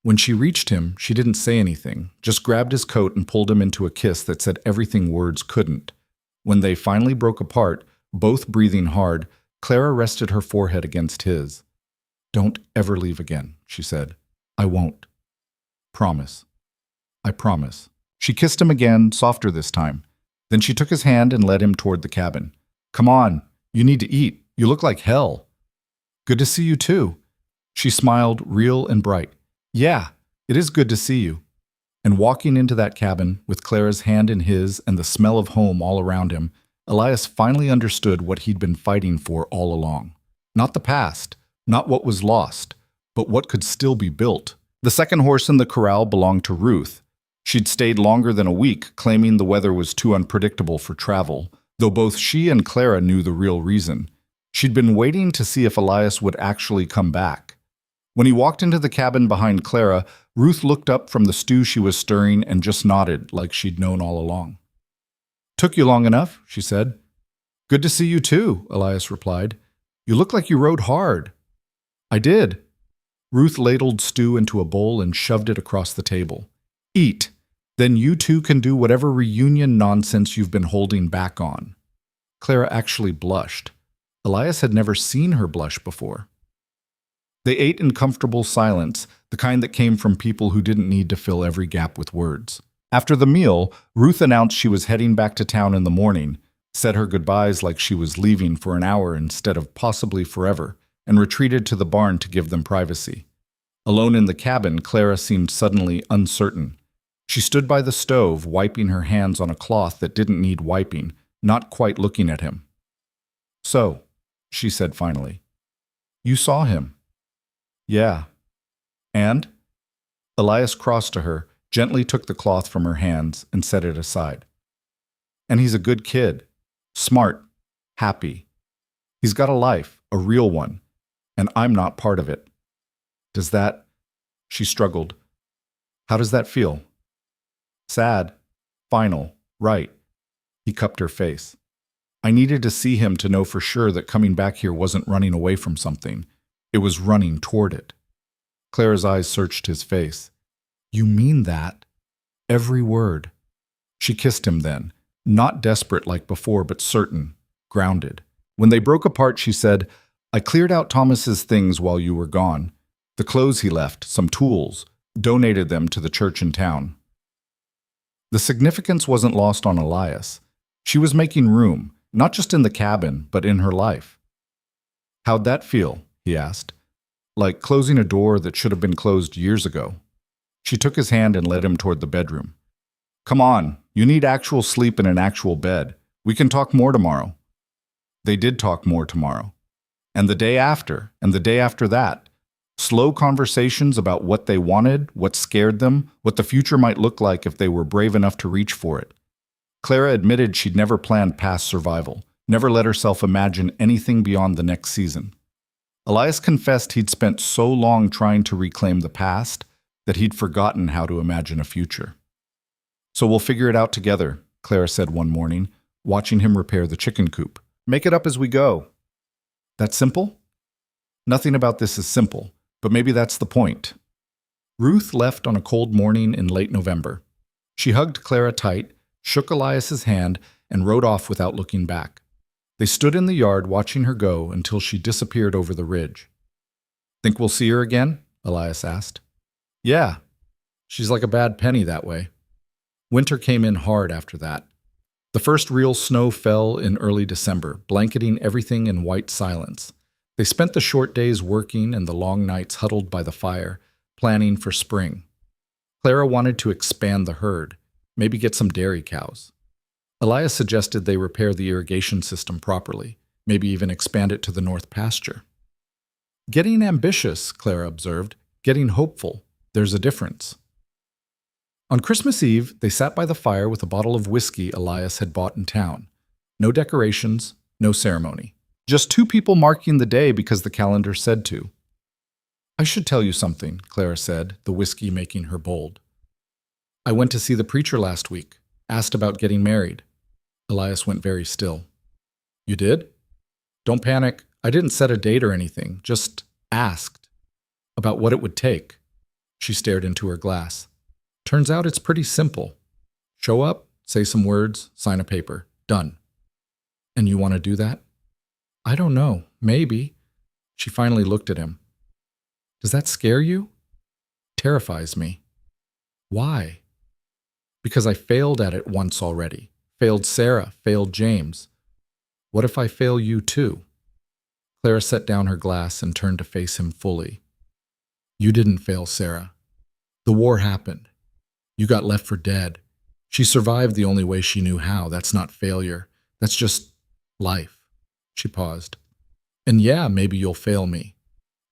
When she reached him, she didn't say anything, just grabbed his coat and pulled him into a kiss that said everything words couldn't. When they finally broke apart, both breathing hard, Clara rested her forehead against his. "Don't ever leave again," she said. "I won't. Promise. I promise." She kissed him again, softer this time. Then she took his hand and led him toward the cabin. "Come on, you need to eat. You look like hell." "Good to see you too." She smiled, real and bright. "Yeah, it is good to see you." And walking into that cabin, with Clara's hand in his and the smell of home all around him, Elias finally understood what he'd been fighting for all along. Not the past, not what was lost, but what could still be built. The second horse in the corral belonged to Ruth. She'd stayed longer than a week, claiming the weather was too unpredictable for travel, though both she and Clara knew the real reason. She'd been waiting to see if Elias would actually come back. When he walked into the cabin behind Clara, Ruth looked up from the stew she was stirring and just nodded like she'd known all along. "Took you long enough," she said. "Good to see you too," Elias replied. "You look like you rode hard." "I did." Ruth ladled stew into a bowl and shoved it across the table. "Eat. Then you two can do whatever reunion nonsense you've been holding back on." Clara actually blushed. Elias had never seen her blush before. They ate in comfortable silence, the kind that came from people who didn't need to fill every gap with words. After the meal, Ruth announced she was heading back to town in the morning, said her goodbyes like she was leaving for an hour instead of possibly forever, and retreated to the barn to give them privacy. Alone in the cabin, Clara seemed suddenly uncertain. She stood by the stove, wiping her hands on a cloth that didn't need wiping, not quite looking at him. "So," she said finally, "you saw him." "Yeah." "And?" Elias crossed to her, gently took the cloth from her hands, and set it aside. "And he's a good kid. Smart. Happy. He's got a life, a real one, and I'm not part of it. Does that—" She struggled. "How does that feel?" "Sad. Final. Right." He cupped her face. "I needed to see him to know for sure that coming back here wasn't running away from something. It was running toward it." Clara's eyes searched his face. "You mean that?" "Every word." She kissed him then, not desperate like before, but certain, grounded. When they broke apart, she said, "I cleared out Thomas's things while you were gone. The clothes he left, some tools, donated them to the church in town." The significance wasn't lost on Elias. She was making room, not just in the cabin, but in her life. "How'd that feel?" he asked. "Like closing a door that should have been closed years ago." She took his hand and led him toward the bedroom. "Come on, you need actual sleep in an actual bed. We can talk more tomorrow." They did talk more tomorrow. And the day after, and the day after that. Slow conversations about what they wanted, what scared them, what the future might look like if they were brave enough to reach for it. Clara admitted she'd never planned past survival, never let herself imagine anything beyond the next season. Elias confessed he'd spent so long trying to reclaim the past that he'd forgotten how to imagine a future. "So we'll figure it out together," Clara said one morning, watching him repair the chicken coop. "Make it up as we go." "That simple?" "Nothing about this is simple, but maybe that's the point." Ruth left on a cold morning in late November. She hugged Clara tight, shook Elias's hand, and rode off without looking back. They stood in the yard watching her go until she disappeared over the ridge. "Think we'll see her again?" Elias asked. "Yeah. She's like a bad penny that way." Winter came in hard after that. The first real snow fell in early December, blanketing everything in white silence. They spent the short days working and the long nights huddled by the fire, planning for spring. Clara wanted to expand the herd, maybe get some dairy cows. Elias suggested they repair the irrigation system properly, maybe even expand it to the north pasture. "Getting ambitious," Clara observed, "getting hopeful. There's a difference." On Christmas Eve, they sat by the fire with a bottle of whiskey Elias had bought in town. No decorations, no ceremony. Just two people marking the day because the calendar said to. I should tell you something, Clara said, the whiskey making her bold. I went to see the preacher last week, asked about getting married. Elias went very still. You did? Don't panic. I didn't set a date or anything, just asked about what it would take. She stared into her glass. Turns out it's pretty simple. Show up, say some words, sign a paper. Done. And you want to do that? I don't know. Maybe. She finally looked at him. Does that scare you? Terrifies me. Why? Because I failed at it once already. Failed Sarah, failed James. What if I fail you too? Clara set down her glass and turned to face him fully. You didn't fail Sarah. The war happened. You got left for dead. She survived the only way she knew how. That's not failure. That's just life. She paused. And yeah, maybe you'll fail me.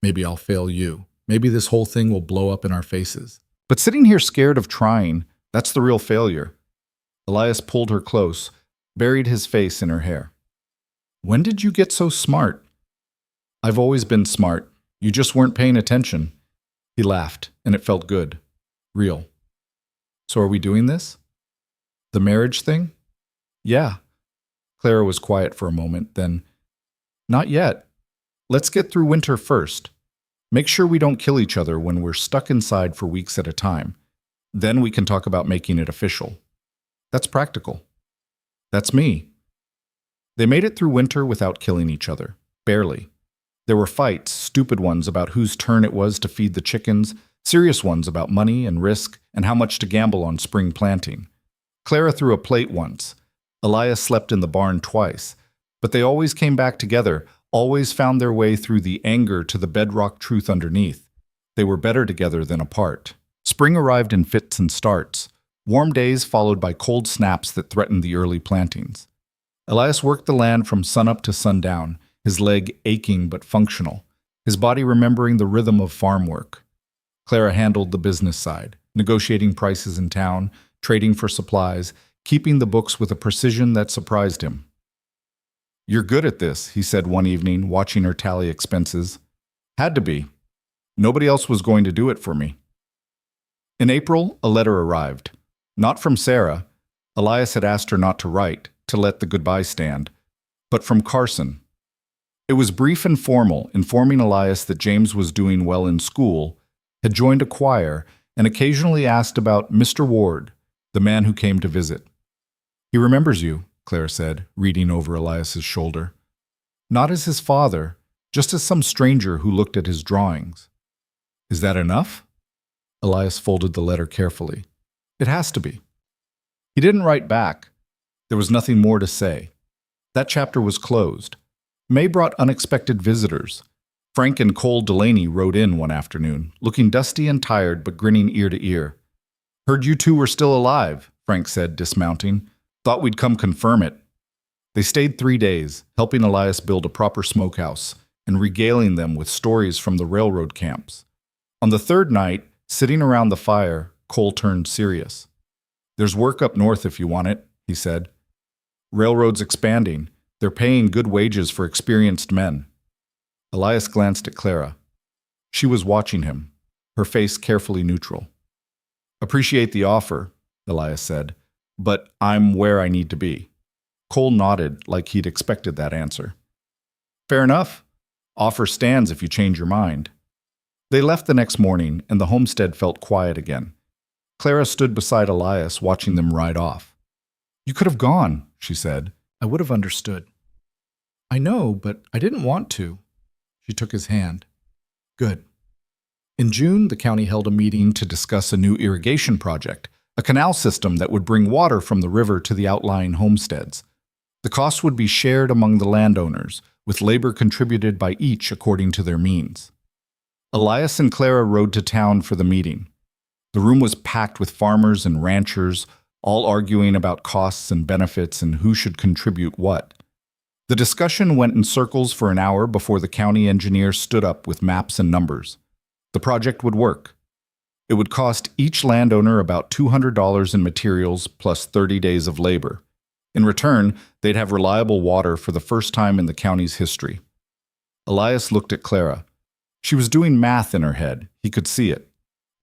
Maybe I'll fail you. Maybe this whole thing will blow up in our faces. But sitting here scared of trying, that's the real failure. Elias pulled her close, buried his face in her hair. When did you get so smart? I've always been smart. You just weren't paying attention. He laughed, and it felt good. Real. So are we doing this? The marriage thing? Yeah. Clara was quiet for a moment, then, not yet. Let's get through winter first. Make sure we don't kill each other when we're stuck inside for weeks at a time. Then we can talk about making it official. That's practical. That's me. They made it through winter without killing each other. Barely. There were fights, stupid ones about whose turn it was to feed the chickens, serious ones about money and risk and how much to gamble on spring planting. Clara threw a plate once. Elias slept in the barn twice. But they always came back together, always found their way through the anger to the bedrock truth underneath. They were better together than apart. Spring arrived in fits and starts. Warm days followed by cold snaps that threatened the early plantings. Elias worked the land from sunup to sundown, his leg aching but functional, his body remembering the rhythm of farm work. Clara handled the business side, negotiating prices in town, trading for supplies, keeping the books with a precision that surprised him. You're good at this, he said one evening, watching her tally expenses. Had to be. Nobody else was going to do it for me. In April, a letter arrived. Not from Sarah. Elias had asked her not to write, to let the goodbye stand, but from Carson. It was brief and formal, informing Elias that James was doing well in school, had joined a choir, and occasionally asked about Mr. Ward, the man who came to visit. He remembers you, Clara said, reading over Elias's shoulder. Not as his father, just as some stranger who looked at his drawings. Is that enough? Elias folded the letter carefully. It has to be. He didn't write back. There was nothing more to say. That chapter was closed. May brought unexpected visitors. Frank and Cole Delaney rode in one afternoon, looking dusty and tired but grinning ear to ear. Heard you two were still alive, Frank said, dismounting. Thought we'd come confirm it. They stayed 3 days, helping Elias build a proper smokehouse and regaling them with stories from the railroad camps. On the third night, sitting around the fire, Cole turned serious. There's work up north if you want it, he said. Railroad's expanding. They're paying good wages for experienced men. Elias glanced at Clara. She was watching him, her face carefully neutral. Appreciate the offer, Elias said, but I'm where I need to be. Cole nodded like he'd expected that answer. Fair enough. Offer stands if you change your mind. They left the next morning, and the homestead felt quiet again. Clara stood beside Elias, watching them ride off. You could have gone, she said. I would have understood. I know, but I didn't want to. She took his hand. Good. In June, the county held a meeting to discuss a new irrigation project, a canal system that would bring water from the river to the outlying homesteads. The cost would be shared among the landowners, with labor contributed by each according to their means. Elias and Clara rode to town for the meeting. The room was packed with farmers and ranchers, all arguing about costs and benefits and who should contribute what. The discussion went in circles for an hour before the county engineer stood up with maps and numbers. The project would work. It would cost each landowner about $200 in materials plus 30 days of labor. In return, they'd have reliable water for the first time in the county's history. Elias looked at Clara. She was doing math in her head. He could see it.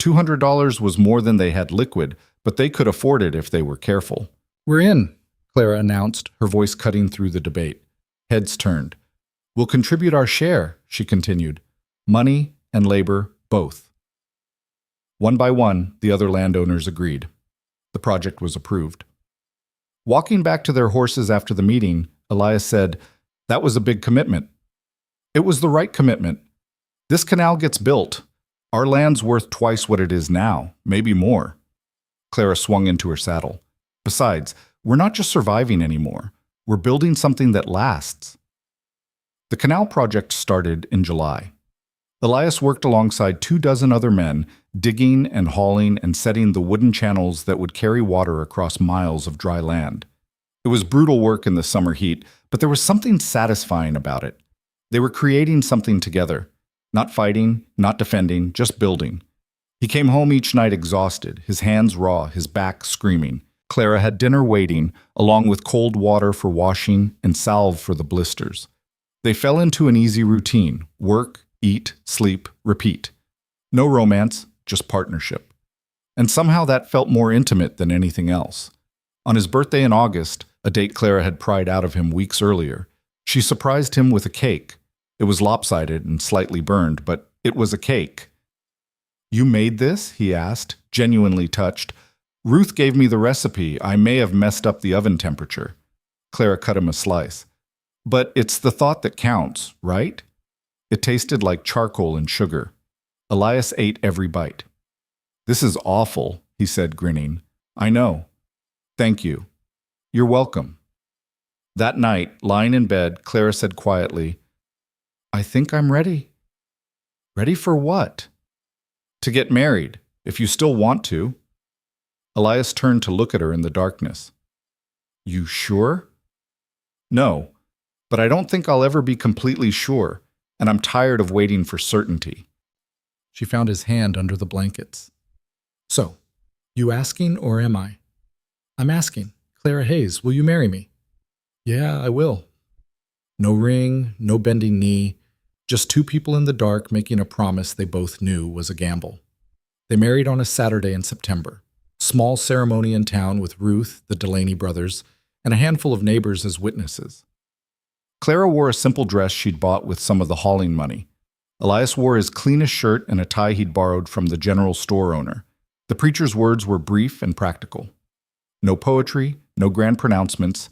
$200 was more than they had liquid, but they could afford it if they were careful. "We're in," Clara announced, her voice cutting through the debate. Heads turned. "We'll contribute our share," she continued. "Money and labor, both." One by one, the other landowners agreed. The project was approved. Walking back to their horses after the meeting, Elias said, "That was a big commitment." "It was the right commitment. This canal gets built. Our land's worth twice what it is now, maybe more." Clara swung into her saddle. "Besides, we're not just surviving anymore. We're building something that lasts." The canal project started in July. Elias worked alongside 24 other men, digging and hauling and setting the wooden channels that would carry water across miles of dry land. It was brutal work in the summer heat, but there was something satisfying about it. They were creating something together. Not fighting, not defending, just building. He came home each night exhausted, his hands raw, his back screaming. Clara had dinner waiting, along with cold water for washing and salve for the blisters. They fell into an easy routine: work, eat, sleep, repeat. No romance, just partnership. And somehow that felt more intimate than anything else. On his birthday in August, a date Clara had pried out of him weeks earlier, she surprised him with a cake. It was lopsided and slightly burned, but it was a cake. "You made this?" he asked, genuinely touched. "Ruth gave me the recipe. I may have messed up the oven temperature." Clara cut him a slice. "But it's the thought that counts, right?" It tasted like charcoal and sugar. Elias ate every bite. "This is awful," he said, grinning. "I know. Thank you. You're welcome." That night, lying in bed, Clara said quietly, "I think I'm ready." "Ready for what?" "To get married, if you still want to." Elias turned to look at her in the darkness. "You sure?" "No, but I don't think I'll ever be completely sure, and I'm tired of waiting for certainty." She found his hand under the blankets. "So, you asking or am I?" "I'm asking. Clara Hayes, will you marry me?" "Yeah, I will." No ring, no bending knee, just two people in the dark making a promise they both knew was a gamble. They married on a Saturday in September. Small ceremony in town with Ruth, the Delaney brothers, and a handful of neighbors as witnesses. Clara wore a simple dress she'd bought with some of the hauling money. Elias wore his cleanest shirt and a tie he'd borrowed from the general store owner. The preacher's words were brief and practical. No poetry, no grand pronouncements,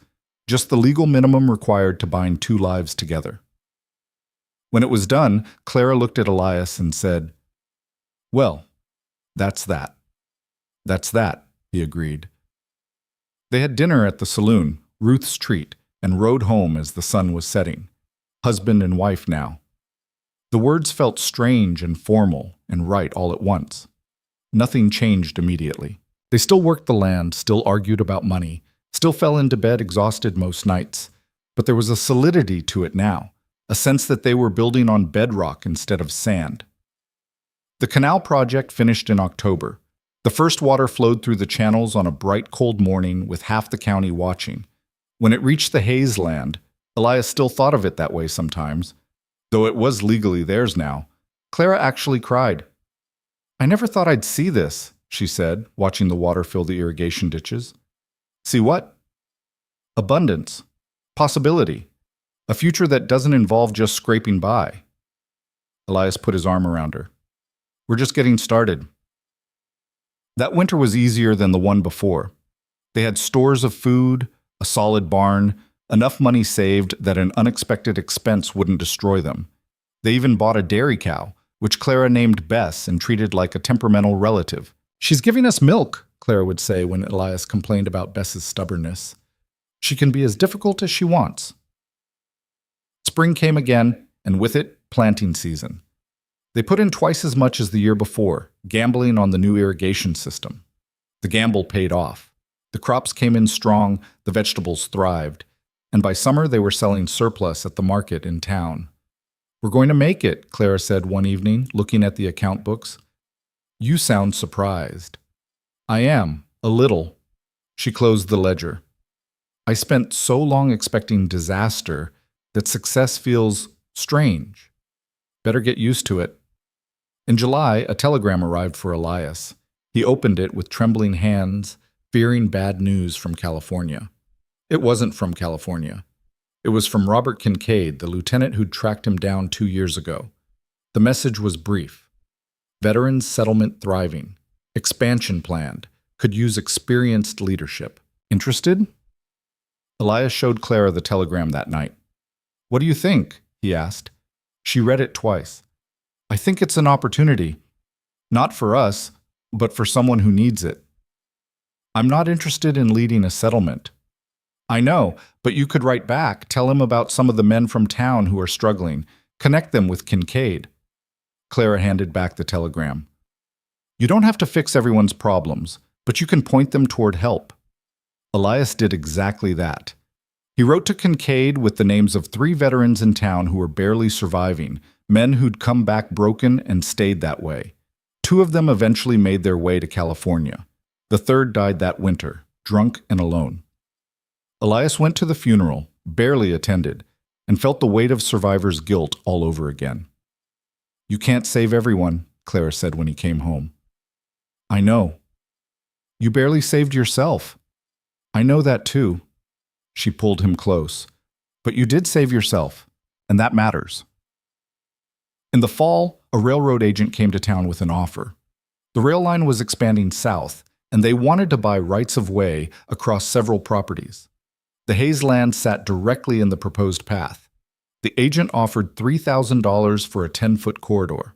just the legal minimum required to bind two lives together. When it was done, Clara looked at Elias and said, "Well, that's that." "That's that," he agreed. They had dinner at the saloon, Ruth's treat, and rode home as the sun was setting. Husband and wife now. The words felt strange and formal and right all at once. Nothing changed immediately. They still worked the land, still argued about money, still fell into bed exhausted most nights. But there was a solidity to it now, a sense that they were building on bedrock instead of sand. The canal project finished in October. The first water flowed through the channels on a bright, cold morning with half the county watching. When it reached the Hayes land, Elias still thought of it that way sometimes. Though it was legally theirs now, Clara actually cried. "I never thought I'd see this," she said, watching the water fill the irrigation ditches. "See what?" "Abundance. Possibility. A future that doesn't involve just scraping by." Elias put his arm around her. "We're just getting started." That winter was easier than the one before. They had stores of food, a solid barn, enough money saved that an unexpected expense wouldn't destroy them. They even bought a dairy cow, which Clara named Bess and treated like a temperamental relative. "She's giving us milk," Clara would say when Elias complained about Bess's stubbornness. "She can be as difficult as she wants." Spring came again, and with it, planting season. They put in twice as much as the year before, gambling on the new irrigation system. The gamble paid off. The crops came in strong, the vegetables thrived, and by summer they were selling surplus at the market in town. "We're going to make it," Clara said one evening, looking at the account books. "You sound surprised." "I am, a little." She closed the ledger. I spent so long expecting disaster that success feels strange. Better get used to it. In July, a telegram arrived for Elias. He opened it with trembling hands, fearing bad news from California. It wasn't from California. It was from Robert Kincaid, the lieutenant who'd tracked him down 2 years ago. The message was brief. Veterans settlement thriving. Expansion planned. Could use experienced leadership. Interested? Elias showed Clara the telegram that night. "What do you think?" he asked. She read it twice. "I think it's an opportunity. Not for us, but for someone who needs it. I'm not interested in leading a settlement." "I know, but you could write back, tell him about some of the men from town who are struggling, connect them with Kincaid." Clara handed back the telegram. "You don't have to fix everyone's problems, but you can point them toward help." Elias did exactly that. He wrote to Kincaid with the names of 3 veterans in town who were barely surviving, men who'd come back broken and stayed that way. 2 of them eventually made their way to California. The 3rd died that winter, drunk and alone. Elias went to the funeral, barely attended, and felt the weight of survivors' guilt all over again. "You can't save everyone," Clara said when he came home. "I know." "You barely saved yourself." "I know that too." She pulled him close. "But you did save yourself, and that matters." In the fall, a railroad agent came to town with an offer. The rail line was expanding south, and they wanted to buy rights of way across several properties. The Hayes land sat directly in the proposed path. The agent offered $3,000 for a 10-foot corridor.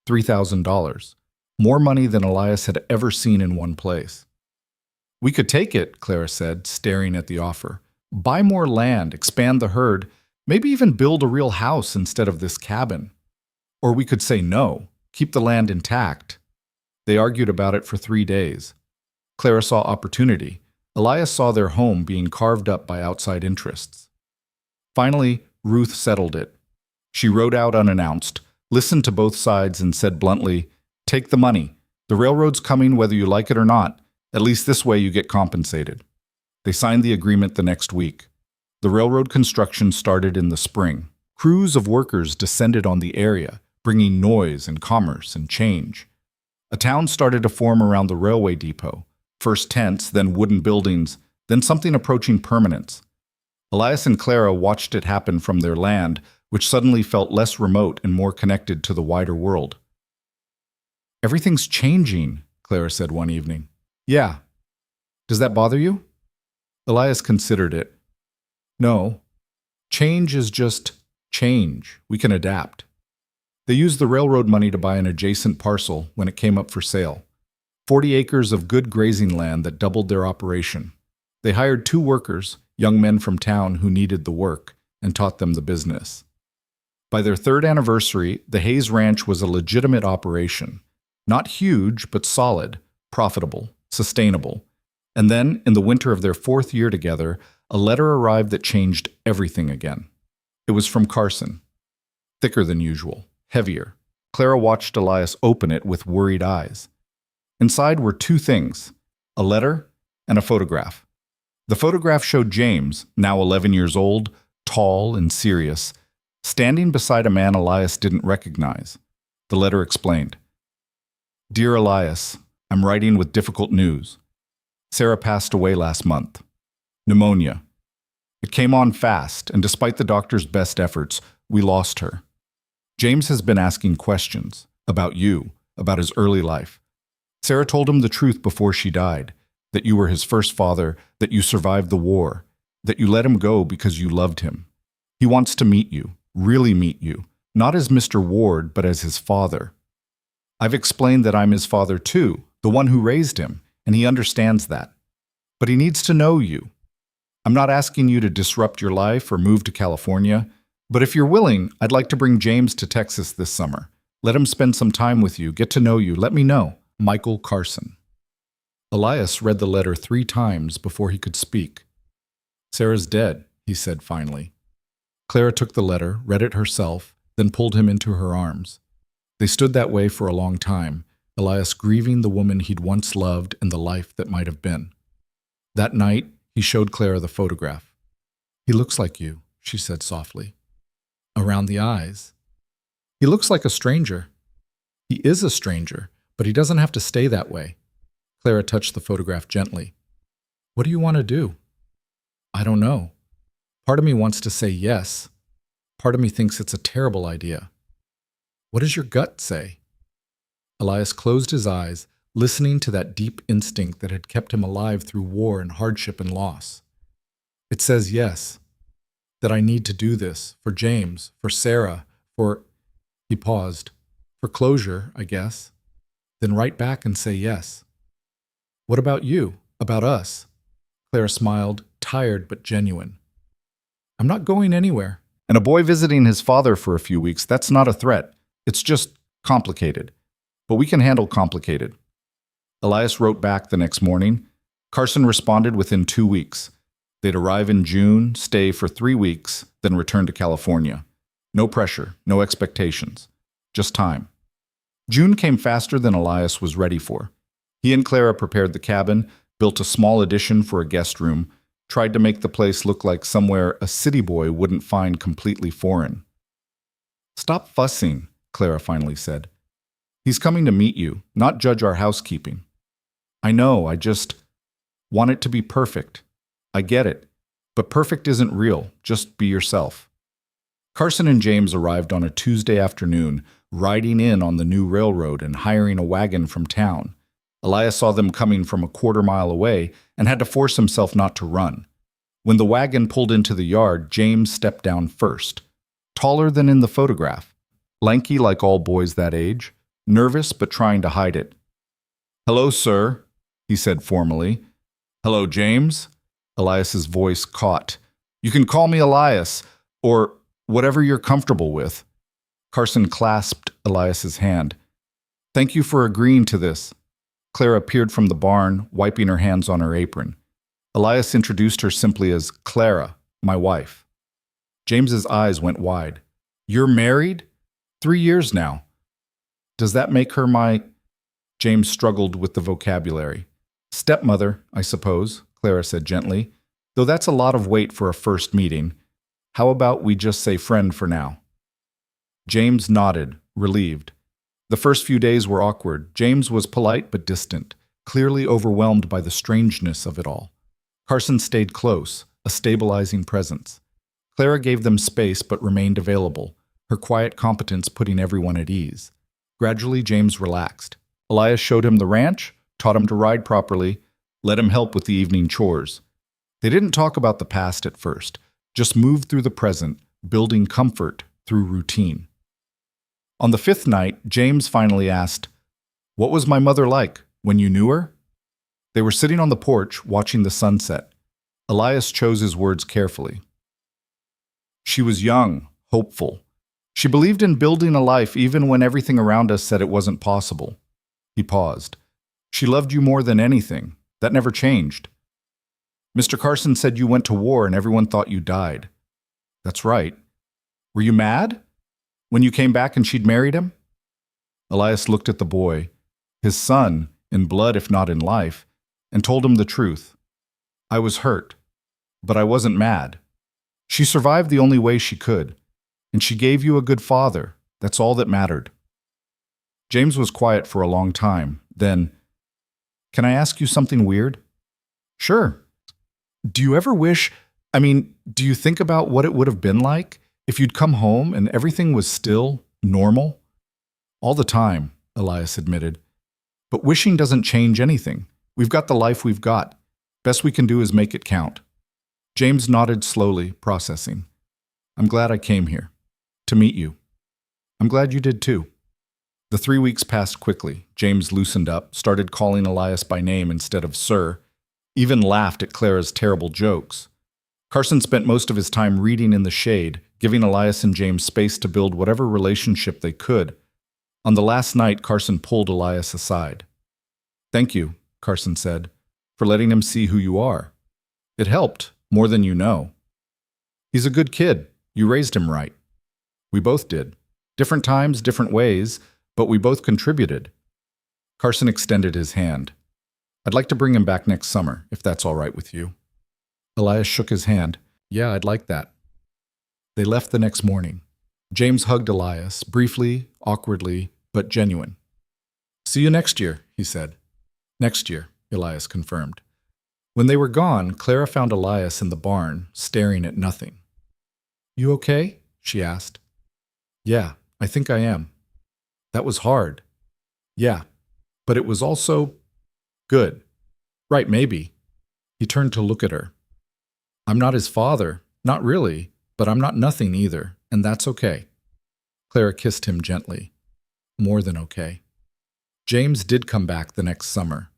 $3,000. More money than Elias had ever seen in one place. "We could take it," Clara said, staring at the offer. "Buy more land, expand the herd, maybe even build a real house instead of this cabin. Or we could say no, keep the land intact." They argued about it for 3 days. Clara saw opportunity. Elias saw their home being carved up by outside interests. Finally, Ruth settled it. She rode out unannounced, listened to both sides, and said bluntly, "Take the money. The railroad's coming whether you like it or not. At least this way you get compensated." They signed the agreement the next week. The railroad construction started in the spring. Crews of workers descended on the area, bringing noise and commerce and change. A town started to form around the railway depot. First tents, then wooden buildings, then something approaching permanence. Elias and Clara watched it happen from their land, which suddenly felt less remote and more connected to the wider world. "Everything's changing," Clara said one evening. "Yeah. Does that bother you?" Elias considered it. "No. Change is just change. We can adapt." They used the railroad money to buy an adjacent parcel when it came up for sale. 40 acres of good grazing land that doubled their operation. They hired 2 workers, young men from town who needed the work, and taught them the business. By their 3rd anniversary, the Hayes Ranch was a legitimate operation. Not huge, but solid, profitable, sustainable. And then, in the winter of their 4th year together, a letter arrived that changed everything again. It was from Carson. Thicker than usual, heavier. Clara watched Elias open it with worried eyes. Inside were 2 things, a letter and a photograph. The photograph showed James, now 11 years old, tall and serious, standing beside a man Elias didn't recognize. The letter explained, "Dear Elias, I'm writing with difficult news. Sarah passed away last month. Pneumonia. It came on fast, and despite the doctor's best efforts, we lost her. James has been asking questions about you, about his early life. Sarah told him the truth before she died, that you were his first father, that you survived the war, that you let him go because you loved him. He wants to meet you, really meet you, not as Mr. Ward, but as his father. I've explained that I'm his father too, the one who raised him, and he understands that. But he needs to know you. I'm not asking you to disrupt your life or move to California, but if you're willing, I'd like to bring James to Texas this summer. Let him spend some time with you, get to know you, let me know. Michael Carson." Elias read the letter 3 times before he could speak. "Sarah's dead," he said finally. Clara took the letter, read it herself, then pulled him into her arms. They stood that way for a long time, Elias grieving the woman he'd once loved and the life that might have been. That night, He showed Clara the photograph. "He looks like you," she said softly. "Around the eyes. He looks like a stranger." "He is a stranger, but he doesn't have to stay that way." Clara touched the photograph gently. "What do you want to do?" "I don't know. Part of me wants to say yes. Part of me thinks it's a terrible idea." "What does your gut say?" Elias closed his eyes, listening to that deep instinct that had kept him alive through war and hardship and loss. "It says yes. That I need to do this, for James, for Sarah, for—" He paused. "For closure, I guess. Then write back and say yes." "What about you? About us?" Clara smiled, tired but genuine. "I'm not going anywhere." "And a boy visiting his father for a few weeks, that's not a threat. It's just complicated. But we can handle complicated." Elias wrote back the next morning. Carson responded within 2 weeks. They'd arrive in June, stay for 3 weeks, then return to California. No pressure, no expectations. Just time. June came faster than Elias was ready for. He and Clara prepared the cabin, built a small addition for a guest room, tried to make the place look like somewhere a city boy wouldn't find completely foreign. "Stop fussing," Clara finally said. "He's coming to meet you, not judge our housekeeping." "I know, I just want it to be perfect. I get it, but perfect isn't real. Just be yourself." Carson and James arrived on a Tuesday afternoon, riding in on the new railroad and hiring a wagon from town. Elias saw them coming from a quarter-mile away and had to force himself not to run. When the wagon pulled into the yard, James stepped down first. Taller than in the photograph, lanky like all boys that age, nervous but trying to hide it. "Hello, sir," he said formally. "Hello, James." Elias's voice caught. "You can call me Elias, or whatever you're comfortable with." Carson clasped Elias's hand. "Thank you for agreeing to this." Clara appeared from the barn, wiping her hands on her apron. Elias introduced her simply as Clara, my wife. James's eyes went wide. "You're married? 3 years now. Does that make her my—" James struggled with the vocabulary. "Stepmother, I suppose," Clara said gently, "though that's a lot of weight for a first meeting. How about we just say friend for now?" James nodded, relieved. The first few days were awkward. James was polite but distant, clearly overwhelmed by the strangeness of it all. Carson stayed close, a stabilizing presence. Clara gave them space but remained available, her quiet competence putting everyone at ease. Gradually, James relaxed. Elias showed him the ranch, taught him to ride properly, let him help with the evening chores. They didn't talk about the past at first, just moved through the present, building comfort through routine. On the 5th night, James finally asked, "What was my mother like when you knew her?" They were sitting on the porch, watching the sunset. Elias chose his words carefully. "She was young, hopeful. She believed in building a life even when everything around us said it wasn't possible." He paused. "She loved you more than anything. That never changed." "Mr. Carson said you went to war and everyone thought you died." "That's right. Were you mad when you came back and she'd married him?" Elias looked at the boy, his son, in blood if not in life, and told him the truth. "I was hurt, but I wasn't mad. She survived the only way she could, and she gave you a good father. That's all that mattered." James was quiet for a long time. Then, "Can I ask you something weird?" "Sure. Do you ever wish, do you think about what it would have been like if you'd come home and everything was still normal?" "All the time," Elias admitted. "But wishing doesn't change anything. We've got the life we've got. Best we can do is make it count." James nodded slowly, processing. "I'm glad I came here. To meet you. I'm glad you did too." The 3 weeks passed quickly. James loosened up, started calling Elias by name instead of sir, even laughed at Clara's terrible jokes. Carson spent most of his time reading in the shade, giving Elias and James space to build whatever relationship they could. On the last night, Carson pulled Elias aside. "Thank you," Carson said, "for letting him see who you are. It helped, more than you know. He's a good kid. You raised him right. We both did. Different times, different ways, but we both contributed." Carson extended his hand. "I'd like to bring him back next summer, if that's all right with you." Elias shook his hand. Yeah, I'd like that. They left the next morning. James hugged Elias, briefly, awkwardly, but genuine. See you next year, he said. Next year, Elias confirmed. When they were gone, Clara found Elias in the barn, staring at nothing. You okay? She asked. Yeah, I think I am. That was hard. Yeah, but it was also good. Right, maybe. He turned to look at her. I'm not his father, not really, but I'm not nothing either, and that's okay. Clara kissed him gently. More than okay. James did come back the next summer,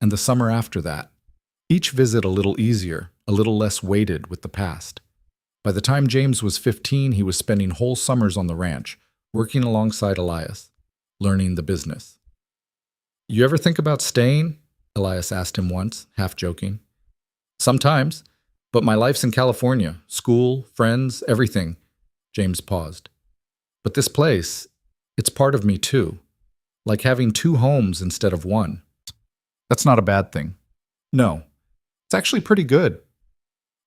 and the summer after that. Each visit a little easier, a little less weighted with the past. By the time James was 15, he was spending whole summers on the ranch, working alongside Elias, learning the business. You ever think about staying? Elias asked him once, half joking. Sometimes, but my life's in California, school, friends, everything. James paused. But this place, it's part of me too, like having two homes instead of one. That's not a bad thing. No, it's actually pretty good.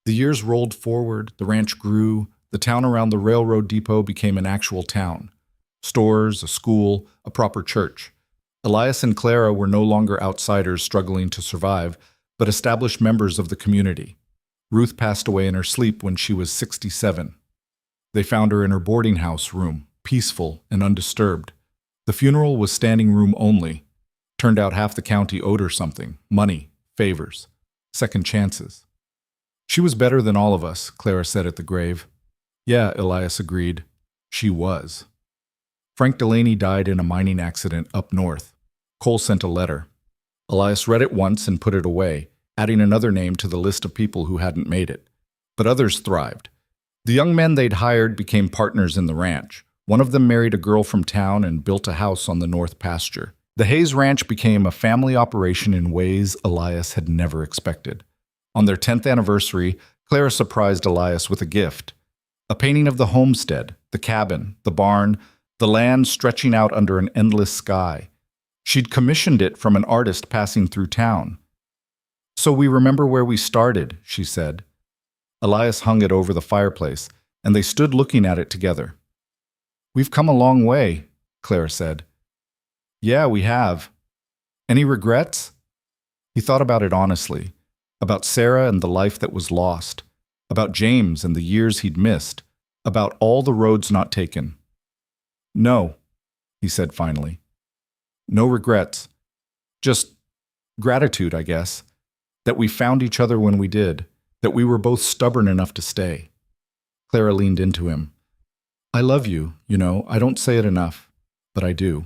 The years rolled forward, the ranch grew, the town around the railroad depot became an actual town. Stores, a school, a proper church. Elias and Clara were no longer outsiders struggling to survive, but established members of the community. Ruth passed away in her sleep when she was 67. They found her in her boarding house room, peaceful and undisturbed. The funeral was standing room only. Turned out half the county owed her something, money, favors, second chances. She was better than all of us, Clara said at the grave. Yeah, Elias agreed. She was. Frank Delaney died in a mining accident up north. Cole sent a letter. Elias read it once and put it away, adding another name to the list of people who hadn't made it. But others thrived. The young men they'd hired became partners in the ranch. One of them married a girl from town and built a house on the north pasture. The Hayes Ranch became a family operation in ways Elias had never expected. On their 10th anniversary, Clara surprised Elias with a gift. A painting of the homestead, the cabin, the barn, the land stretching out under an endless sky. She'd commissioned it from an artist passing through town. So we remember where we started, she said. Elias hung it over the fireplace, and they stood looking at it together. We've come a long way, Clara said. Yeah, we have. Any regrets? He thought about it honestly, about Sarah and the life that was lost, about James and the years he'd missed, about all the roads not taken. No, he said finally. No regrets. Just gratitude, I guess, that we found each other when we did, that we were both stubborn enough to stay. Clara leaned into him. I love you, you know, I don't say it enough, but I do.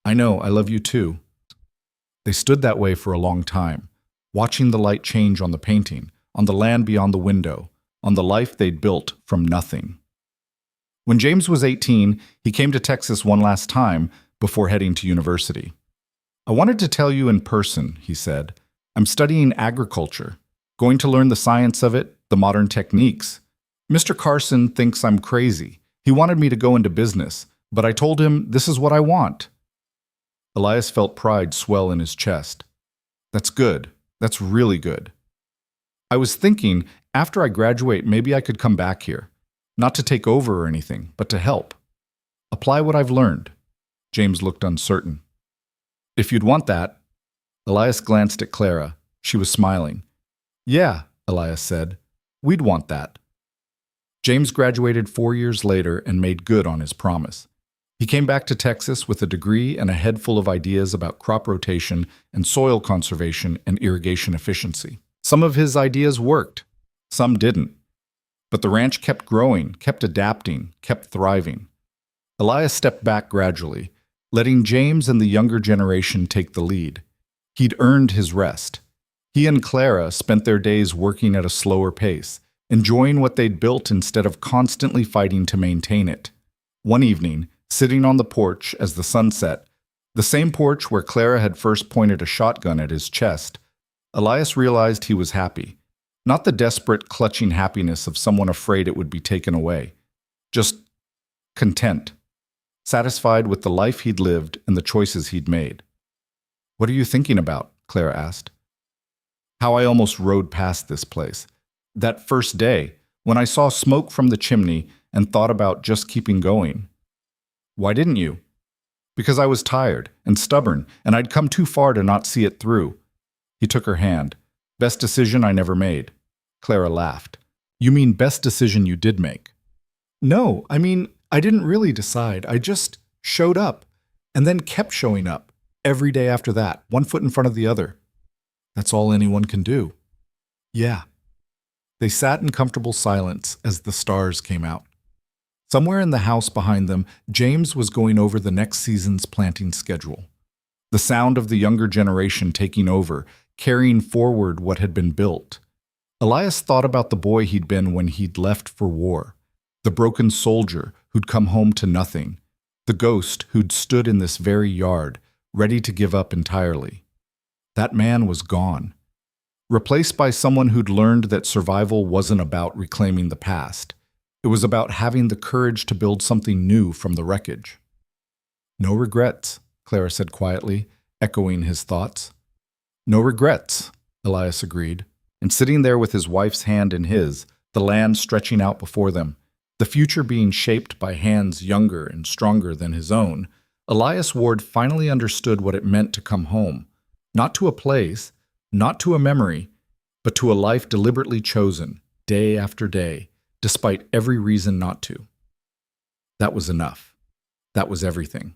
I know, I love you too. They stood that way for a long time, watching the light change on the painting, on the land beyond the window, on the life they'd built from nothing. When James was 18, he came to Texas one last time before heading to university. I wanted to tell you in person, he said. I'm studying agriculture, going to learn the science of it, the modern techniques. Mr. Carson thinks I'm crazy. He wanted me to go into business, but I told him this is what I want. Elias felt pride swell in his chest. That's good. That's really good. I was thinking, after I graduate, maybe I could come back here. Not to take over or anything, but to help. Apply what I've learned. James looked uncertain. If you'd want that. Elias glanced at Clara. She was smiling. Yeah, Elias said. We'd want that. James graduated 4 years later and made good on his promise. He came back to Texas with a degree and a head full of ideas about crop rotation and soil conservation and irrigation efficiency. Some of his ideas worked, some didn't. But the ranch kept growing, kept adapting, kept thriving. Elias stepped back gradually, letting James and the younger generation take the lead. He'd earned his rest. He and Clara spent their days working at a slower pace, enjoying what they'd built instead of constantly fighting to maintain it. One evening, sitting on the porch as the sun set, the same porch where Clara had first pointed a shotgun at his chest, Elias realized he was happy. Not the desperate, clutching happiness of someone afraid it would be taken away. Just content. Satisfied with the life he'd lived and the choices he'd made. What are you thinking about? Clara asked. How I almost rode past this place. That first day, when I saw smoke from the chimney and thought about just keeping going. Why didn't you? Because I was tired and stubborn, and I'd come too far to not see it through. He took her hand. Best decision I never made. Clara laughed. You mean best decision you did make? No, I didn't really decide. I just showed up, and then kept showing up, every day after that, one foot in front of the other. That's all anyone can do. Yeah. They sat in comfortable silence as the stars came out. Somewhere in the house behind them, James was going over the next season's planting schedule. The sound of the younger generation taking over, carrying forward what had been built. Elias thought about the boy he'd been when he'd left for war, the broken soldier who'd come home to nothing, the ghost who'd stood in this very yard, ready to give up entirely. That man was gone, replaced by someone who'd learned that survival wasn't about reclaiming the past. It was about having the courage to build something new from the wreckage. No regrets, Clara said quietly, echoing his thoughts. No regrets, Elias agreed, and sitting there with his wife's hand in his, the land stretching out before them, the future being shaped by hands younger and stronger than his own, Elias Ward finally understood what it meant to come home, not to a place, not to a memory, but to a life deliberately chosen, day after day, despite every reason not to. That was enough. That was everything.